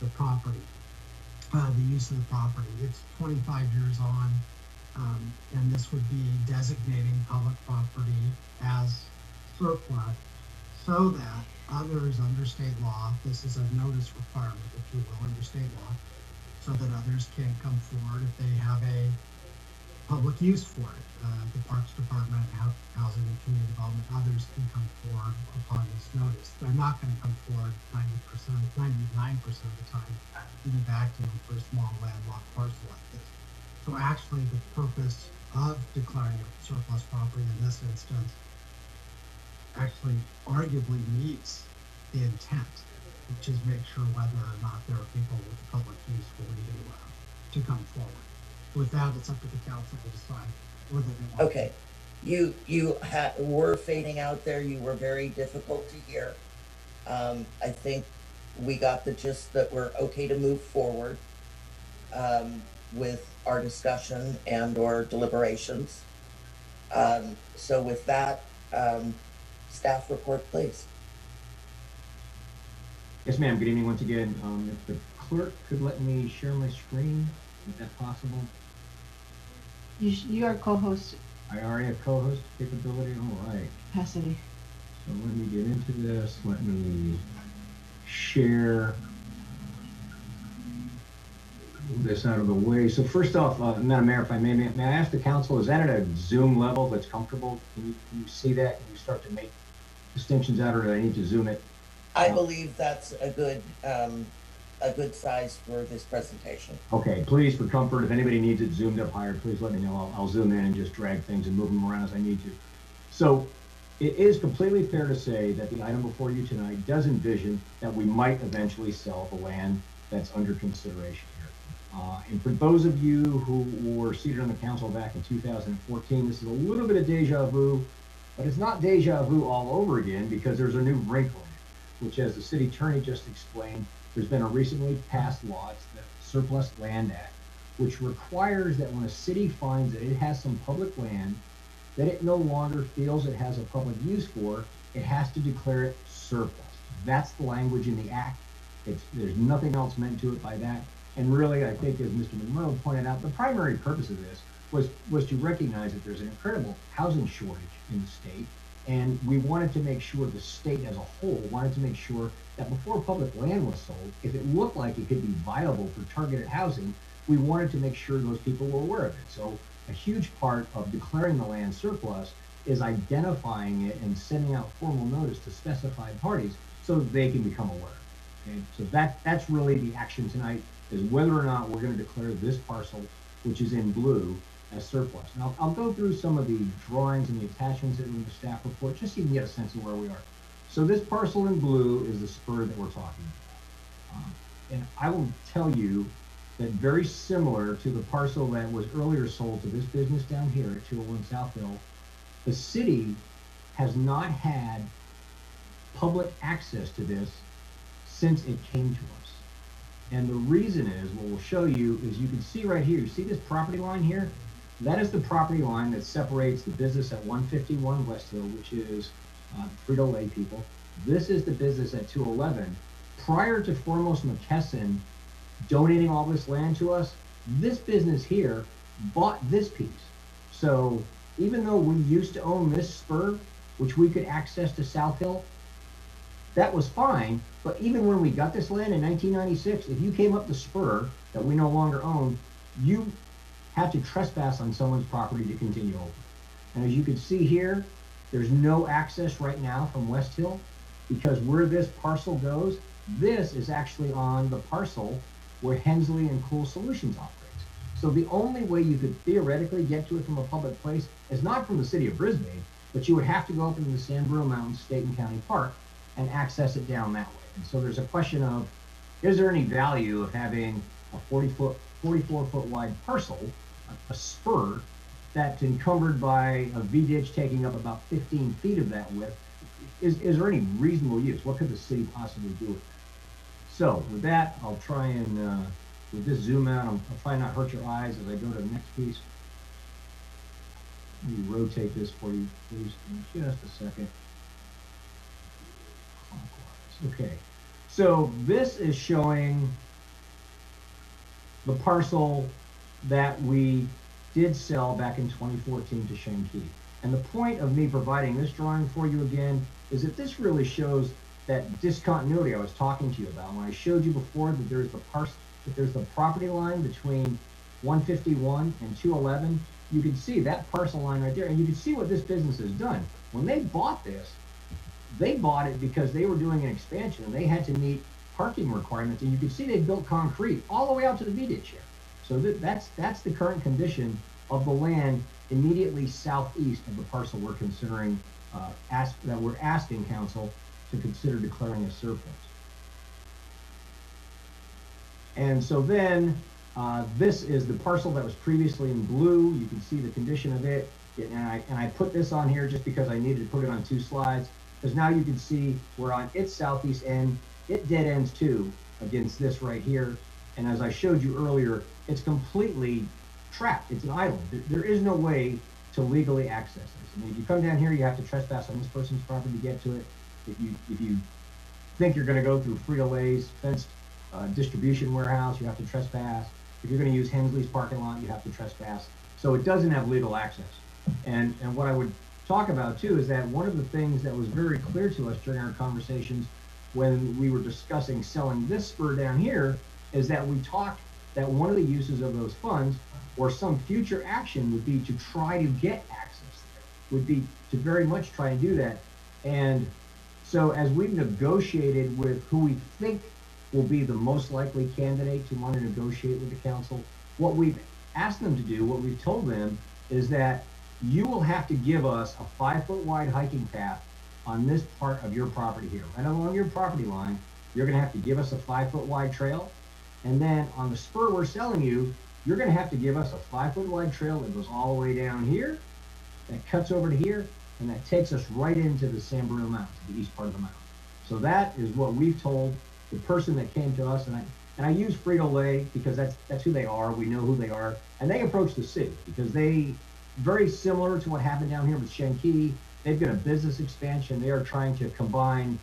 the property, the use of the property. It's 25 years on, and this would be designating public property as surplus so that others under state law, this is a notice requirement, if you will, under state law, so that others can come forward if they have a public use for it. The Parks Department, Housing and Community Development, others can come forward upon this notice. They're not going to come forward 99% of the time in a vacuum for a small landlocked parcel like this. So actually the purpose of declaring it surplus property in this instance actually arguably meets the intent, which is make sure whether or not there are people with public use willing to come forward. With that, it's up to the council to decide whether they want. Okay, you were fading out there. You were very difficult to hear. I think we got the gist that we're okay to move forward with our discussion and or deliberations. So with that, staff report, please. Yes, ma'am. Good evening once again. If the clerk could let me share my screen, is that possible? You are co-host. I already have co-host capability. All right. Capacity. So let me get into this. Let me share this out of the way. So first off, Madam Mayor, if I may I ask the council, is that at a Zoom level that's comfortable? Can you see that? Can you start to make distinctions out, or do I need to zoom it? I believe that's a good size for this presentation. Okay, please, for comfort, if anybody needs it zoomed up higher, please let me know. I'll zoom in and just drag things and move them around as I need to. So it is completely fair to say that the item before you tonight does envision that we might eventually sell the land that's under consideration here. And for those of you who were seated on the council back in 2014, this is a little bit of deja vu. But it's not deja vu all over again because there's a new wrinkle in it, which, as the city attorney just explained, there's been a recently passed law, it's the Surplus Land Act, which requires that when a city finds that it has some public land that it no longer feels it has a public use for, it has to declare it surplus. That's the language in the act. There's nothing else meant to it by that. And really, I think, as Mr. Monroe pointed out, the primary purpose of this was to recognize that there's an incredible housing shortage in the state. And we wanted to make sure the state as a whole wanted to make sure that before public land was sold, if it looked like it could be viable for targeted housing, we wanted to make sure those people were aware of it. So a huge part of declaring the land surplus is identifying it and sending out formal notice to specified parties so that they can become aware. Okay, so that's really the action tonight, is whether or not we're going to declare this parcel, which is in blue, as surplus. And I'll go through some of the drawings and the attachments that are in the staff report, just so you can get a sense of where we are. So this parcel in blue is the spur that we're talking about. And I will tell you that very similar to the parcel that was earlier sold to this business down here at 201 South Hill, the city has not had public access to this since it came to us. And the reason is, what we'll show you is, you can see right here, you see this property line here? That is the property line that separates the business at 151 West Hill, which is Frito-Lay people. This is the business at 211. Prior to Foremost McKesson donating all this land to us, this business here bought this piece. So even though we used to own this spur, which we could access to South Hill, that was fine. But even when we got this land in 1996, if you came up the spur that we no longer own, you had to trespass on someone's property to continue over. And as you can see here, there's no access right now from West Hill, because where this parcel goes, this is actually on the parcel where Hensley and Cool Solutions operates. So the only way you could theoretically get to it from a public place is not from the city of Brisbane, but you would have to go up into the San Bruno Mountains State and County Park and access it down that way. And so there's a question of, is there any value of having a 44-foot wide parcel, a spur, that's encumbered by a V-ditch taking up about 15 feet of that width? Is there any reasonable use? What could the city possibly do with that? So with that, I'll try and, with this zoom out, I'll try not hurt your eyes as I go to the next piece. Let me rotate this for you, please, in just a second. Okay, so this is showing the parcel that we did sell back in 2014 to Shanky. And the point of me providing this drawing for you again is that this really shows that discontinuity I was talking to you about. When I showed you before that there's the property line between 151 and 211, you can see that parcel line right there, and you can see what this business has done. When they bought this, they bought it because they were doing an expansion and they had to meet parking requirements, and you can see they built concrete all the way out to the V-ditch here. So that's the current condition of the land immediately southeast of the parcel we're considering, that we're asking council to consider declaring as surplus. And so then this is the parcel that was previously in blue. You can see the condition of it. And I put this on here just because I needed to put it on 2 slides, because now you can see we're on its southeast end. It dead ends too against this right here. And as I showed you earlier, it's completely trapped. It's an island. There is no way to legally access this. I mean, if you come down here, you have to trespass on this person's property to get to it. If you think you're going to go through Frito-Lay's fenced distribution warehouse, you have to trespass. If you're going to use Hensley's parking lot, you have to trespass. So it doesn't have legal access. And what I would talk about too is that one of the things that was very clear to us during our conversations when we were discussing selling this spur down here is that we talked that one of the uses of those funds or some future action would be to try to get access there, would be to very much try to do that. And so as we've negotiated with who we think will be the most likely candidate to want to negotiate with the council, what we've asked them to do, what we've told them is that you will have to give us a 5-foot wide hiking path on this part of your property here. Right along your property line, you're going to have to give us a 5-foot wide trail. And then on the spur we're selling you, you're going to have to give us a 5-foot wide trail that goes all the way down here, that cuts over to here, and that takes us right into the San Bruno Mountains, the east part of the mountain. So that is what we've told the person that came to us, and I use Frito-Lay because that's who they are. We know who they are, and they approached the city because they, very similar to what happened down here with Shanky, they've got a business expansion. They are trying to combine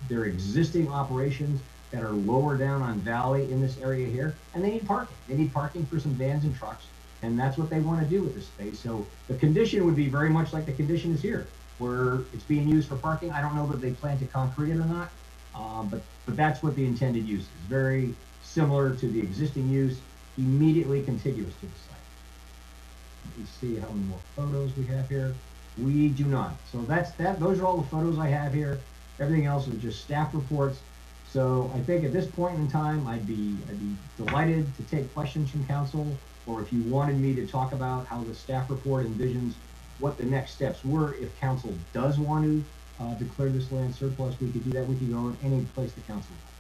their existing operations that are lower down on Valley in this area here, and they need parking. They need parking for some vans and trucks, and that's what they want to do with this space. So the condition would be very much like the condition is here, where it's being used for parking. I don't know that they plan to concrete it or not, but that's what the intended use is. Very similar to the existing use, immediately contiguous to the site. Let me see how many more photos we have here. We do not. So that's that. Those are all the photos I have here. Everything else is just staff reports. So I think at this point in time, I'd be delighted to take questions from council, or if you wanted me to talk about how the staff report envisions what the next steps were. If council does want to declare this land surplus, we could do that. We could go in any place the council wants.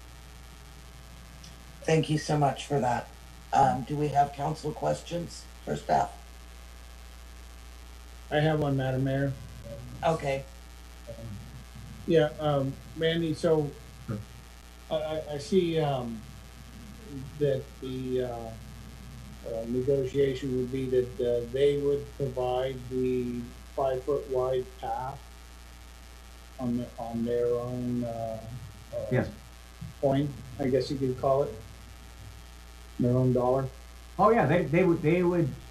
Thank you so much for that. Do we have council questions for staff? I have one, Madam Mayor. Okay. Yeah, Randy, so I see that the negotiation would be that they would provide the 5-foot wide path on their own Yes. coin, I guess you could call it, their own dollar. Oh yeah, they would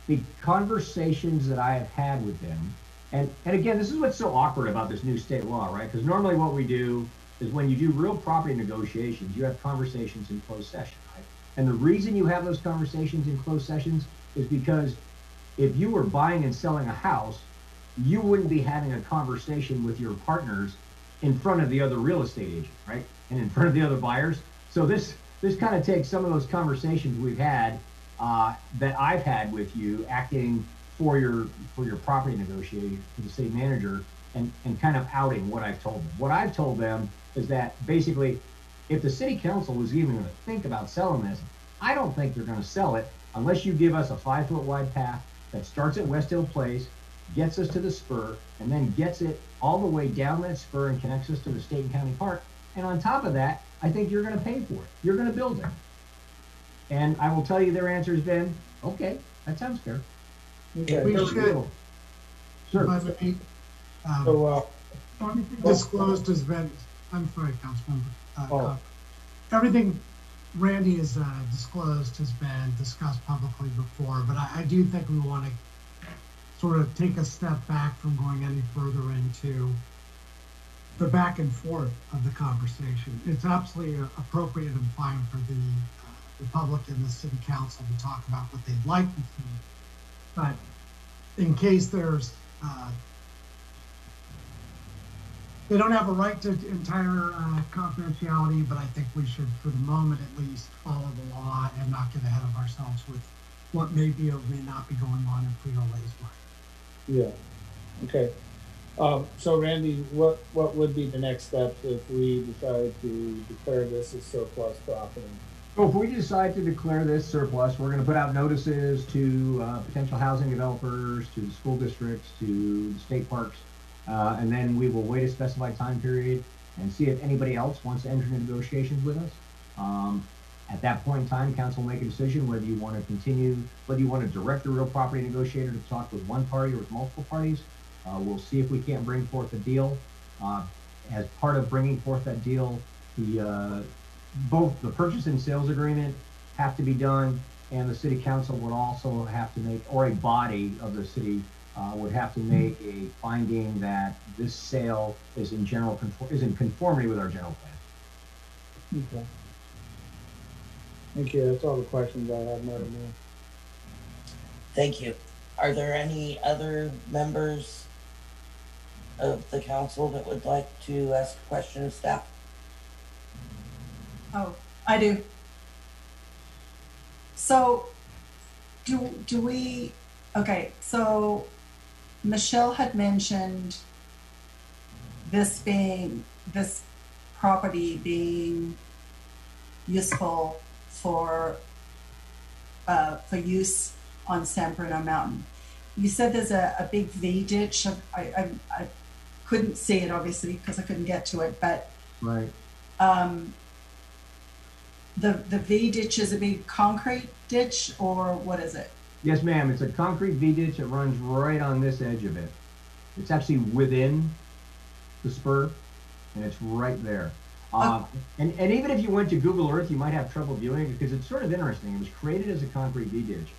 the conversations that I have had with them, and again, this is what's so awkward about this new state law, right? Because normally what we do is when you do real property negotiations, you have conversations in closed session, right? And the reason you have those conversations in closed sessions is because if you were buying and selling a house, you wouldn't be having a conversation with your partners in front of the other real estate agent, right? And in front of the other buyers. So this kind of takes some of those conversations we've had that I've had with you acting for your property negotiator, for the city manager, and kind of outing what I've told them. What I've told them is that basically, if the city council was even going to think about selling this, I don't think they're going to sell it unless you give us a 5-foot wide path that starts at West Hill Place, gets us to the spur, and then gets it all the way down that spur and connects us to the state and county park. And on top of that, I think you're going to pay for it. You're going to build it. And I will tell you their answer has been, okay, that sounds fair. Okay. We should, Sure. Disclosed has been, I'm sorry, Councilmember. Everything Randy has disclosed has been discussed publicly before, but I do think we want to sort of take a step back from going any further into the back and forth of the conversation. It's absolutely appropriate and fine for the public and the city council to talk about what they'd like to see. But in case there's, they don't have a right to entire confidentiality, but I think we should, for the moment at least, follow the law and not get ahead of ourselves with what may be or may not be going on in Frito-Lay's mind. Yeah, okay. So Randy, what would be the next steps if we decide to declare this as surplus property? So if we decide to declare this surplus, we're going to put out notices to potential housing developers, to the school districts, to the state parks, and then we will wait a specified time period and see if anybody else wants to enter into negotiations with us. At that point in time, council will make a decision whether you want to continue, whether you want to direct the real property negotiator to talk with one party or with multiple parties. We'll see if we can't bring forth a deal. As part of bringing forth that deal, both the purchase and sales agreement have to be done, and the city council would also have to make, or a body of the city would have to make a finding that this sale is in conformity with our general plan. Okay. Thank you. That's all the questions I have, Madam Mayor. Thank you. Are there any other members of the council that would like to ask a question of staff? Oh, I do. So, do we, okay, so Michelle had mentioned this property being useful for use on San Bruno Mountain. you said there's a big V ditch. I couldn't see it obviously because I couldn't get to it, but Right. The V ditch is a big concrete ditch, or what is it? Yes, ma'am. It's a concrete V ditch that runs right on this edge of it. It's actually within the spur, and it's right there. And even if you went to Google Earth, you might have trouble viewing it because it's sort of interesting. It was created as a concrete V ditch,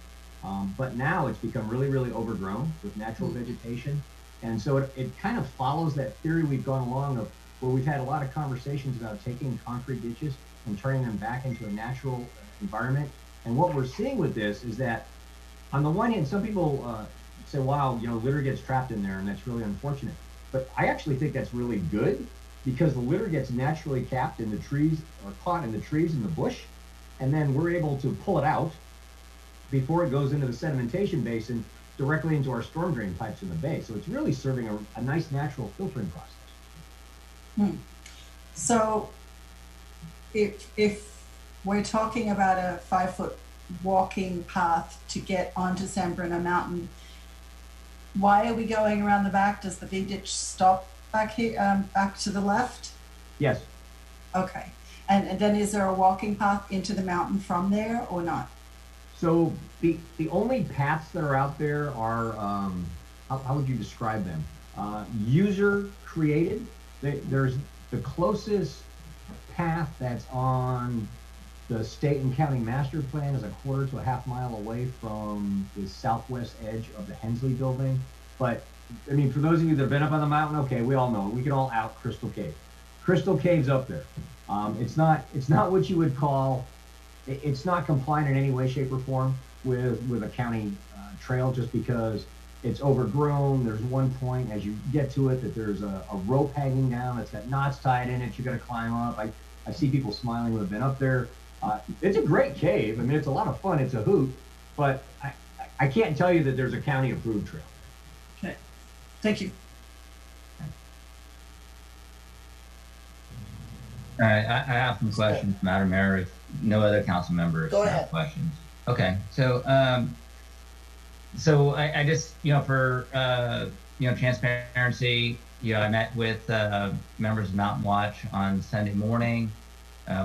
but now it's become really, really overgrown with natural vegetation. And so it kind of follows that theory we've gone along of where we've had a lot of conversations about taking concrete ditches and turning them back into a natural environment. And what we're seeing with this is that on the one hand, some people say, wow, you know, litter gets trapped in there and that's really unfortunate. But I actually think that's really good because the litter gets naturally capped in the trees or caught in the trees in the bush. And then we're able to pull it out before it goes into the sedimentation basin directly into our storm drain pipes in the bay. So it's really serving a nice natural filtering process. So if we're talking about a 5-foot walking path to get onto San Bruno Mountain, why are we going around the back? Does the V ditch stop back here, back to the left? Yes. Okay. And then is there a walking path into the mountain from there or not? So the only paths that are out there are, how would you describe them? User created. There's the closest path that's on the state and county master plan is a quarter to a half mile away from the southwest edge of the Hensley building. But I mean, for those of you that have been up on the mountain, okay, we all know we can all out Crystal Cave. Crystal Cave's up there. It's not what you would call. It's not compliant in any way, shape, or form with a county trail, just because it's overgrown. There's one point as you get to it that there's a rope hanging down that's got knots tied in it. You got to climb up. I see people smiling who have been up there. It's a great cave. I mean, it's a lot of fun. It's a hoot, but I can't tell you that there's a county approved trail. Okay, thank you. All right, I have some questions, Madam Mayor, if no other council members have questions. Okay, so I just, you know, for you know, transparency, you know, I met with members of Mountain Watch on Sunday morning.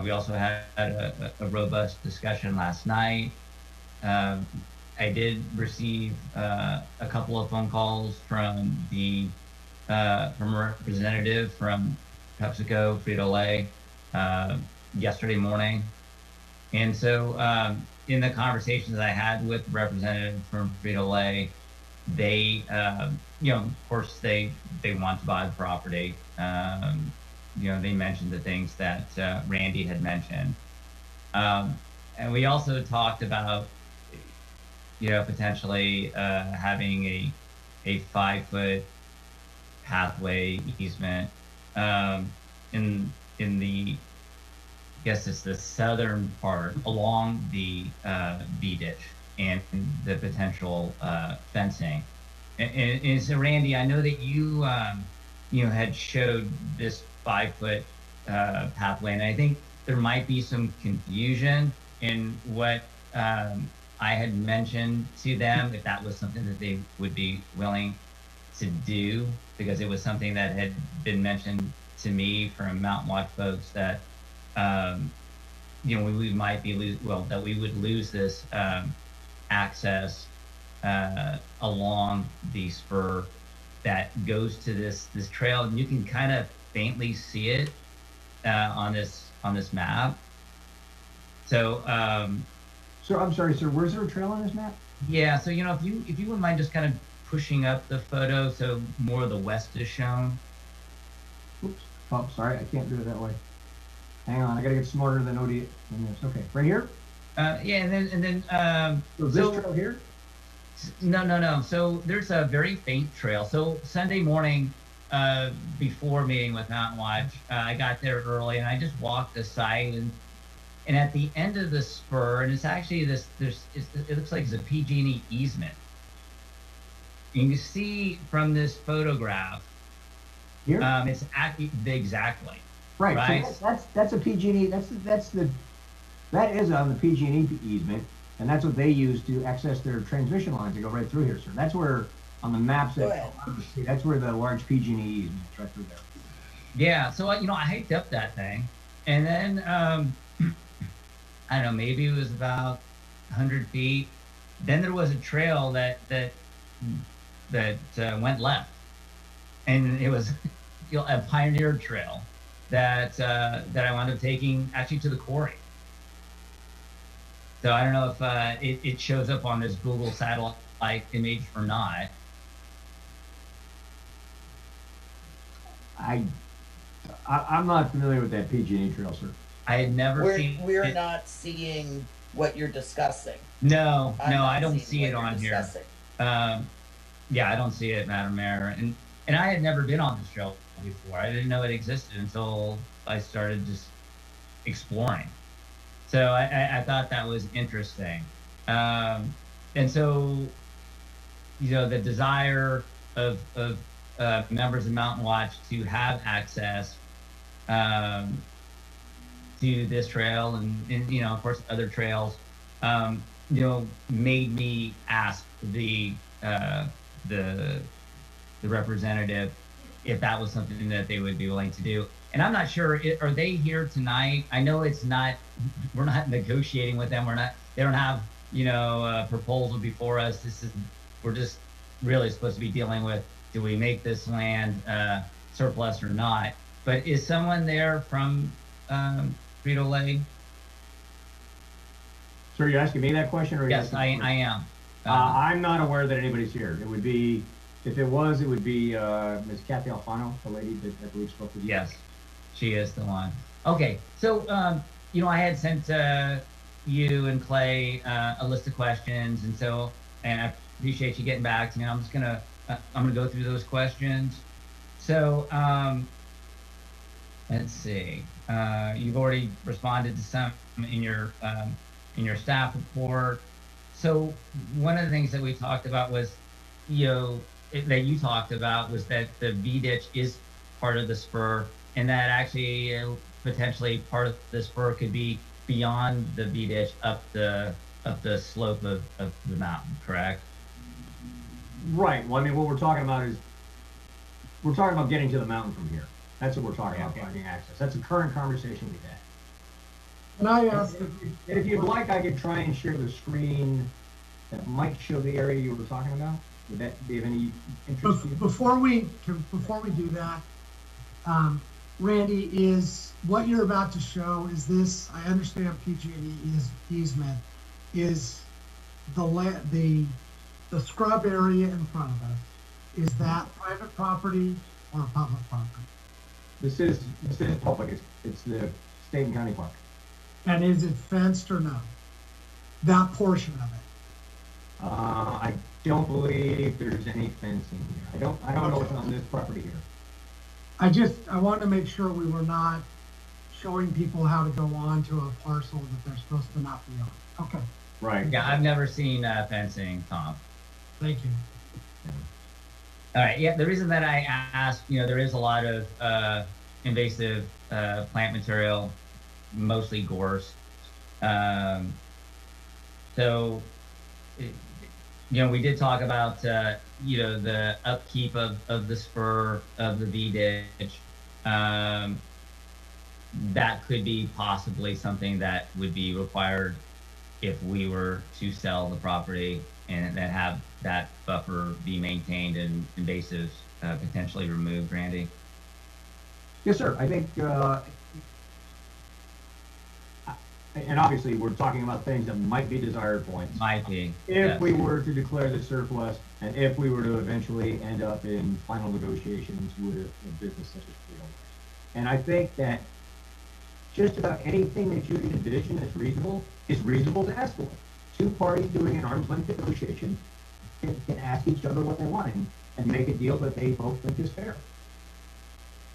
We also had a robust discussion last night. I did receive a couple of phone calls from a representative from PepsiCo, Frito-Lay, yesterday morning. And so in the conversations I had with the representative from Frito-Lay, they, you know, of course, they want to buy the property. You know, they mentioned the things that Randy had mentioned. And we also talked about, you know, potentially having a 5-foot pathway easement in the, I guess it's the southern part along the V ditch and the potential fencing. And so, Randy, I know that you you know, had showed this 5-foot pathway, and I think there might be some confusion in what I had mentioned to them, if that was something that they would be willing to do, because it was something that had been mentioned to me from Mountain Watch folks that you know, we might be that we would lose this access along the spur that goes to this trail, and you can kind of faintly see it on this map. So so I'm sorry, sir, where's there a trail on this map? Yeah, so, you know, if you wouldn't mind just kind of pushing up the photo so more of the west is shown. Oops. Oh, sorry, I can't do it that way. Hang on, I gotta get smarter than OD in this. Okay, right here? Yeah, and then so this trail here? No. So there's a very faint trail. So Sunday morning, before meeting with Mountain Watch, I got there early and I just walked the site, and at the end of the spur, and it's actually it looks like it's a PG&E easement. You can see from this photograph, here, it's exactly right. So that's a PG&E. That is on the PG&E easement, And that's what they use to access their transmission lines to go right through here, sir. That's where, on the maps, Go ahead. that's where the large PG&E easements right through there. Yeah, so you know, I hiked up that thing, and then I don't know, maybe it was about 100 feet. Then there was a trail that went left, and it was a pioneer trail that I wound up taking actually to the quarry. So I don't know if it shows up on this Google satellite image or not. I'm not familiar with that PG&E trail, sir. I had never seen. We're not seeing what you're discussing. No, I'm I not don't seeing see what it you're on here. discussing. Yeah, I don't see it, Madam Mayor, and I had never been on this trail before. I didn't know it existed until I started just exploring. So I thought that was interesting. And so, you know, the desire of members of Mountain Watch to have access to this trail and you know, of course, other trails, you know, made me ask the representative if that was something that they would be willing to do. And I'm not sure, are they here tonight? I know it's not, we're not negotiating with them. They don't have, you know, a proposal before us. We're just really supposed to be dealing with, do we make this land surplus or not? But is someone there from Frito-Lay? Sir, you're asking me that question, or yes, I am. I'm not aware that anybody's here. It would be, if it was, it would be Ms. Kathy Alfano, the lady that I believe spoke with you. Yes, she is the one. Okay, so you know, I had sent you and Clay a list of questions, and I appreciate you getting back to me. I'm gonna go through those questions. So let's see. You've already responded to some in your staff report. So one of the things that we talked about was, you know, that you talked about was that the V ditch is part of the spur, and that actually potentially part of the spur could be beyond the V ditch up the slope of the mountain, correct? Right. Well, I mean, what we're talking about is we're talking about getting to the mountain from here. That's what we're talking about, finding access. That's the current conversation we've had. Can I ask? If you'd like, I could try and share the screen that might show the area you were talking about. Would that be of any interest to you? Before we do that, Randy, is what you're about to show, is this, I understand PG&E is easement, is the scrub area in front of us, is that private property or public property? This is public. It's the state and county park. And is it fenced or no? That portion of it? I don't believe there's any fencing here. I don't know what's on this property here. I wanted to make sure we were not showing people how to go on to a parcel that they're supposed to not be on. Okay. Right. Yeah, I've never seen fencing, Tom. Thank you. All right. Yeah, the reason that I asked, you know, there is a lot of invasive plant material, mostly gorse. So, you know, we did talk about, you know, the upkeep of the spur of the V ditch. That could be possibly something that would be required if we were to sell the property and then have that buffer be maintained and invasives potentially removed, Randy? Yes, sir. I think, and obviously we're talking about things that might be desired points. Might be. If we were to declare the surplus, and if we were to eventually end up in final negotiations with a business such as Frito-Lay. And I think that just about anything that you can envision as reasonable is reasonable to ask for. Two parties doing an arm's length negotiation can ask each other what they want and make a deal that they both think is fair.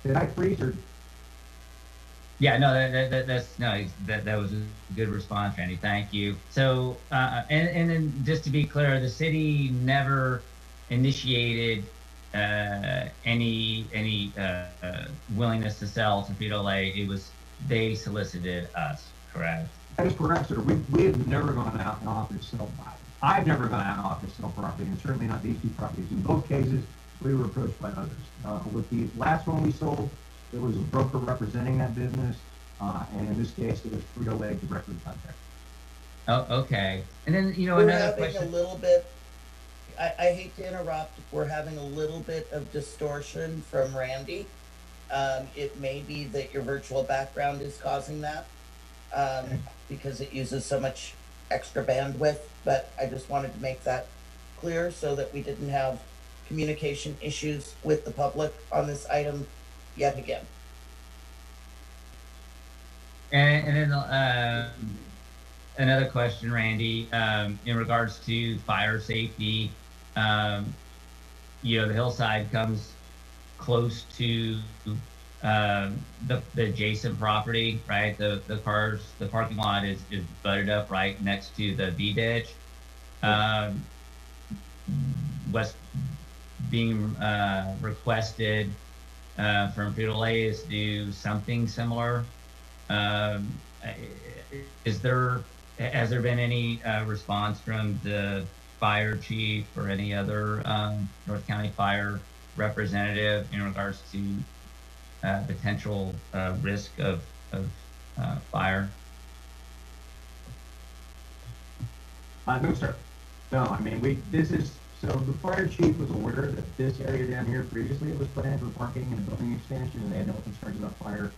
Did I freeze or? Yeah, no, that was a good response, Randy. Thank you. So, and then just to be clear, the city never initiated any willingness to sell to Frito-Lay. It was they solicited us, correct? That is correct, sir. We have never gone out and offered to sell. I've never gone out and offered to sell property, and certainly not these two properties. In both cases, we were approached by others. With the last one we sold, there was a broker representing that business, and in this case, it was Frito-Lay directly contacted. Oh, okay. And then, We're another having question. a little bit, I hate to interrupt, we're having a little bit of distortion from Randy. It may be that your virtual background is causing that, because it uses so much extra bandwidth, but I just wanted to make that clear so that we didn't have communication issues with the public on this item yet again. And then another question, Randy, in regards to fire safety, the hillside comes close to the adjacent property, right? The parking lot is butted up right next to the V ditch. What's being requested from Frito-Lay is to do something similar. Has there been any response from the fire chief or any other North County Fire representative in regards to potential risk of fire? No, sir. No, I mean, so the fire chief was aware that this area down here previously was planned for parking and building expansion, and they had no concerns about fire.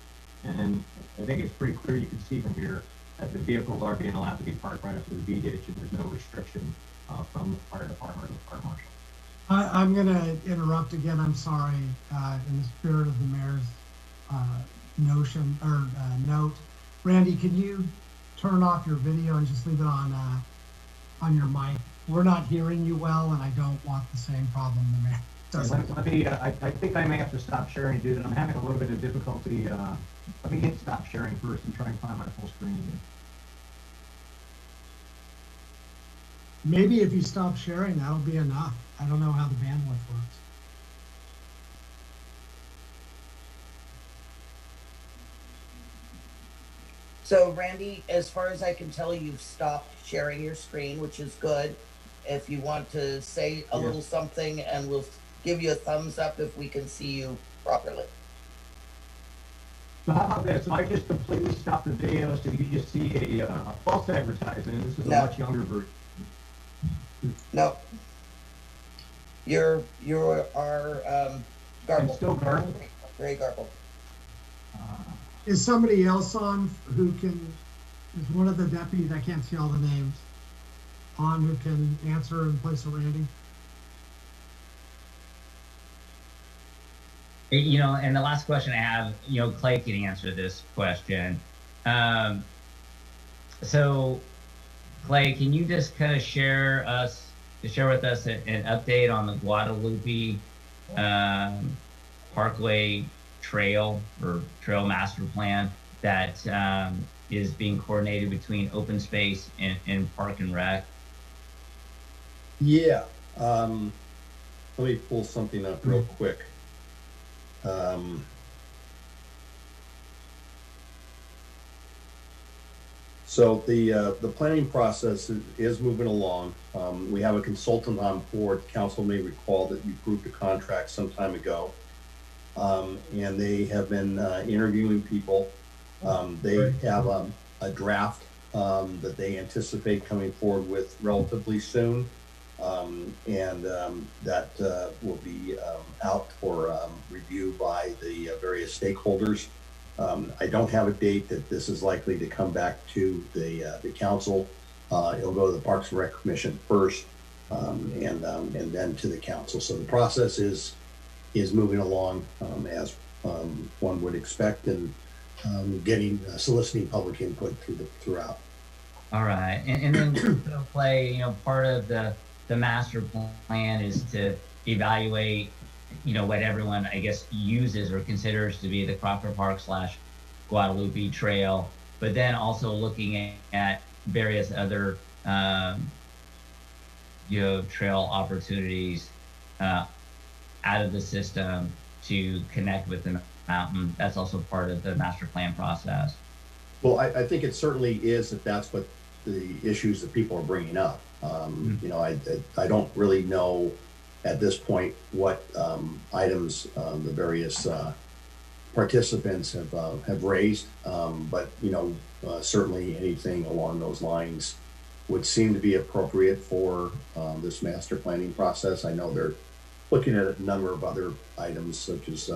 And I think it's pretty clear, you can see from here, that the vehicles are being allowed to be parked right up to the V ditch, and there's no restriction from the fire department or the fire marshal. I'm going to interrupt again. I'm sorry. In the spirit of the mayor's note, Randy, can you turn off your video and just leave it on your mic? We're not hearing you well, and I don't want the same problem the mayor does. I think I may have to stop sharing due to I'm having a little bit of difficulty. Let me hit stop sharing first and try and find my full screen again. Maybe if you stop sharing, that'll be enough. I don't know how the bandwidth works. So Randy, as far as I can tell, you've stopped sharing your screen, which is good. If you want to say a little something, and we'll give you a thumbs up if we can see you properly. So how about this? So I just completely stopped the video, so you just see a false advertisement. This is a much younger version. No. You're garbled. Still garbled? Very garbled. Is somebody else on who can, is one of the deputies, I can't see all the names, on who can answer in place of Randy? And the last question I have, Clay can answer this question. So Clay, can you just kind of share with us an update on the Guadalupe Parkway Trail or Trail Master Plan that is being coordinated between Open Space and Park and Rec? Yeah. Let me pull something up real quick. So the planning process is moving along. We have a consultant on board. Council may recall that we approved a contract some time ago. And they have been interviewing people. They have a draft that they anticipate coming forward with relatively soon. That will be out for review by the various stakeholders. I don't have a date that this is likely to come back to the council. It'll go to the Parks and Rec Commission first, and then to the council. So the process is moving along as one would expect, and soliciting public input throughout. All right, and then Clay, part of the master plan is to evaluate, what everyone, I guess, uses or considers to be the Crawford Park / Guadalupe Trail, but then also looking at various other, trail opportunities out of the system to connect with the mountain. That's also part of the master plan process. Well, I think it certainly is if that's what the issues that people are bringing up. You know, I don't really know at this point what items the various participants have raised, but you know, certainly anything along those lines would seem to be appropriate for this master planning process. I know they're looking at a number of other items such as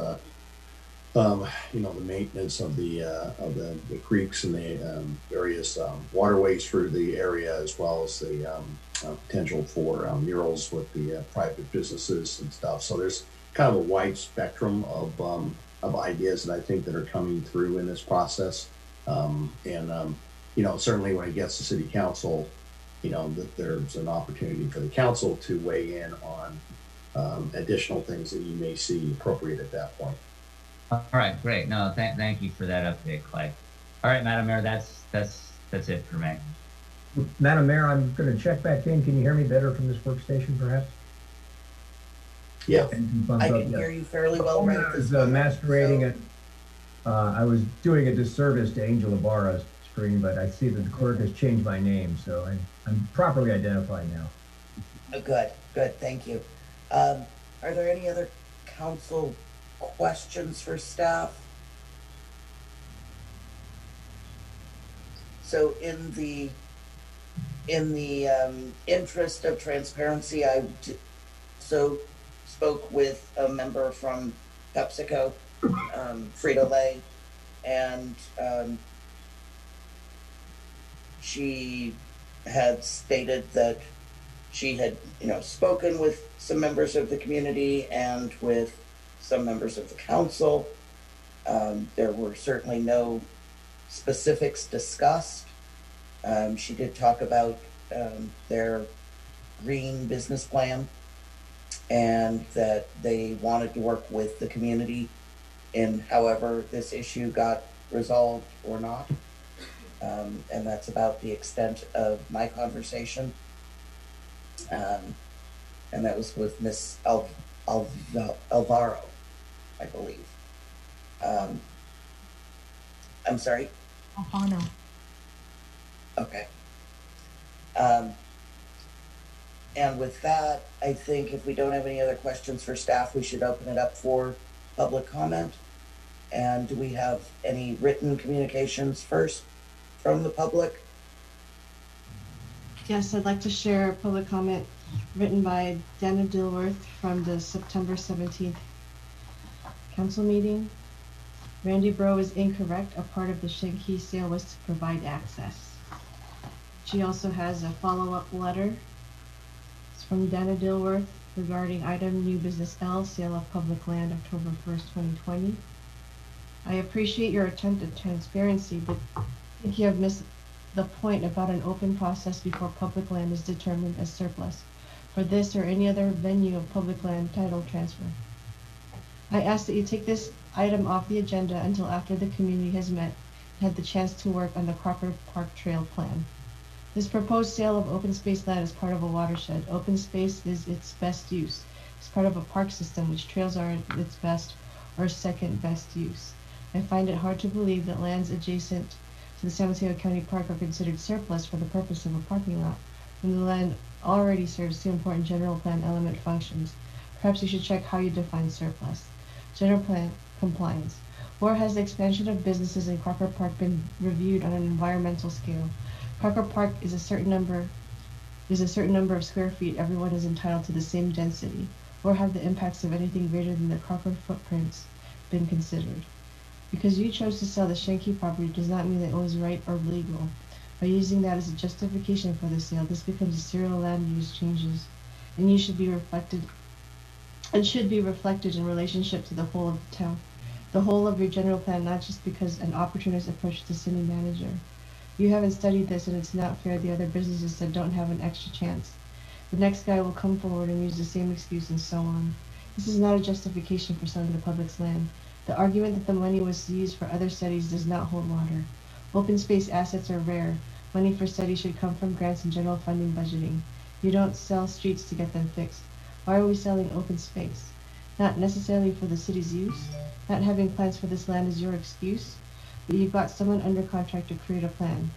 you know, the maintenance of the creeks and the various waterways through the area, as well as the potential for murals with the private businesses and stuff. So there's kind of a wide spectrum of ideas that I think that are coming through in this process. You know, certainly when it gets to city council, you know, that there's an opportunity for the council to weigh in on additional things that you may see appropriate at that point. All right, great. No, thank you for that update, Clay. All right, Madam Mayor, that's it for me. Madam Mayor, I'm going to check back in. Can you hear me better from this workstation, perhaps? Yeah, I can hear you fairly well right I was masquerading it. I was doing a disservice to Angel Ibarra's screen, but I see that the clerk has changed my name, so I'm properly identified now. Good, thank you. Are there any other council questions for staff? So in the interest of transparency, I spoke with a member from PepsiCo, Frito-Lay, and she had stated that she had, you know, spoken with some members of the community and with some members of the council. There were certainly no specifics discussed. She did talk about their green business plan and that they wanted to work with the community in however this issue got resolved or not. And that's about the extent of my conversation. And that was with Miss Alvaro, I believe. I'm sorry? Alfano. Okay. And with that, I think if we don't have any other questions for staff, we should open it up for public comment. And do we have any written communications first from the public? Yes, I'd like to share a public comment written by Dana Dilworth from the September 17th council meeting. Randy Bro is incorrect. A part of the Shanky sale was to provide access. She also has a follow-up letter. It's from Dana Dilworth regarding item new business L, sale of public land, October 1st, 2020. I appreciate your attempt at transparency, but I think you have missed the point about an open process before public land is determined as surplus for this or any other venue of public land title transfer. I ask that you take this item off the agenda until after the community has met and had the chance to work on the Crocker Park Trail plan. This proposed sale of open space land is part of a watershed. Open space is its best use. It's part of a park system, which trails are its best or second best use. I find it hard to believe that lands adjacent to the San Mateo County Park are considered surplus for the purpose of a parking lot, when the land already serves two important general plan element functions. Perhaps you should check how you define surplus. General plan compliance. Or has the expansion of businesses in Crocker Park been reviewed on an environmental scale? Crocker Park is a certain number of square feet. Everyone is entitled to the same density. Or have the impacts of anything greater than the Crocker footprints been considered? Because you chose to sell the Shanky property does not mean that it was right or legal. By using that as a justification for the sale, this becomes a serial land use changes, and you should be reflected in relationship to the whole of the town, the whole of your general plan, not just because an opportunist approached the city manager. You haven't studied this, and it's not fair. The other businesses that don't have an extra chance. The next guy will come forward and use the same excuse, and so on. This is not a justification for selling the public's land. The argument that the money was used for other studies does not hold water. Open space assets are rare. Money for studies should come from grants and general funding budgeting. You don't sell streets to get them fixed. Why are we selling open space? Not necessarily for the city's use. Not having plans for this land is your excuse. You've got someone under contract to create a plan.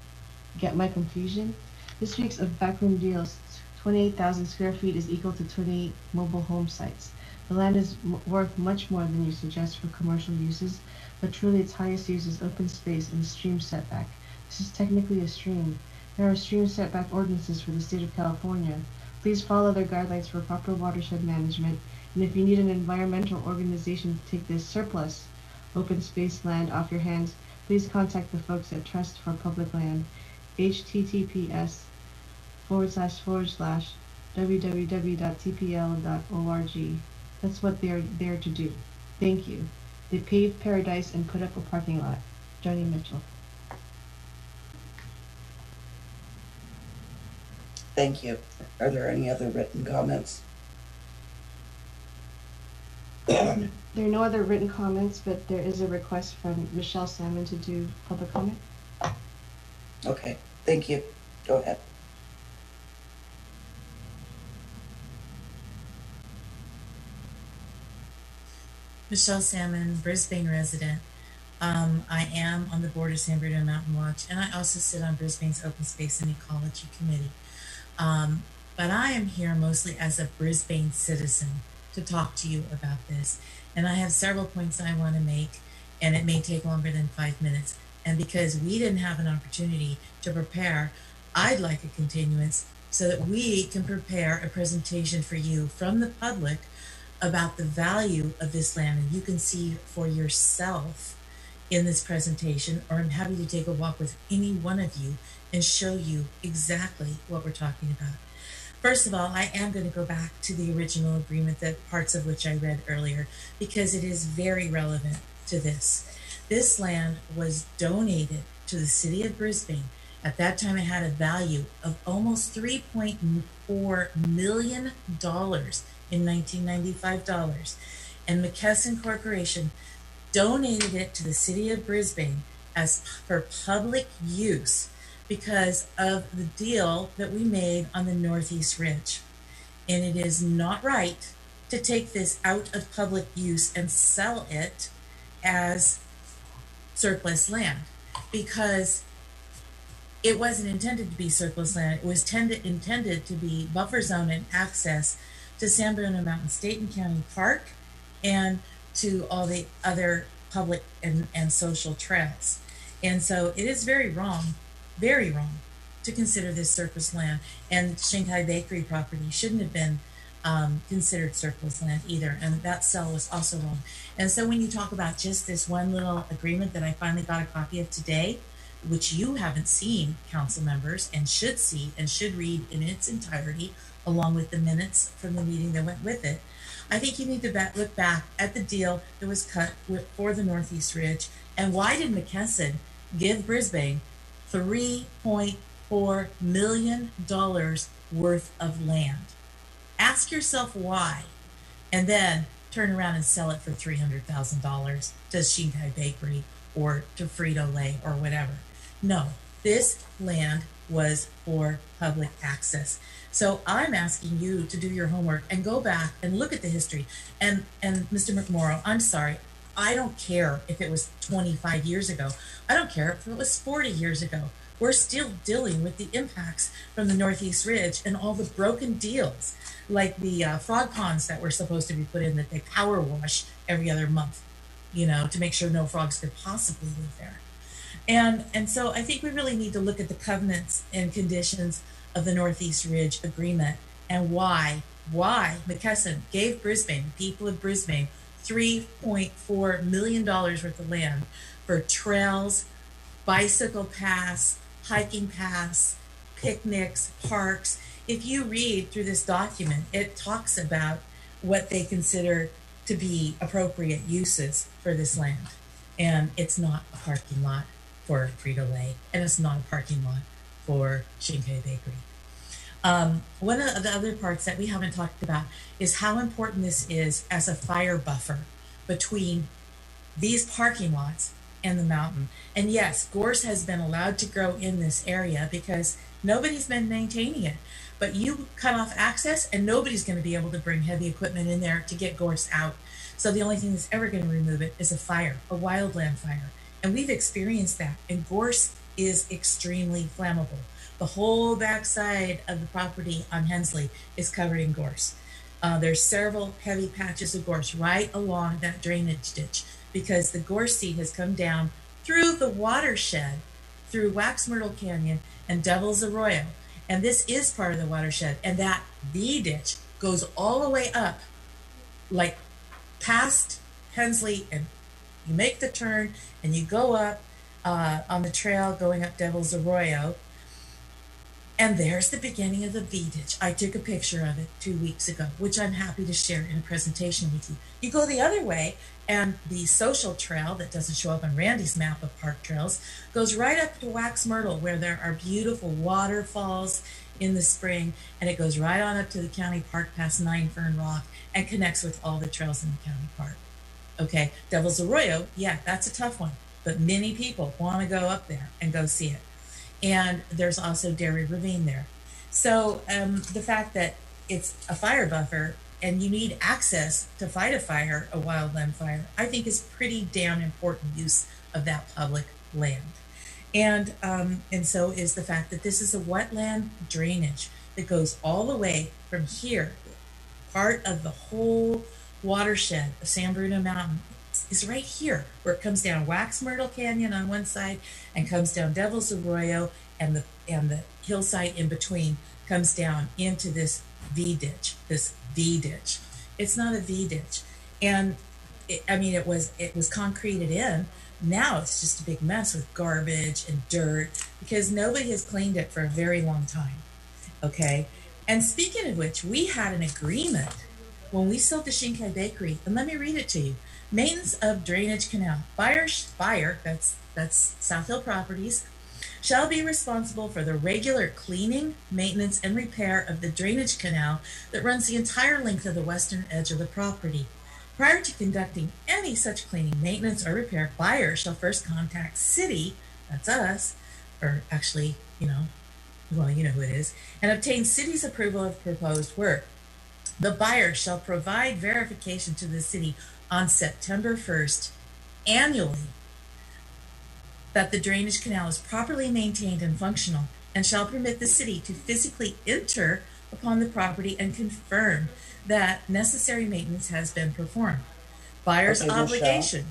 Get my confusion? This week's of backroom deals, 28,000 square feet is equal to 28 mobile home sites. The land is worth much more than you suggest for commercial uses, but truly its highest use is open space and stream setback. This is technically a stream. There are stream setback ordinances for the state of California. Please follow their guidelines for proper watershed management, and if you need an environmental organization to take this surplus open space land off your hands, please contact the folks at Trust for Public Land, https://www.tpl.org. That's what they're there to do. Thank you. They paved paradise and put up a parking lot. Joni Mitchell. Thank you. Are there any other written comments? There are no other written comments, but there is a request from Michelle Salmon to do public comment. Okay, thank you. Go ahead. Michelle Salmon, Brisbane resident. I am on the board of San Bruno Mountain Watch, and I also sit on Brisbane's Open Space and Ecology Committee. But I am here mostly as a Brisbane citizen to talk to you about this. And I have several points I want to make, and it may take longer than 5 minutes. And because we didn't have an opportunity to prepare, I'd like a continuance so that we can prepare a presentation for you from the public about the value of this land. And you can see for yourself in this presentation, or I'm happy to take a walk with any one of you and show you exactly what we're talking about. First of all, I am going to go back to the original agreement, that parts of which I read earlier, because it is very relevant to this. This land was donated to the city of Brisbane. At that time, it had a value of almost $3.4 million in 1995 dollars. And McKesson Corporation donated it to the city of Brisbane as for public use because of the deal that we made on the Northeast Ridge. And it is not right to take this out of public use and sell it as surplus land, because it wasn't intended to be surplus land. It was intended to be buffer zone and access to San Bruno Mountain State and County Park and to all the other public and social trails. And so it is very wrong to consider this surplus land. And Shanghai Bakery property shouldn't have been considered surplus land either. And that sale was also wrong. And so when you talk about just this one little agreement that I finally got a copy of today, which you haven't seen, council members, and should see and should read in its entirety, along with the minutes from the meeting that went with it, I think you need to look back at the deal that was cut for the Northeast Ridge. And why did McKesson give Brisbane $3.4 million worth of land? Ask yourself why, and then turn around and sell it for $300,000 to Shanghai Bakery or to Frito-Lay or whatever. No, this land was for public access. So I'm asking you to do your homework and go back and look at the history. And Mr. McMorrow, I'm sorry, I don't care if it was 25 years ago. I don't care if it was 40 years ago. We're still dealing with the impacts from the Northeast Ridge and all the broken deals, like the frog ponds that were supposed to be put in that they power wash every other month, you know, to make sure no frogs could possibly live there. And so I think we really need to look at the covenants and conditions of the Northeast Ridge Agreement and why McKesson gave Brisbane, the people of Brisbane, $3.4 million worth of land for trails, bicycle paths, hiking paths, picnics, parks. If you read through this document, it talks about what they consider to be appropriate uses for this land. And it's not a parking lot for Frito-Lay, and it's not a parking lot for Shanghai Bakery. One of the other parts that we haven't talked about is how important this is as a fire buffer between these parking lots and the mountain. And yes, gorse has been allowed to grow in this area because nobody's been maintaining it. But you cut off access and nobody's going to be able to bring heavy equipment in there to get gorse out. So the only thing that's ever going to remove it is a fire, a wildland fire. And we've experienced that. And gorse is extremely flammable. The whole backside of the property on Hensley is covered in gorse. There's several heavy patches of gorse right along that drainage ditch because the gorse seed has come down through the watershed, through Wax Myrtle Canyon and Devil's Arroyo. And this is part of the watershed. And that V ditch goes all the way up, like past Hensley, and you make the turn and you go up on the trail going up Devil's Arroyo. And there's the beginning of the V ditch. I took a picture of it 2 weeks ago, which I'm happy to share in a presentation with you. You go the other way, and the social trail that doesn't show up on Randy's map of park trails goes right up to Wax Myrtle, where there are beautiful waterfalls in the spring, and it goes right on up to the county park past Nine Fern Rock and connects with all the trails in the county park. Okay, Devil's Arroyo, yeah, that's a tough one, but many people want to go up there and go see it. And there's also Dairy Ravine there. So the fact that it's a fire buffer and you need access to fight a fire, a wildland fire, I think is pretty damn important use of that public land. And so is the fact that this is a wetland drainage that goes all the way from here, part of the whole watershed of San Bruno Mountain is right here, where it comes down Wax Myrtle Canyon on one side and comes down Devil's Arroyo, and the hillside in between comes down into this V ditch. It's not a V ditch, and it was concreted in. Now it's just a big mess with garbage and dirt because nobody has cleaned it for a very long time. Okay, and speaking of which, we had an agreement when we sold the Shinkai Bakery, and let me read it to you. Maintenance of drainage canal. Buyer, that's South Hill Properties, shall be responsible for the regular cleaning, maintenance, and repair of the drainage canal that runs the entire length of the western edge of the property. Prior to conducting any such cleaning, maintenance, or repair, buyer shall first contact city, that's us, or actually, you know who it is, and obtain city's approval of proposed work. The buyer shall provide verification to the city on September 1st annually that the drainage canal is properly maintained and functional, and shall permit the city to physically enter upon the property and confirm that necessary maintenance has been performed. Buyer's obligation.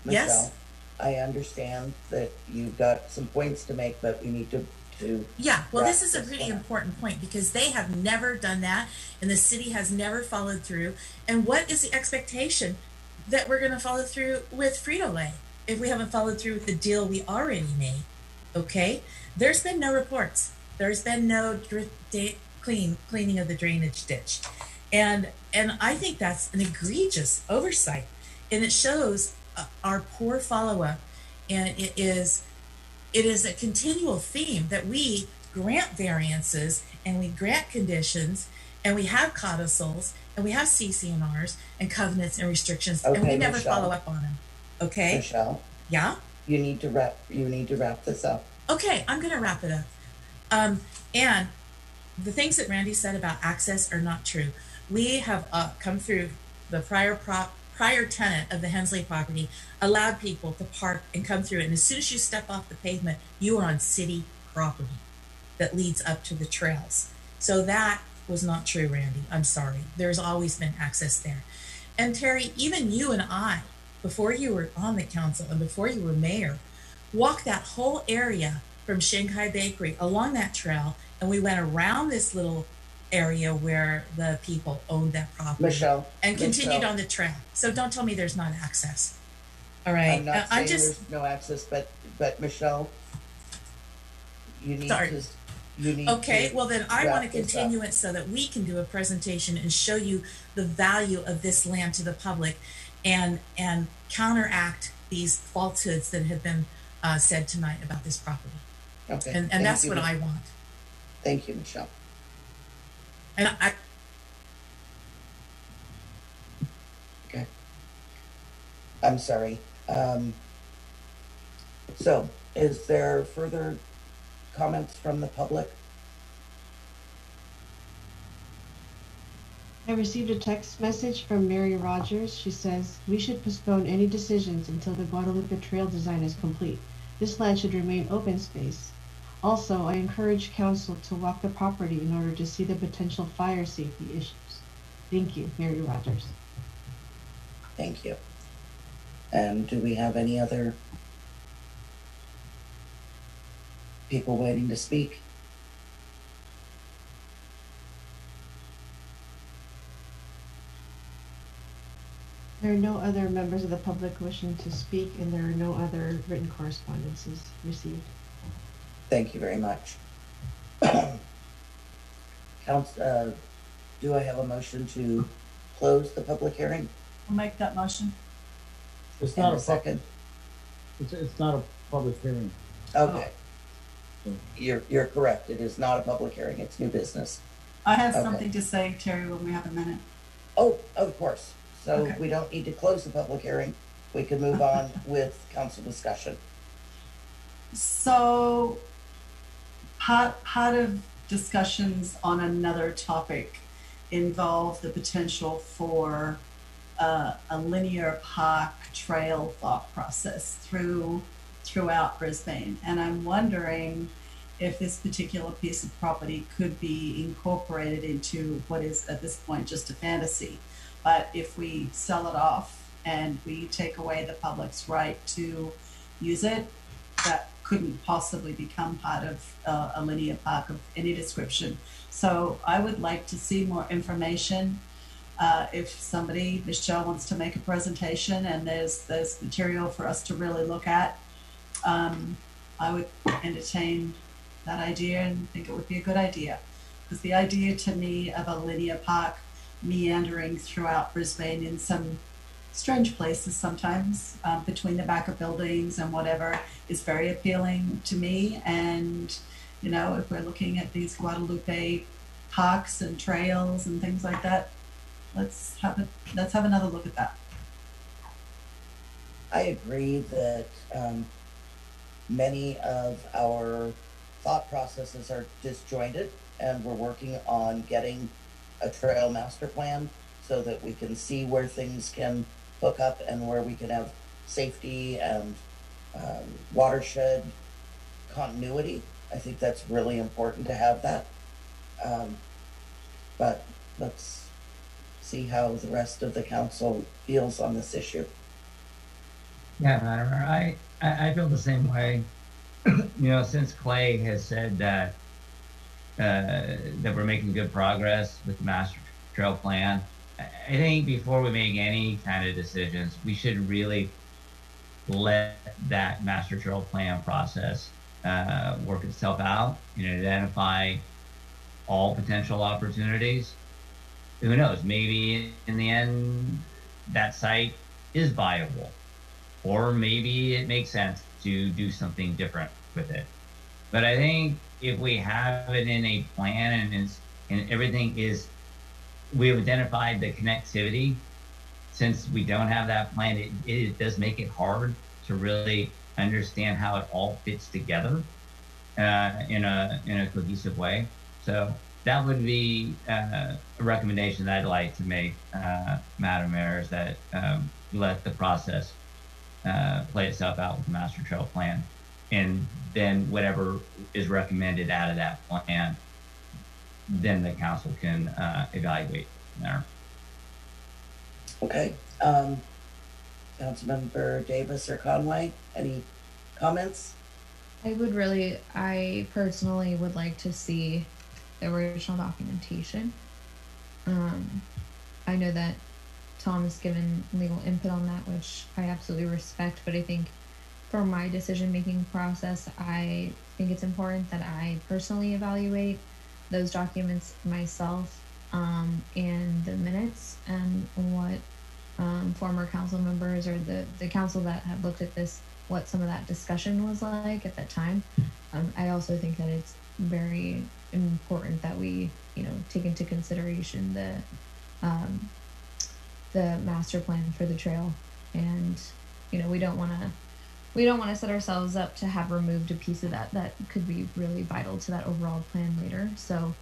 Yes? Michelle, I understand that you've got some points to make, but we need to yeah, well, this is a pretty important point because they have never done that and the city has never followed through. And what is the expectation that we're going to follow through with Frito-Lay if we haven't followed through with the deal we already made? Okay, there's been no reports. There's been no cleaning of the drainage ditch. And I think that's an egregious oversight. And it shows our poor follow-up. And it is a continual theme that we grant variances and we grant conditions and we have codicils and we have CC&Rs and covenants and restrictions, and we never follow up on them. Okay, Michelle? Yeah? You need to wrap this up. Okay, I'm going to wrap it up. And the things that Randy said about access are not true. We have come through the prior tenant of the Hensley property, allowed people to park and come through it. And as soon as you step off the pavement, you are on city property that leads up to the trails. So that was not true, Randy. I'm sorry. There's always been access there. And Terry, even you and I, before you were on the council and before you were mayor, walked that whole area from Shanghai Bakery along that trail, and we went around this little area where the people owned that property, Michelle, and continued on the trail. So don't tell me there's not access. All right, I'm not saying there's no access, but Michelle, you need to. Okay, well then I want to continue it so that we can do a presentation and show you the value of this land to the public, and counteract these falsehoods that have been said tonight about this property. Okay, and that's what I want. Thank you, Michelle. And okay. I'm sorry. So, is there further comments from the public? I received a text message from Mary Rogers. She says, "We should postpone any decisions until the Guadalupe Trail design is complete. This land should remain open space. Also, I encourage council to walk the property in order to see the potential fire safety issues." Thank you, Mary Rogers. Thank you. And do we have any other people waiting to speak? There are no other members of the public wishing to speak, and there are no other written correspondences received. Thank you very much. Do I have a motion to close the public hearing? I'll make that motion. It's not And a second. It's not a public hearing. Okay. You're correct. It is not a public hearing. It's new business. I have Okay. something to say, Terry, when we have a minute. Oh, of course. So Okay. we don't need to close the public hearing. We can move on with council discussion. So part of discussions on another topic involve the potential for a linear park trail thought process throughout Brisbane. And I'm wondering if this particular piece of property could be incorporated into what is at this point just a fantasy. But if we sell it off and we take away the public's right to use it, that couldn't possibly become part of a linear park of any description. So I would like to see more information. If somebody, Michelle, wants to make a presentation and there's material for us to really look at, I would entertain that idea and think it would be a good idea. Because the idea to me of a linear park meandering throughout Brisbane in some strange places sometimes, between the back of buildings and whatever, is very appealing to me. And, you know, if we're looking at these Guadalupe parks and trails and things like that, let's have another look at that. I agree that many of our thought processes are disjointed, and we're working on getting a trail master plan so that we can see where things can hook up and where we can have safety and watershed continuity. I think that's really important to have that. But let's see how the rest of the council feels on this issue. Yeah, Madam Mayor, I feel the same way. You know, since Clay has said that we're making good progress with the master trail plan, I think before we make any kind of decisions, we should really let that master trail plan process work itself out and identify all potential opportunities. Who knows? Maybe in the end, that site is viable, or maybe it makes sense to do something different with it. But I think if we have it in a plan and everything is, we've identified the connectivity. Since we don't have that plan, it does make it hard to really understand how it all fits together in a cohesive way. So that would be a recommendation that I'd like to make, Madam Mayor, is that let the process play itself out with the master trail plan, and then whatever is recommended out of that plan, then the council can evaluate from there. Okay. Councilmember Davis or Conway, any comments? I personally would like to see the original documentation. I know that Tom has given legal input on that, which I absolutely respect, but I think for my decision-making process, I think it's important that I personally evaluate those documents myself, and the minutes and what former council members or the council that have looked at this, what some of that discussion was like at that time. I also think that it's very important that we, take into consideration the master plan for the trail, and we don't want to set ourselves up to have removed a piece of that could be really vital to that overall plan later. So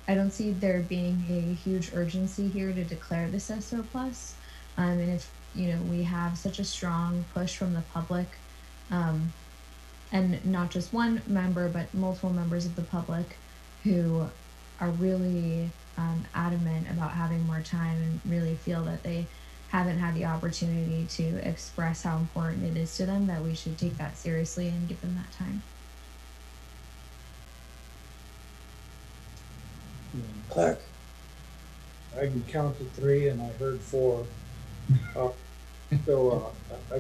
I don't see there being a huge urgency here to declare this as surplus. And if, we have such a strong push from the public, and not just one member, but multiple members of the public who are really adamant about having more time and really feel that they haven't had the opportunity to express how important it is to them, that we should take that seriously and give them that time. Clark? I can count to 3 and I heard 4. I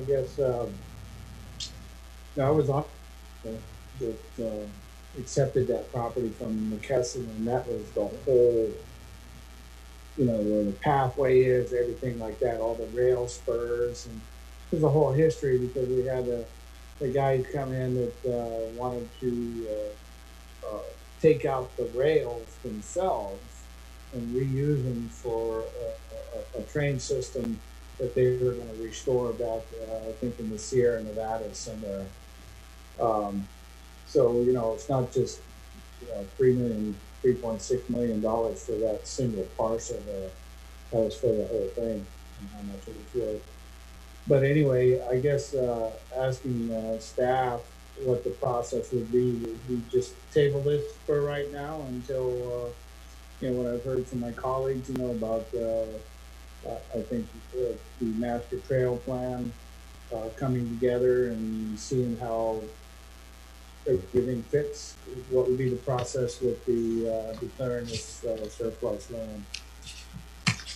guess I was on that accepted that property from McKesson, and that was the whole, where the pathway is, everything like that, all the rail spurs, and there's a whole history because we had the guys come in that wanted to take out the rails themselves and reuse them for a train system that they were going to restore back, I think, in the Sierra Nevada somewhere. It's not just $3.6 million for that single parcel. That was for the whole thing and how much it was worth. But anyway, I guess asking staff what the process would be, would we just table this for right now until what I've heard from my colleagues, about I think the master trail plan coming together and seeing how everything fits. What would be the process with the declaring this surplus land?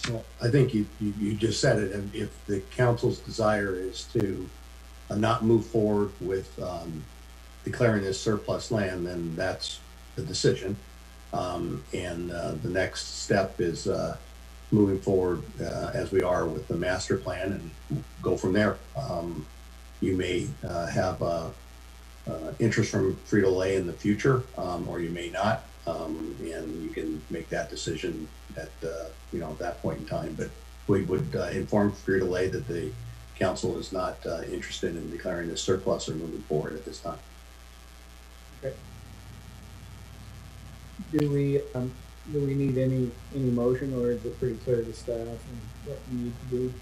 Well, I think you just said it. And if the council's desire is to not move forward with declaring this surplus land, then that's the decision. The next step is moving forward as we are with the master plan and go from there. You may have interest from Frito-Lay in the future, or you may not, and you can make that decision at that point in time. But we would inform Frito-Lay that the council is not interested in declaring this surplus or moving forward at this time. Okay. Do we need any motion, or is it pretty clear to staff and what we need to do?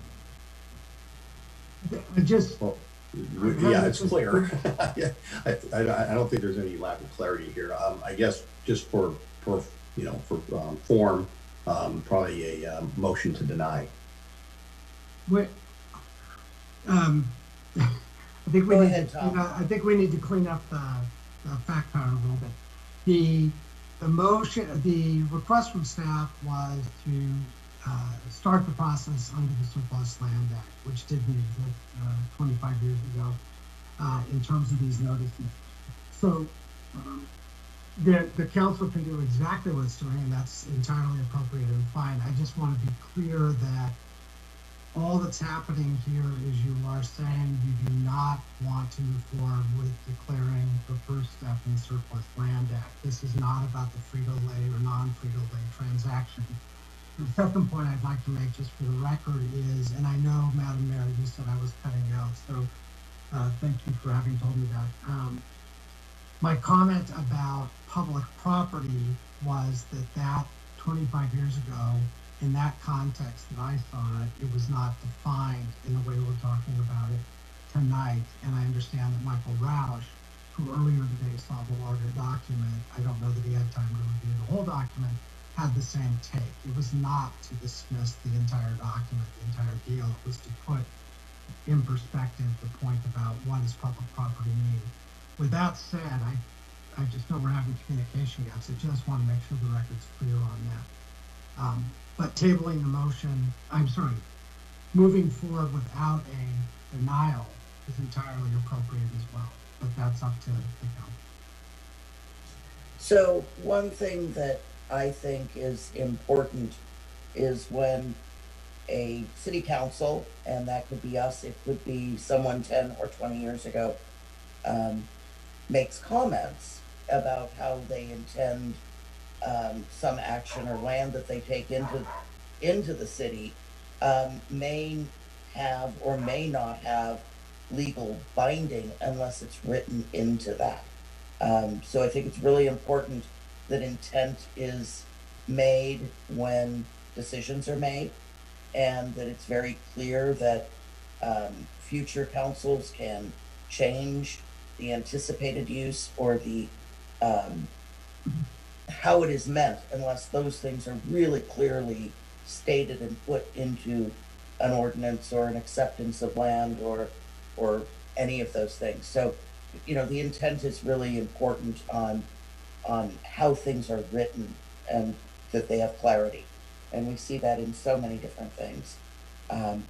Yeah, it's clear. Yeah, I don't think there's any lack of clarity here. I guess just for form, probably a motion to deny. I think we Go need ahead, to, Tom. I think we need to clean up the fact pattern a little bit. The request from staff was to start the process under the Surplus Land Act, which didn't exist 25 years ago in terms of these notices. So the council can do exactly what it's doing, and that's entirely appropriate and fine. I just want to be clear that all that's happening here is you are saying you do not want to move forward with declaring the first step in the Surplus Land Act. This is not about the Frito-Lay or non-Frito-Lay transaction. The second point I'd like to make, just for the record, is, and I know, Madam Mayor, you said I was cutting out, so thank you for having told me that. My comment about public property was that 25 years ago, in that context that I saw it, it was not defined in the way we're talking about it tonight. And I understand that Michael Roush, who earlier today saw the larger document, I don't know that he had time to review the whole document, had the same take. It was not to dismiss the entire document, the entire deal. It was to put in perspective the point about what does public property mean. With that said, I just know we're having communication gaps. I just want to make sure the record's clear on that. But tabling the motion, moving forward without a denial is entirely appropriate as well. But that's up to the council. So one thing that I think is important is when a city council, and that could be us, it could be someone 10 or 20 years ago, makes comments about how they intend some action or land that they take into the city, may have or may not have legal binding unless it's written into that. So I think it's really important that intent is made when decisions are made, and that it's very clear that future councils can change the anticipated use or the how it is meant, unless those things are really clearly stated and put into an ordinance or an acceptance of land or any of those things. So, you know, the intent is really important on how things are written and that they have clarity. And we see that in so many different things. And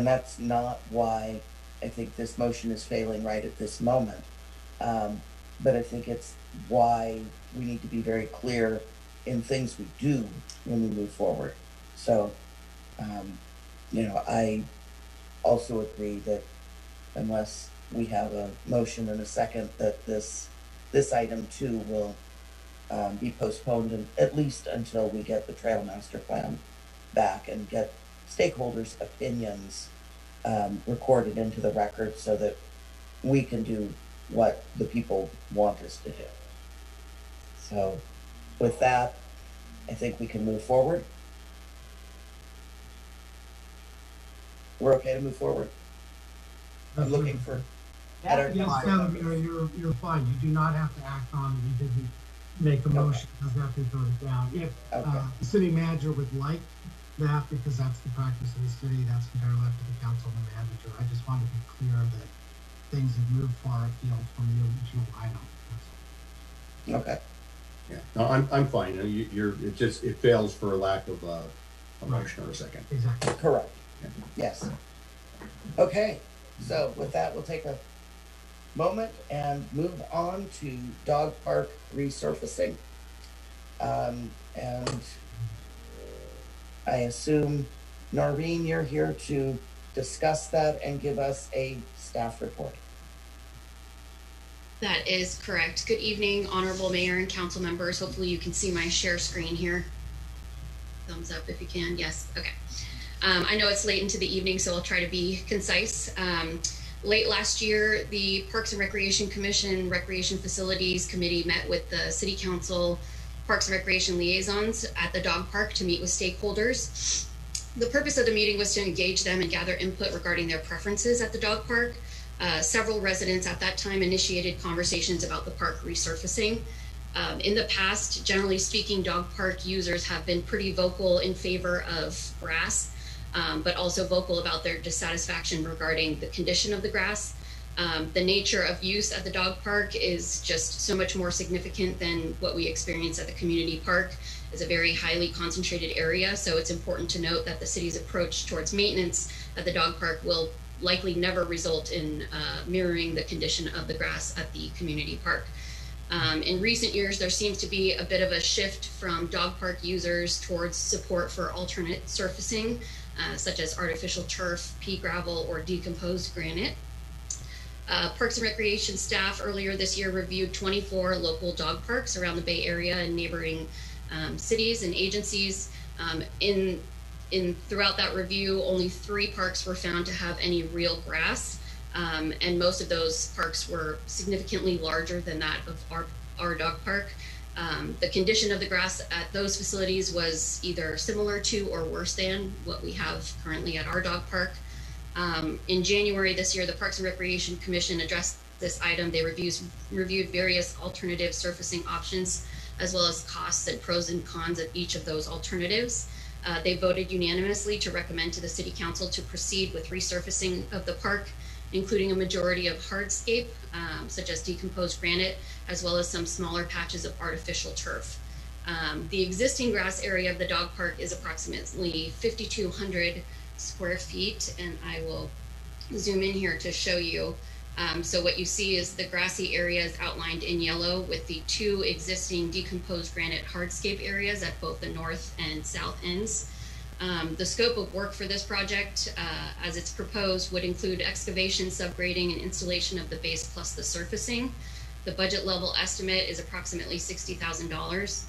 that's not why I think this motion is failing right at this moment. But I think it's why we need to be very clear in things we do when we move forward. So, you know, I also agree that unless we have a motion and a second, that this item too will be postponed, and at least until we get the Trail Master Plan back and get stakeholders' opinions recorded into the record so that we can do what the people want us to do. So with that, I think we can move forward. We're okay to move forward? I'm looking for... Yes, Madam Mayor, you're fine. You do not have to act on it. You didn't make a motion. It doesn't have to be voted down. If the city manager would like that, because that's the practice of the city, that's entirely up to the council and the manager. I just want to be clear that things have moved far afield from the original item. Okay. Yeah, no, I'm fine. It fails for a lack of a motion or a second. Exactly. Correct. Yeah. Yes. Okay. So with that, we'll take a moment and move on to dog park resurfacing. And I assume, Noreen, you're here to discuss that and give us a staff report. That is correct. Good evening, Honorable Mayor and Council members. Hopefully you can see my share screen here. Thumbs up if you can. Yes. Okay. I know it's late into the evening, so I'll try to be concise. Late last year, the Parks and Recreation Commission Recreation Facilities Committee met with the City Council Parks and Recreation liaisons at the dog park to meet with stakeholders. The purpose of the meeting was to engage them and gather input regarding their preferences at the dog park. Several residents at that time initiated conversations about the park resurfacing. In the past, generally speaking, dog park users have been pretty vocal in favor of grass, but also vocal about their dissatisfaction regarding the condition of the grass. The nature of use at the dog park is just so much more significant than what we experience at the community park. It's a very highly concentrated area, so it's important to note that the city's approach towards maintenance at the dog park will likely never result in mirroring the condition of the grass at the community park. In recent years, there seems to be a bit of a shift from dog park users towards support for alternate surfacing, such as artificial turf, pea gravel, or decomposed granite. Parks and Recreation staff earlier this year reviewed 24 local dog parks around the Bay Area and neighboring cities and agencies. Throughout that review, only 3 parks were found to have any real grass, and most of those parks were significantly larger than that of our dog park. The condition of the grass at those facilities was either similar to or worse than what we have currently at our dog park. In January this year, the Parks and Recreation Commission addressed this item. They reviewed various alternative surfacing options, as well as costs and pros and cons of each of those alternatives. They voted unanimously to recommend to the City Council to proceed with resurfacing of the park, including a majority of hardscape, such as decomposed granite, as well as some smaller patches of artificial turf. The existing grass area of the dog park is approximately 5,200 square feet, and I will zoom in here to show you. So what you see is the grassy areas outlined in yellow with the 2 existing decomposed granite hardscape areas at both the north and south ends. The scope of work for this project, as it's proposed, would include excavation, subgrading, and installation of the base plus the surfacing. The budget level estimate is approximately $60,000.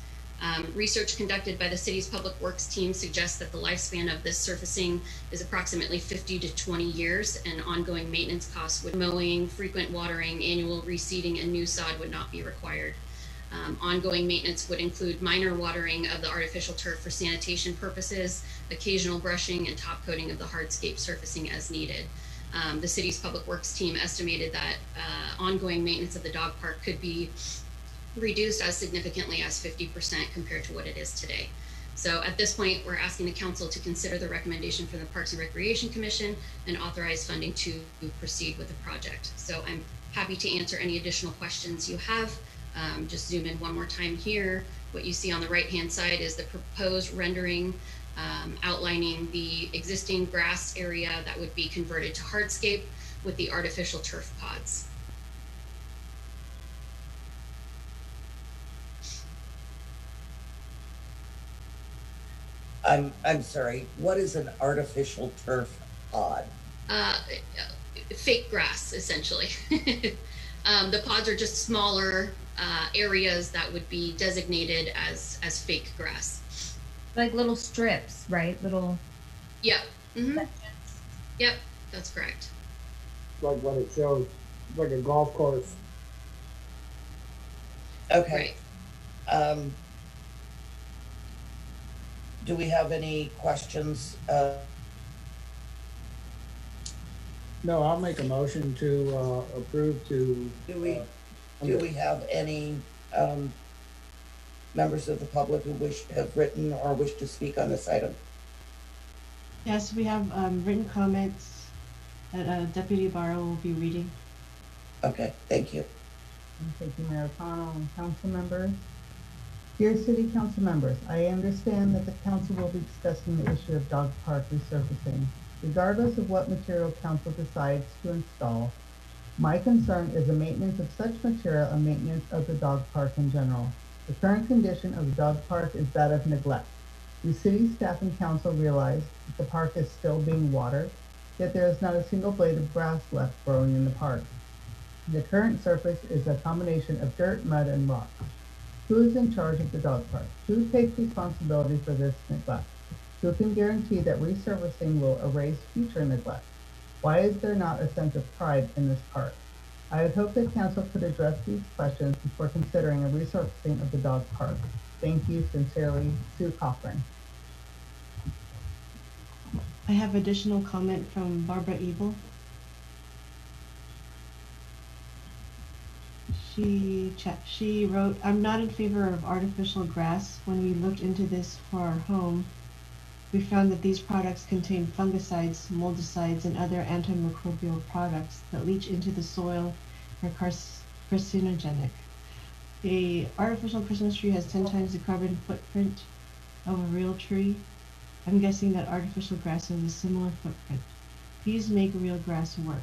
Research conducted by the city's public works team suggests that the lifespan of this surfacing is approximately 50 to 20 years, and ongoing maintenance costs with mowing, frequent watering, annual reseeding, and new sod would not be required. Ongoing maintenance would include minor watering of the artificial turf for sanitation purposes, occasional brushing, and top coating of the hardscape surfacing as needed. The city's public works team estimated that ongoing maintenance of the dog park could be reduced as significantly as 50% compared to what it is today. So at this point, we're asking the council to consider the recommendation from the Parks and Recreation Commission and authorize funding to proceed with the project. So I'm happy to answer any additional questions you have. Just zoom in one more time here. What you see on the right-hand side is the proposed rendering outlining the existing grass area that would be converted to hardscape with the artificial turf pods. I'm sorry, what is an artificial turf pod? Fake grass, essentially. The pods are just smaller areas that would be designated as fake grass. Like little strips, right? Little. Yep. Mm-hmm. Yep, that's correct. Like what it shows, like a golf course. Okay. Right. Do we have any questions? No, I'll make a motion to approve to. Do we have any members of the public who have written or wish to speak on this item? Yes, we have written comments that Deputy Barrow will be reading. Okay, thank you. Thank you, Mayor O'Connell and council members. Dear City Council members, I understand that the council will be discussing the issue of dog park resurfacing. Regardless of what material council decides to install, my concern is the maintenance of such material and maintenance of the dog park in general. The current condition of the dog park is that of neglect. The city staff and council realize that the park is still being watered, yet there is not a single blade of grass left growing in the park. The current surface is a combination of dirt, mud, and rock. Who is in charge of the dog park? Who takes responsibility for this neglect? Who can guarantee that resurfacing will erase future neglect? Why is there not a sense of pride in this park? I would hope that council could address these questions before considering a resurfacing of the dog park. Thank you, sincerely, Sue Cochran. I have additional comment from Barbara Ebel. She wrote, I'm not in favor of artificial grass. When we looked into this for our home, we found that these products contain fungicides, moldicides, and other antimicrobial products that leach into the soil and are carcinogenic. The artificial Christmas tree has 10 times the carbon footprint of a real tree. I'm guessing that artificial grass has a similar footprint. Please make real grass work.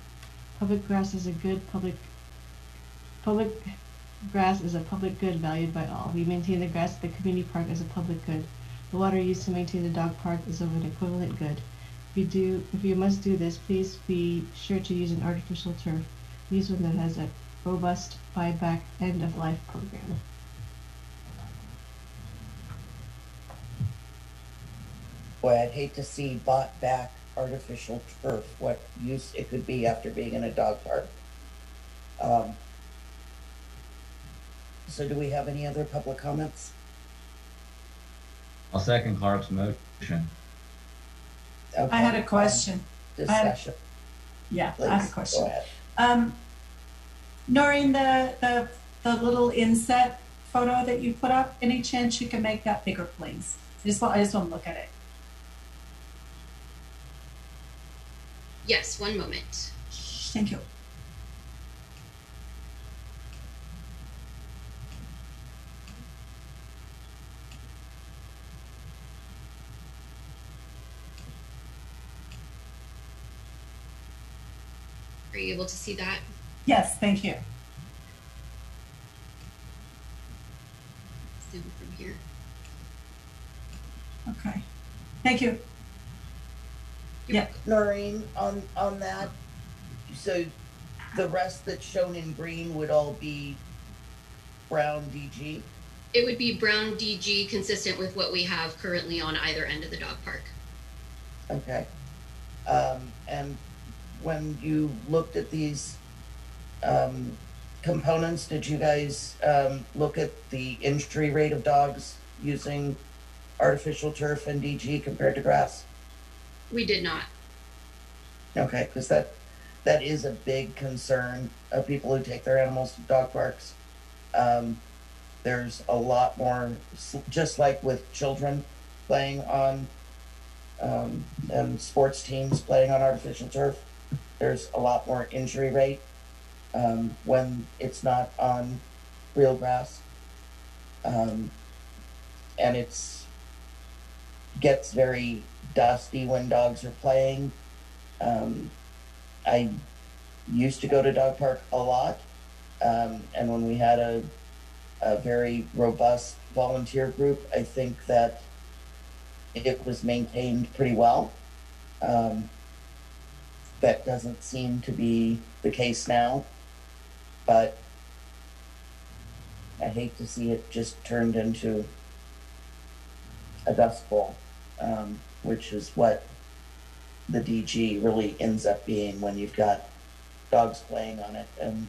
Public grass is a good public grass is a public good valued by all. We maintain the grass at the community park as a public good. The water used to maintain the dog park is of an equivalent good. If you must do this, please be sure to use an artificial turf. Use one that has a robust buyback end of life program. Boy, I'd hate to see bought back artificial turf, what use it could be after being in a dog park. So do we have any other public comments? I'll second Clark's motion. Okay. I had a question. Discussion. Yeah, Please, I have a question. Go ahead. Noreen, the little inset photo that you put up, any chance you can make that bigger, please? I just want to look at it. Yes, one moment. Thank you. Are you able to see that? Yes, thank you. Zoom from here. Okay. Thank you. Yeah, Noreen, on that, so the rest that's shown in green would all be brown DG? It would be brown DG consistent with what we have currently on either end of the dog park. Okay. And when you looked at these components, did you guys look at the injury rate of dogs using artificial turf and DG compared to grass? We did not. Okay, because that is a big concern of people who take their animals to dog parks. There's a lot more, just like with children playing on and sports teams playing on artificial turf, there's a lot more injury rate when it's not on real grass. And it's gets very dusty when dogs are playing. I used to go to dog park a lot, and when we had a very robust volunteer group, I think that it was maintained pretty well. That doesn't seem to be the case now, but I hate to see it just turned into a dust bowl, which is what the DG really ends up being when you've got dogs playing on it, and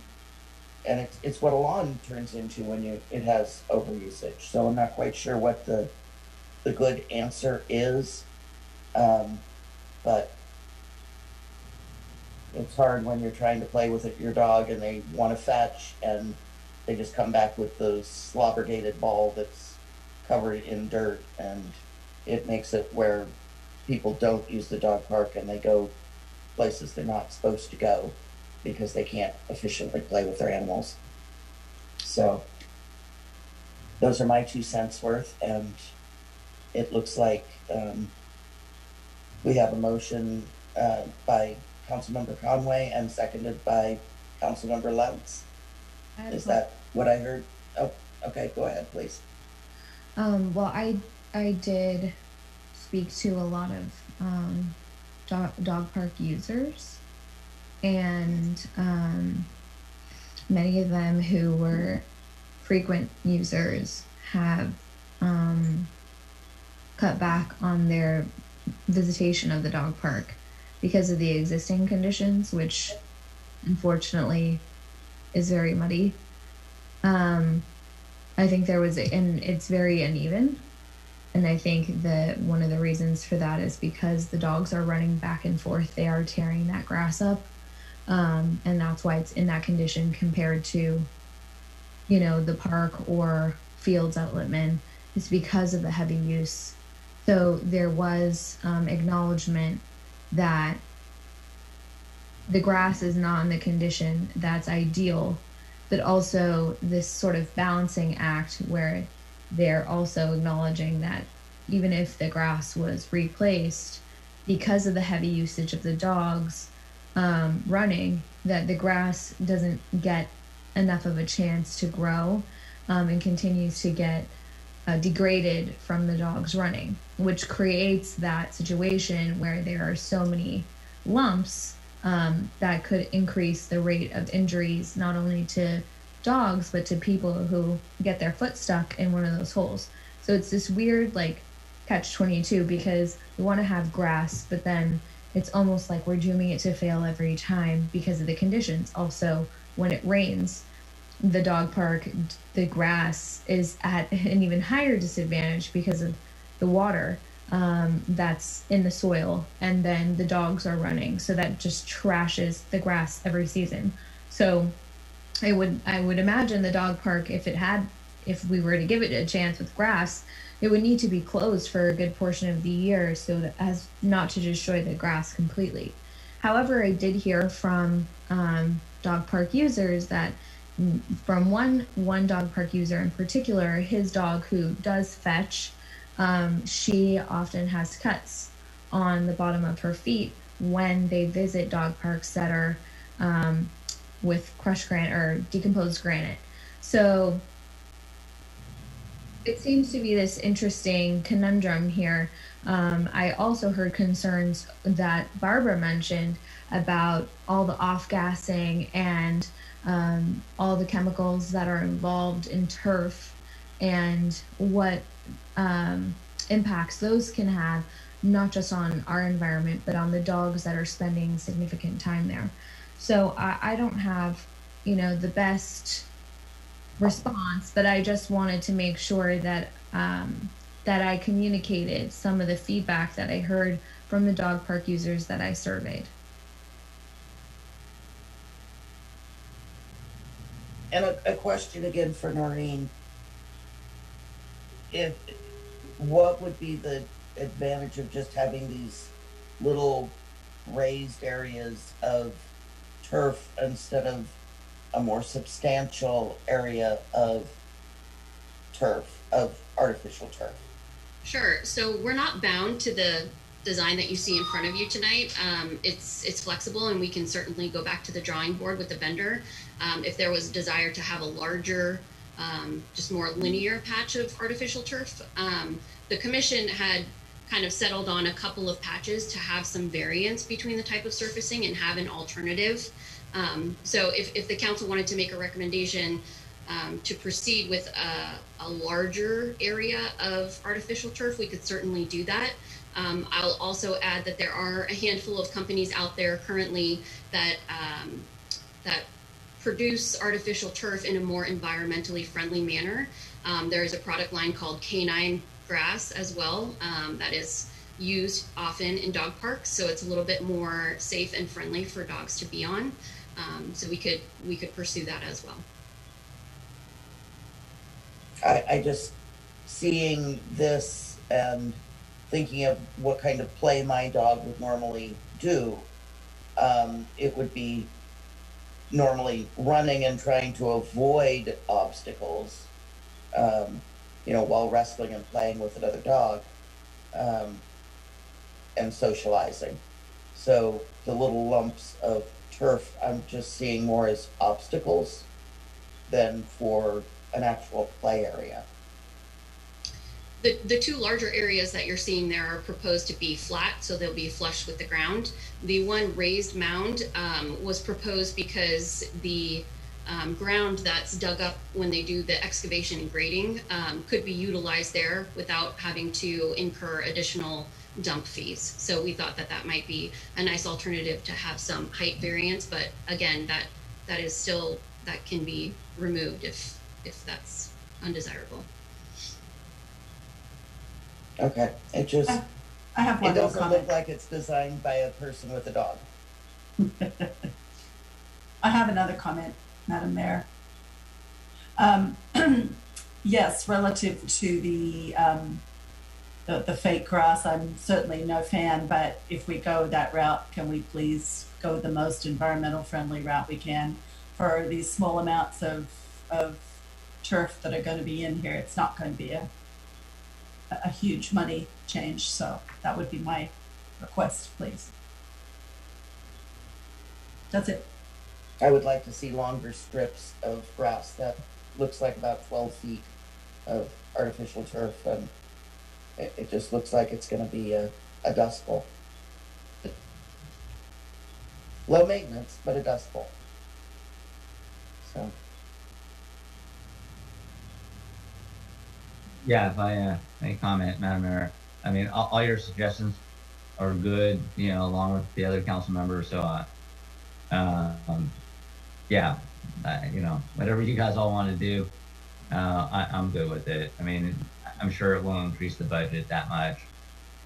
it's what a lawn turns into when it has overusage. So I'm not quite sure what the good answer is, but it's hard when you're trying to play with your dog and they want to fetch and they just come back with the slobber-gated ball that's covered in dirt, and it makes it where people don't use the dog park and they go places they're not supposed to go because they can't efficiently play with their animals. So those are my 2 cents worth, and it looks like we have a motion by Councilmember Conway and seconded by Councilmember Lentz. Is that what I heard? Oh, okay, go ahead, please. Well, I did speak to a lot of dog park users, and many of them who were frequent users have cut back on their visitation of the dog park because of the existing conditions, which unfortunately is very muddy. I think and it's very uneven. And I think that one of the reasons for that is because the dogs are running back and forth. They are tearing that grass up. And that's why it's in that condition compared to, the park or fields at Littman. It's because of the heavy use. So there was acknowledgement that the grass is not in the condition that's ideal, but also this sort of balancing act where they're also acknowledging that even if the grass was replaced, because of the heavy usage of the dogs running, that the grass doesn't get enough of a chance to grow and continues to get degraded from the dogs running, which creates that situation where there are so many lumps that could increase the rate of injuries, not only to dogs, but to people who get their foot stuck in one of those holes. So it's this weird, catch-22, because we want to have grass, but then it's almost like we're dooming it to fail every time because of the conditions. Also, when it rains, the dog park, the grass is at an even higher disadvantage because of the water that's in the soil, and then the dogs are running, so that just trashes the grass every season. So I would imagine the dog park, if we were to give it a chance with grass, it would need to be closed for a good portion of the year so that as not to destroy the grass completely. However, I did hear from dog park users that from one dog park user in particular, his dog who does fetch, she often has cuts on the bottom of her feet when they visit dog parks that are with crushed granite or decomposed granite. So it seems to be this interesting conundrum here. I also heard concerns that Barbara mentioned about all the off-gassing and all the chemicals that are involved in turf and what impacts those can have, not just on our environment, but on the dogs that are spending significant time there. So I don't have the best response, but I just wanted to make sure that that I communicated some of the feedback that I heard from the dog park users that I surveyed. And a question again for Noreen. What would be the advantage of just having these little raised areas of turf instead of a more substantial area of turf, of artificial turf? Sure. So we're not bound to the design that you see in front of you tonight. It's flexible, and we can certainly go back to the drawing board with the vendor if there was a desire to have a larger, just more linear patch of artificial turf. The commission had kind of settled on a couple of patches to have some variance between the type of surfacing and have an alternative. So if the council wanted to make a recommendation to proceed with a larger area of artificial turf, we could certainly do that. I'll also add that there are a handful of companies out there currently that produce artificial turf in a more environmentally friendly manner. There is a product line called Canine Grass as well that is used often in dog parks, so it's a little bit more safe and friendly for dogs to be on. So we could pursue that as well. I just, seeing this and thinking of what kind of play my dog would normally do, it would be normally running and trying to avoid obstacles, while wrestling and playing with another dog, and socializing. So the little lumps of turf, I'm just seeing more as obstacles than for an actual play area. The two larger areas that you're seeing there are proposed to be flat, so they'll be flush with the ground. The one raised mound was proposed because the ground that's dug up when they do the excavation and grading could be utilized there without having to incur additional dump fees. So we thought that might be a nice alternative to have some height variance, but again, that is still, that can be removed if that's undesirable. Okay, it just, I have one it more doesn't comment. look like it's designed by a person with a dog. I have another comment, Madam Mayor. Yes, relative to the fake grass, I'm certainly no fan, but if we go that route, can we please go the most environmental friendly route we can for these small amounts of turf that are going to be in here? It's not going to be a huge money change, so that would be my request, please. That's it. I would like to see longer strips of grass. That looks like about 12 feet of artificial turf, and it just looks like it's going to be a dust bowl. Low maintenance, but a dust bowl. So. Yeah, if I may comment, Madam Mayor. I mean, all your suggestions are good, along with the other council members. So, whatever you guys all want to do, I'm good with it. I mean, I'm sure it won't increase the budget that much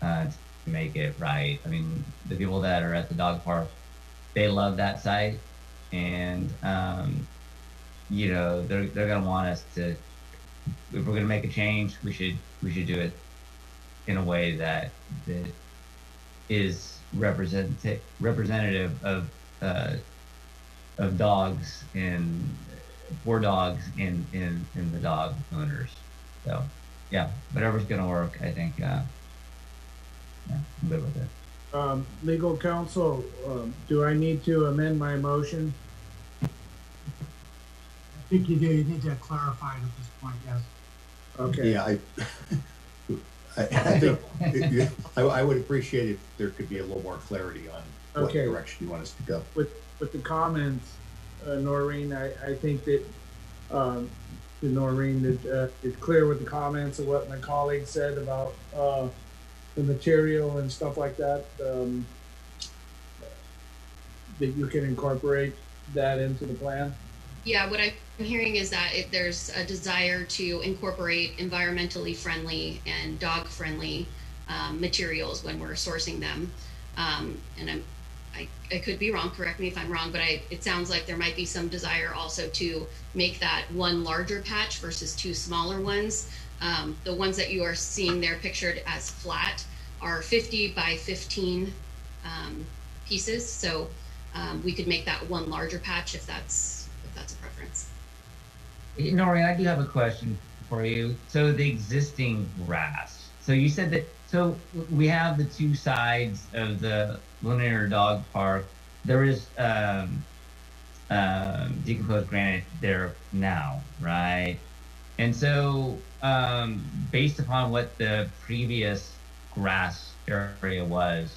to make it right. I mean, the people that are at the dog park, they love that site, and they're gonna want us to. If we're going to make a change, we should do it in a way that is representative of dogs and for dogs in the dog owners. So yeah, whatever's going to work, I think. I'm good with it. Legal counsel, do I need to amend my motion? I think you do. You need to clarify it at this point, yes. Okay. Yeah, I think I would appreciate if there could be a little more clarity on what direction you want us to go. With the comments, Noreen, I think that Noreen that it's clear with the comments of what my colleague said about the material and stuff like that, that you can incorporate that into the plan. Yeah, what I'm hearing is that there's a desire to incorporate environmentally friendly and dog friendly materials when we're sourcing them. And I could be wrong, correct me if I'm wrong, but it sounds like there might be some desire also to make that one larger patch versus two smaller ones. The ones that you are seeing there pictured as flat are 50 by 15 pieces. So we could make that one larger patch if that's a preference. Noreen, I do have a question for you. So the existing grass. So you said that. So we have the two sides of the linear dog park. There is decomposed granite there now, right? And so, based upon what the previous grass area was,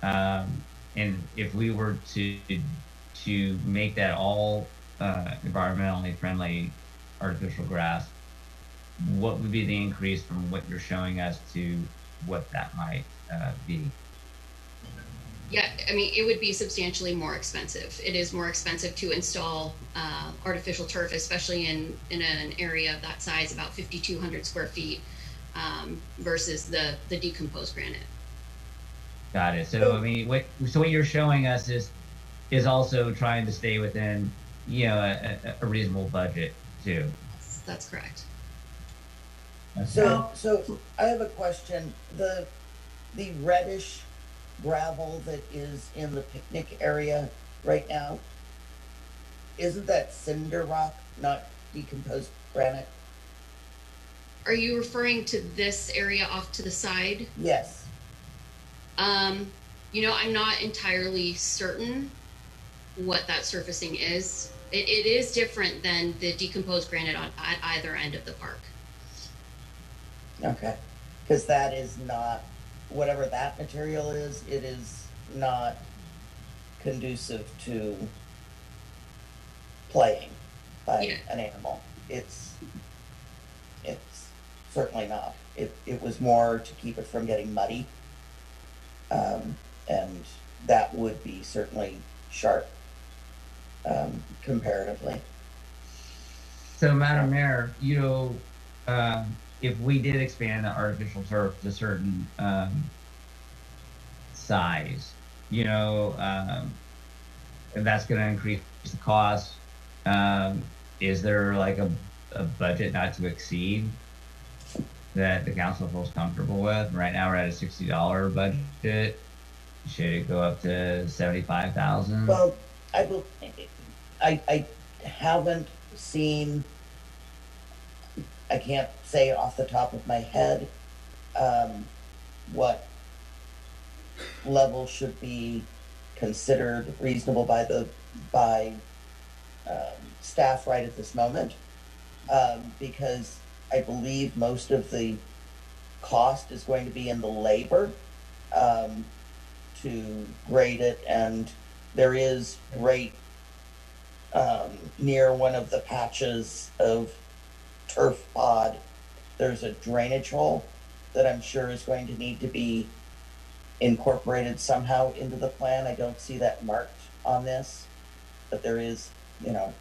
and if we were to make that all environmentally friendly artificial grass, what would be the increase from what you're showing us to what that might be? Yeah, I mean, it would be substantially more expensive. It is more expensive to install artificial turf, especially in an area of that size, about 5,200 square feet, versus the decomposed granite. Got it. So I mean, what you're showing us is also trying to stay within, a reasonable budget too. That's correct. So I have a question. The reddish gravel that is in the picnic area right now, isn't that cinder rock, not decomposed granite? Are you referring to this area off to the side? Yes. I'm not entirely certain what that surfacing is. It is different than the decomposed granite at either end of the park. Okay, because that is not, whatever that material is, it is not conducive to playing by an animal. It's certainly not. It was more to keep it from getting muddy. And that would be certainly sharp, comparatively. So, Madam Mayor, if we did expand the artificial turf to a certain size, and that's going to increase the cost. Is there like a budget not to exceed that the council feels comfortable with? Right now we're at a $60 budget. Should it go up to 75,000? Well, I haven't seen, I can't say off the top of my head what level should be considered reasonable by staff right at this moment, because I believe most of the cost is going to be in the labor to grade it, and there is right near one of the patches of turf pod, there's a drainage hole that I'm sure is going to need to be incorporated somehow into the plan. I don't see that marked on this, but there is,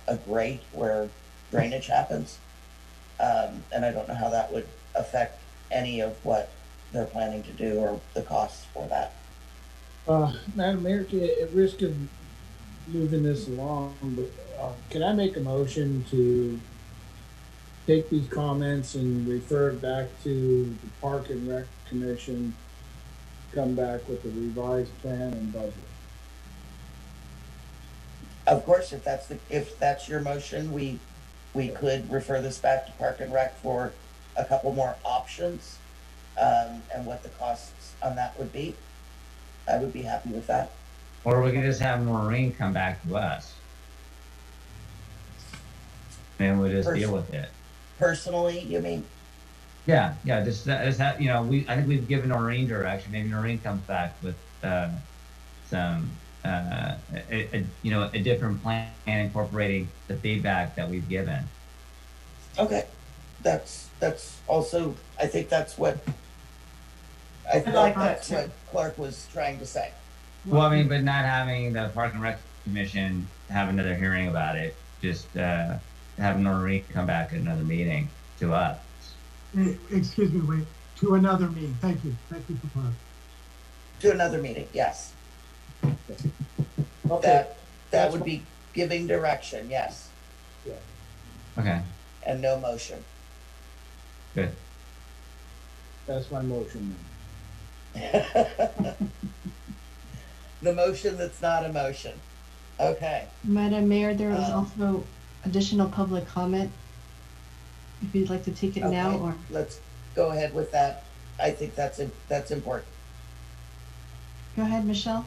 a grate where drainage happens. And I don't know how that would affect any of what they're planning to do or the costs for that. Madam Mayor, at risk of moving this along, but can I make a motion to take these comments and refer it back to the Park and Rec Commission, come back with a revised plan and budget? Of course, if that's your motion, we could refer this back to Park and Rec for a couple more options, and what the costs on that would be. I would be happy with that. Or we could just have Maureen come back to us, and we'll just deal with it. Personally, you mean? Yeah. Just have, I think we've given Noreen direction. Maybe Noreen comes back with some, a different plan incorporating the feedback that we've given. Okay, that's also, I think that's what what Clark was trying to say. Well, I mean, but not having the Park and Rec Commission have another hearing about it just have Noreen come back at another meeting to us. Excuse me, wait, to another meeting. Thank you for clarifying. To another meeting, yes. Okay. That would be giving direction, yes, Yeah. Okay, and no motion. good. That's my motion. The motion that's not a motion. Okay. Madam Mayor, there was also additional public comment. If you'd like to take it now, Okay, or let's go ahead with that. I think that's important. go ahead, Michelle.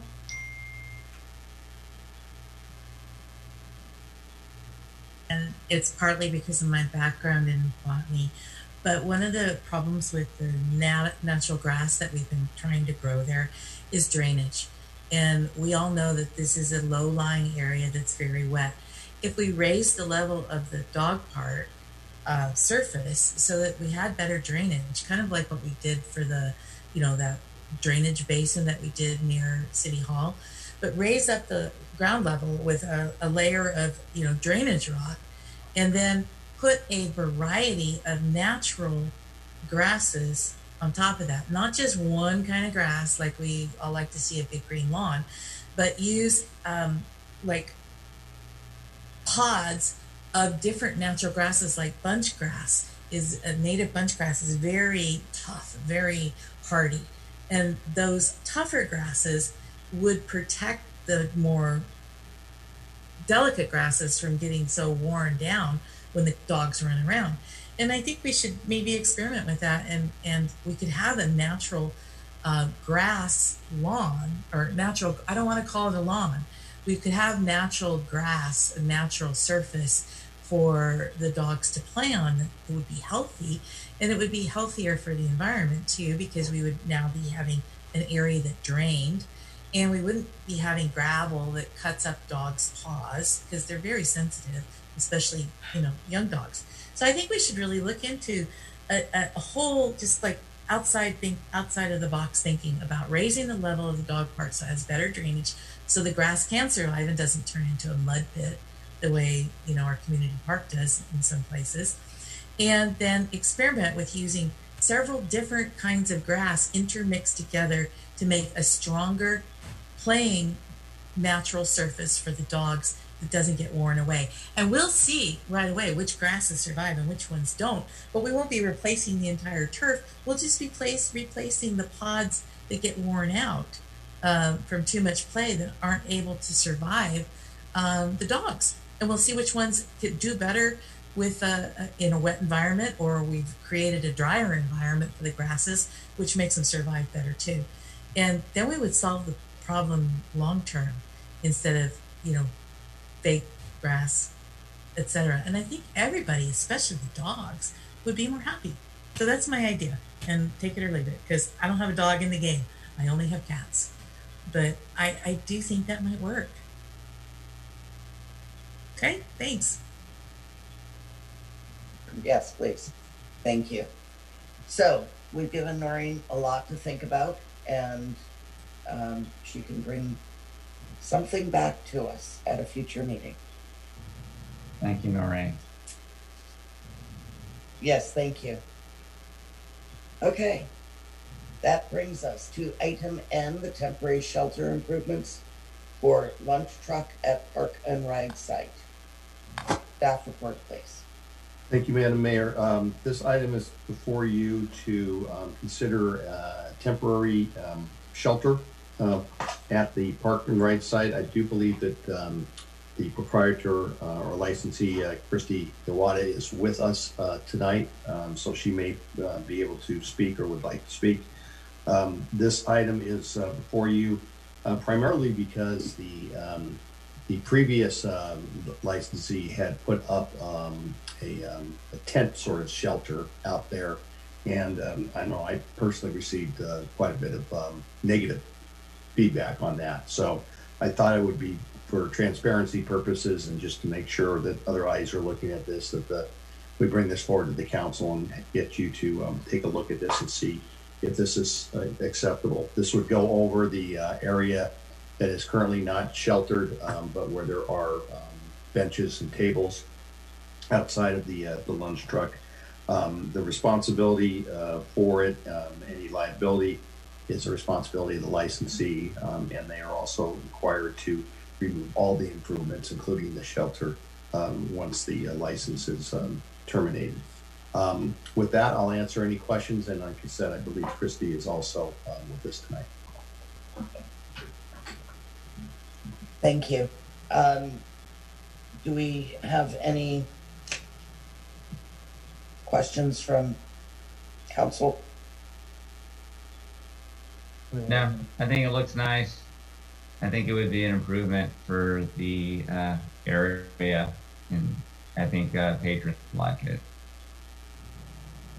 And it's partly because of my background in botany. But one of the problems with the natural grass that we've been trying to grow there is drainage. And we all know that this is a low-lying area that's very wet. If we raise the level of the dog park surface so that we had better drainage, kind of like what we did for the, that drainage basin that we did near City Hall, but raise up the ground level with a layer of, drainage rock, and then put a variety of natural grasses on top of that. Not just one kind of grass like we all like to see a big green lawn, but use like pods of different natural grasses. Like bunch grass is a native bunch grass is very tough, very hardy. And those tougher grasses would protect the more delicate grasses from getting so worn down when the dogs run around. And I think we should maybe experiment with that, and we could have a natural grass lawn, or natural, I don't want to call it a lawn. We could have natural grass, a natural surface for the dogs to play on that would be healthy, and it would be healthier for the environment too, because we would now be having an area that drained, and we wouldn't be having gravel that cuts up dogs' paws, because they're very sensitive, especially, young dogs. So I think we should really look into a whole, just like outside of the box thinking about raising the level of the dog park so it has better drainage, so the grass can survive and doesn't turn into a mud pit the way, our community park does in some places. And then experiment with using several different kinds of grass intermixed together to make a stronger playing natural surface for the dogs that doesn't get worn away. And we'll see right away which grasses survive and which ones don't. But we won't be replacing the entire turf. We'll just be replacing the pods that get worn out from too much play, that aren't able to survive the dogs. And we'll see which ones could do better with in a wet environment, or we've created a drier environment for the grasses, which makes them survive better too. And then we would solve the problem long term, instead of fake grass, etc. And I think everybody, especially the dogs, would be more happy. So that's my idea, and take it or leave it, because I don't have a dog in the game. I only have cats. But I do think that might work. Okay, thanks. Yes, please. Thank you. So we've given Noreen a lot to think about, and she can bring something back to us at a future meeting. Thank you, Noreen. Yes, thank you. Okay, that brings us to item N, the temporary shelter improvements for lunch truck at Park and Ride site. Staff report, please. Thank you, Madam Mayor. This item is before you to consider temporary shelter at the Park and Ride site. I do believe that the proprietor or licensee, Christy Iwade, is with us tonight, so she may be able to speak or would like to speak. This item is before you primarily because the previous licensee had put up a tent sort of shelter out there, and I know I personally received quite a bit of negative feedback on that. So I thought it would be, for transparency purposes and just to make sure that other eyes are looking at this, that we bring this forward to the council and get you to take a look at this and see if this is acceptable. This would go over the area that is currently not sheltered, but where there are benches and tables outside of the lunch truck. The responsibility for it, any liability, is the responsibility of the licensee, and they are also required to remove all the improvements, including the shelter, once the license is terminated. With that, I'll answer any questions, and like I said, I believe Christy is also with us tonight. Thank you. Do we have any questions from council? No, I think it looks nice. I think it would be an improvement for the area, and I think patrons like it.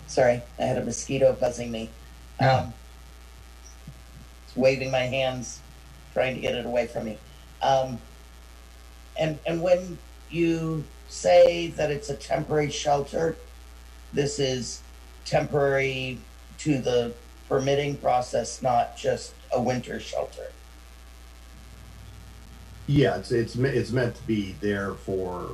Sorry, I had a mosquito buzzing me. Waving my hands, trying to get it away from me. And when you say that it's a temporary shelter, this is temporary to the permitting process, not just a winter shelter. Yeah, it's meant to be there for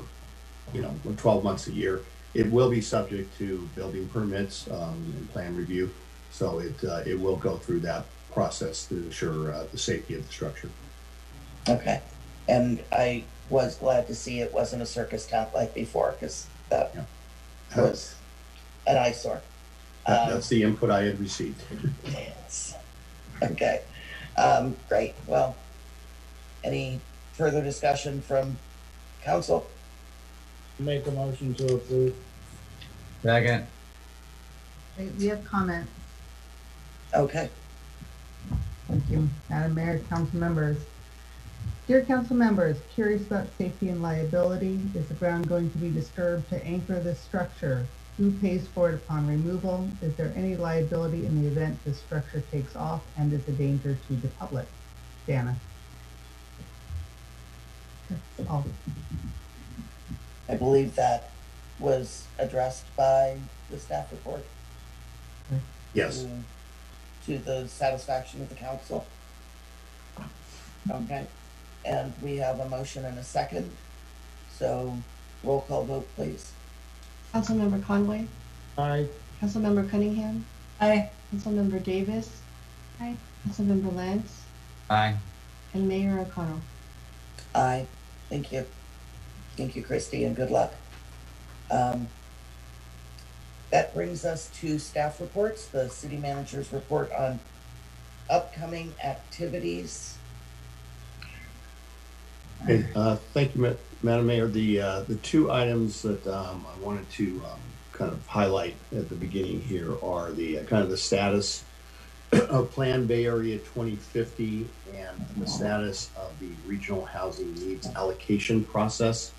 12 months a year. It will be subject to building permits and plan review, so it will go through that process to ensure the safety of the structure. Okay, and I was glad to see it wasn't a circus tent like before, because that was an eyesore. That's the input I had received. Yes. Okay. Great. Well, any further discussion from council? Make a motion to approve. Second. We have comments. Okay. Thank you. Madam Mayor, council members. Dear council members, curious about safety and liability. Is the ground going to be disturbed to anchor this structure? Who pays for it upon removal? Is there any liability in the event the structure takes off and is a danger to the public? Dana. That's all. I believe that was addressed by the staff report. Yes. To the satisfaction of the council. Okay. And we have a motion and a second. So roll call vote, please. Councilmember Conway. Aye. Councilmember Cunningham. Aye. Councilmember Davis. Aye. Councilmember Lance. Aye. And Mayor O'Connell. Aye. Thank you. Thank you, Christy, and good luck. That brings us to staff reports, the city manager's report on upcoming activities. Okay, thank you, Madam Mayor. The two items that I wanted to kind of highlight at the beginning here are the kind of the status of Plan Bay Area 2050 and the status of the regional housing needs allocation process.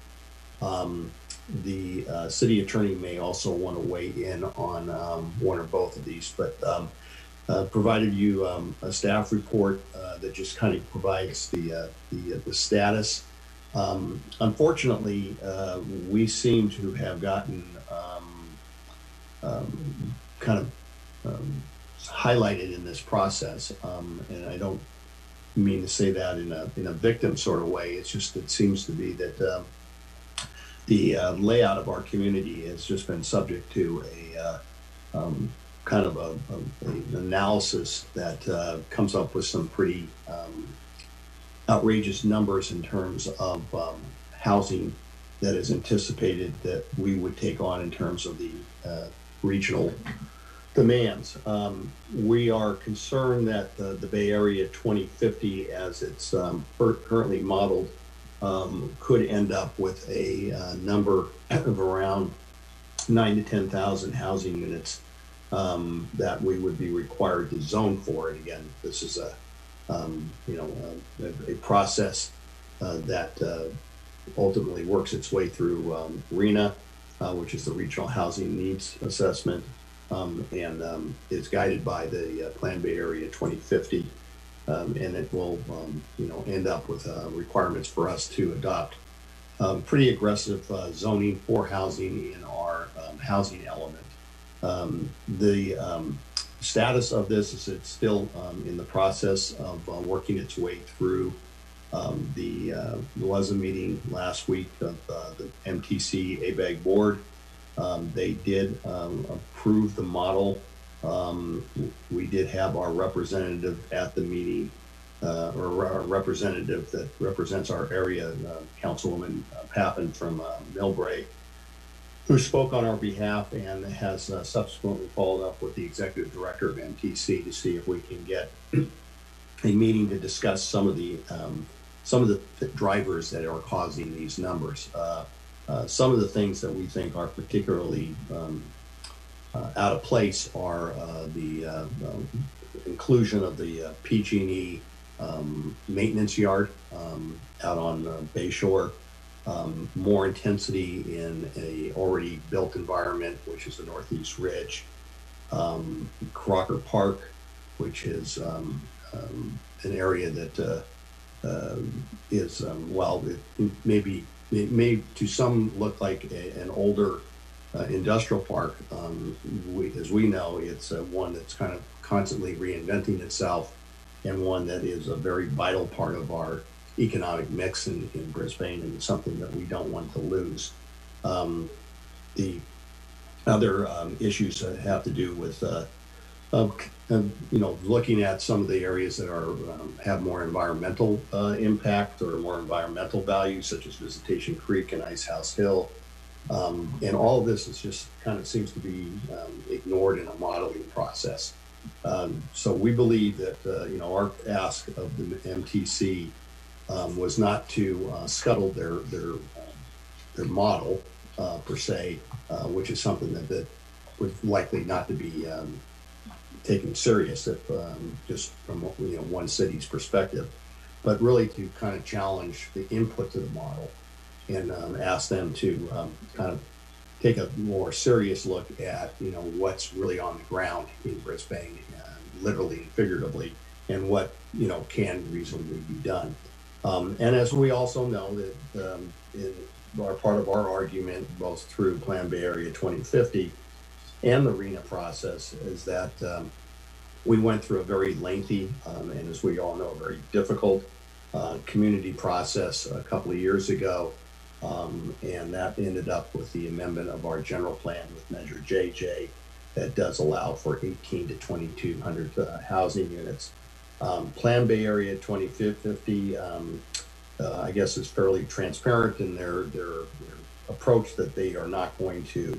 The city attorney may also want to weigh in on one or both of these, but provided you a staff report that just kind of provides the status. Unfortunately, we seem to have gotten kind of highlighted in this process, and I don't mean to say that in a victim sort of way. It's just it seems to be that the layout of our community has just been subject to a kind of an analysis that comes up with some pretty outrageous numbers in terms of housing that is anticipated that we would take on in terms of the regional demands. We are concerned that the Bay Area 2050, as it's currently modeled, could end up with a number of around 9,000 to 10,000 housing units that we would be required to zone for. And again, this is a process that ultimately works its way through RENA, which is the Regional Housing Needs Assessment, and is guided by the Plan Bay Area 2050, and it will end up with requirements for us to adopt pretty aggressive zoning for housing in our housing element. The status of this is it's still in the process of working its way through There was a meeting last week of the MTC ABAG board. They did approve the model. We did have our representative at the meeting, or our representative that represents our area, Councilwoman Pappin from Millbrae, who spoke on our behalf and has subsequently followed up with the executive director of MTC to see if we can get a meeting to discuss some of the drivers that are causing these numbers. Some of the things that we think are particularly out of place are the inclusion of the PG&E maintenance yard out on Bayshore, more intensity in a already built environment, which is the Northeast Ridge, Crocker Park, which is an area that is, it may to some look like an older industrial park. As we know, it's one that's kind of constantly reinventing itself, and one that is a very vital part of our economic mix in Brisbane, and something that we don't want to lose. The other issues that have to do with looking at some of the areas that are have more environmental impact or more environmental value, such as Visitation Creek and Icehouse Hill. And all of this is just kind of seems to be ignored in a modeling process. So we believe that our ask of the MTC was not to scuttle their model per se, which is something that would likely not to be taken serious if just from one city's perspective, but really to kind of challenge the input to the model and ask them to kind of take a more serious look at what's really on the ground in Brisbane, literally and figuratively, and what can reasonably be done. And as we also know that part of our argument, both through Plan Bay Area 2050 and the RENA process, is that we went through a very lengthy and, as we all know, very difficult community process a couple of years ago. And that ended up with the amendment of our general plan with Measure JJ that does allow for 18 to 2,200 housing units. Plan Bay Area 2050, I guess, is fairly transparent in their approach that they are not going to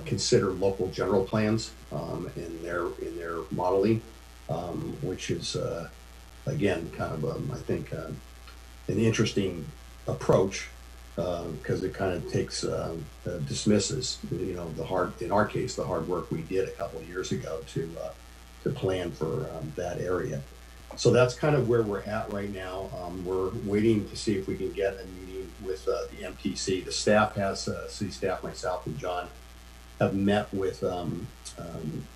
consider local general plans in their modeling, which is again kind of I think an interesting approach, because it kind of takes dismisses in our case the hard work we did a couple of years ago to plan for that area. So that's kind of where we're at right now. We're waiting to see if we can get a meeting with the MTC. The staff has, city staff, myself and John, have met with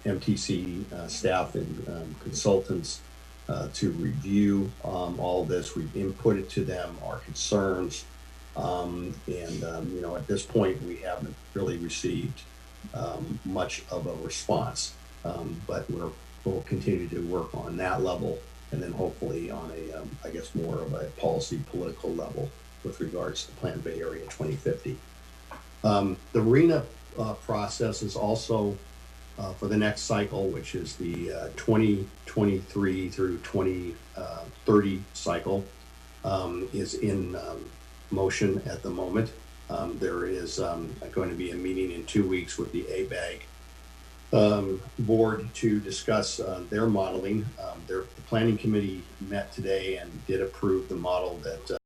MTC staff and consultants to review all of this. We've inputted to them our concerns. At this point, we haven't really received much of a response, but we'll continue to work on that level, and then hopefully on I guess more of a policy political level with regards to Plan Bay Area 2050. The RENA process is also for the next cycle, which is the 2023 through 2030 cycle, is in motion at the moment. There is going to be a meeting in 2 weeks with the ABAG board to discuss their modeling. The planning committee met today and did approve the model that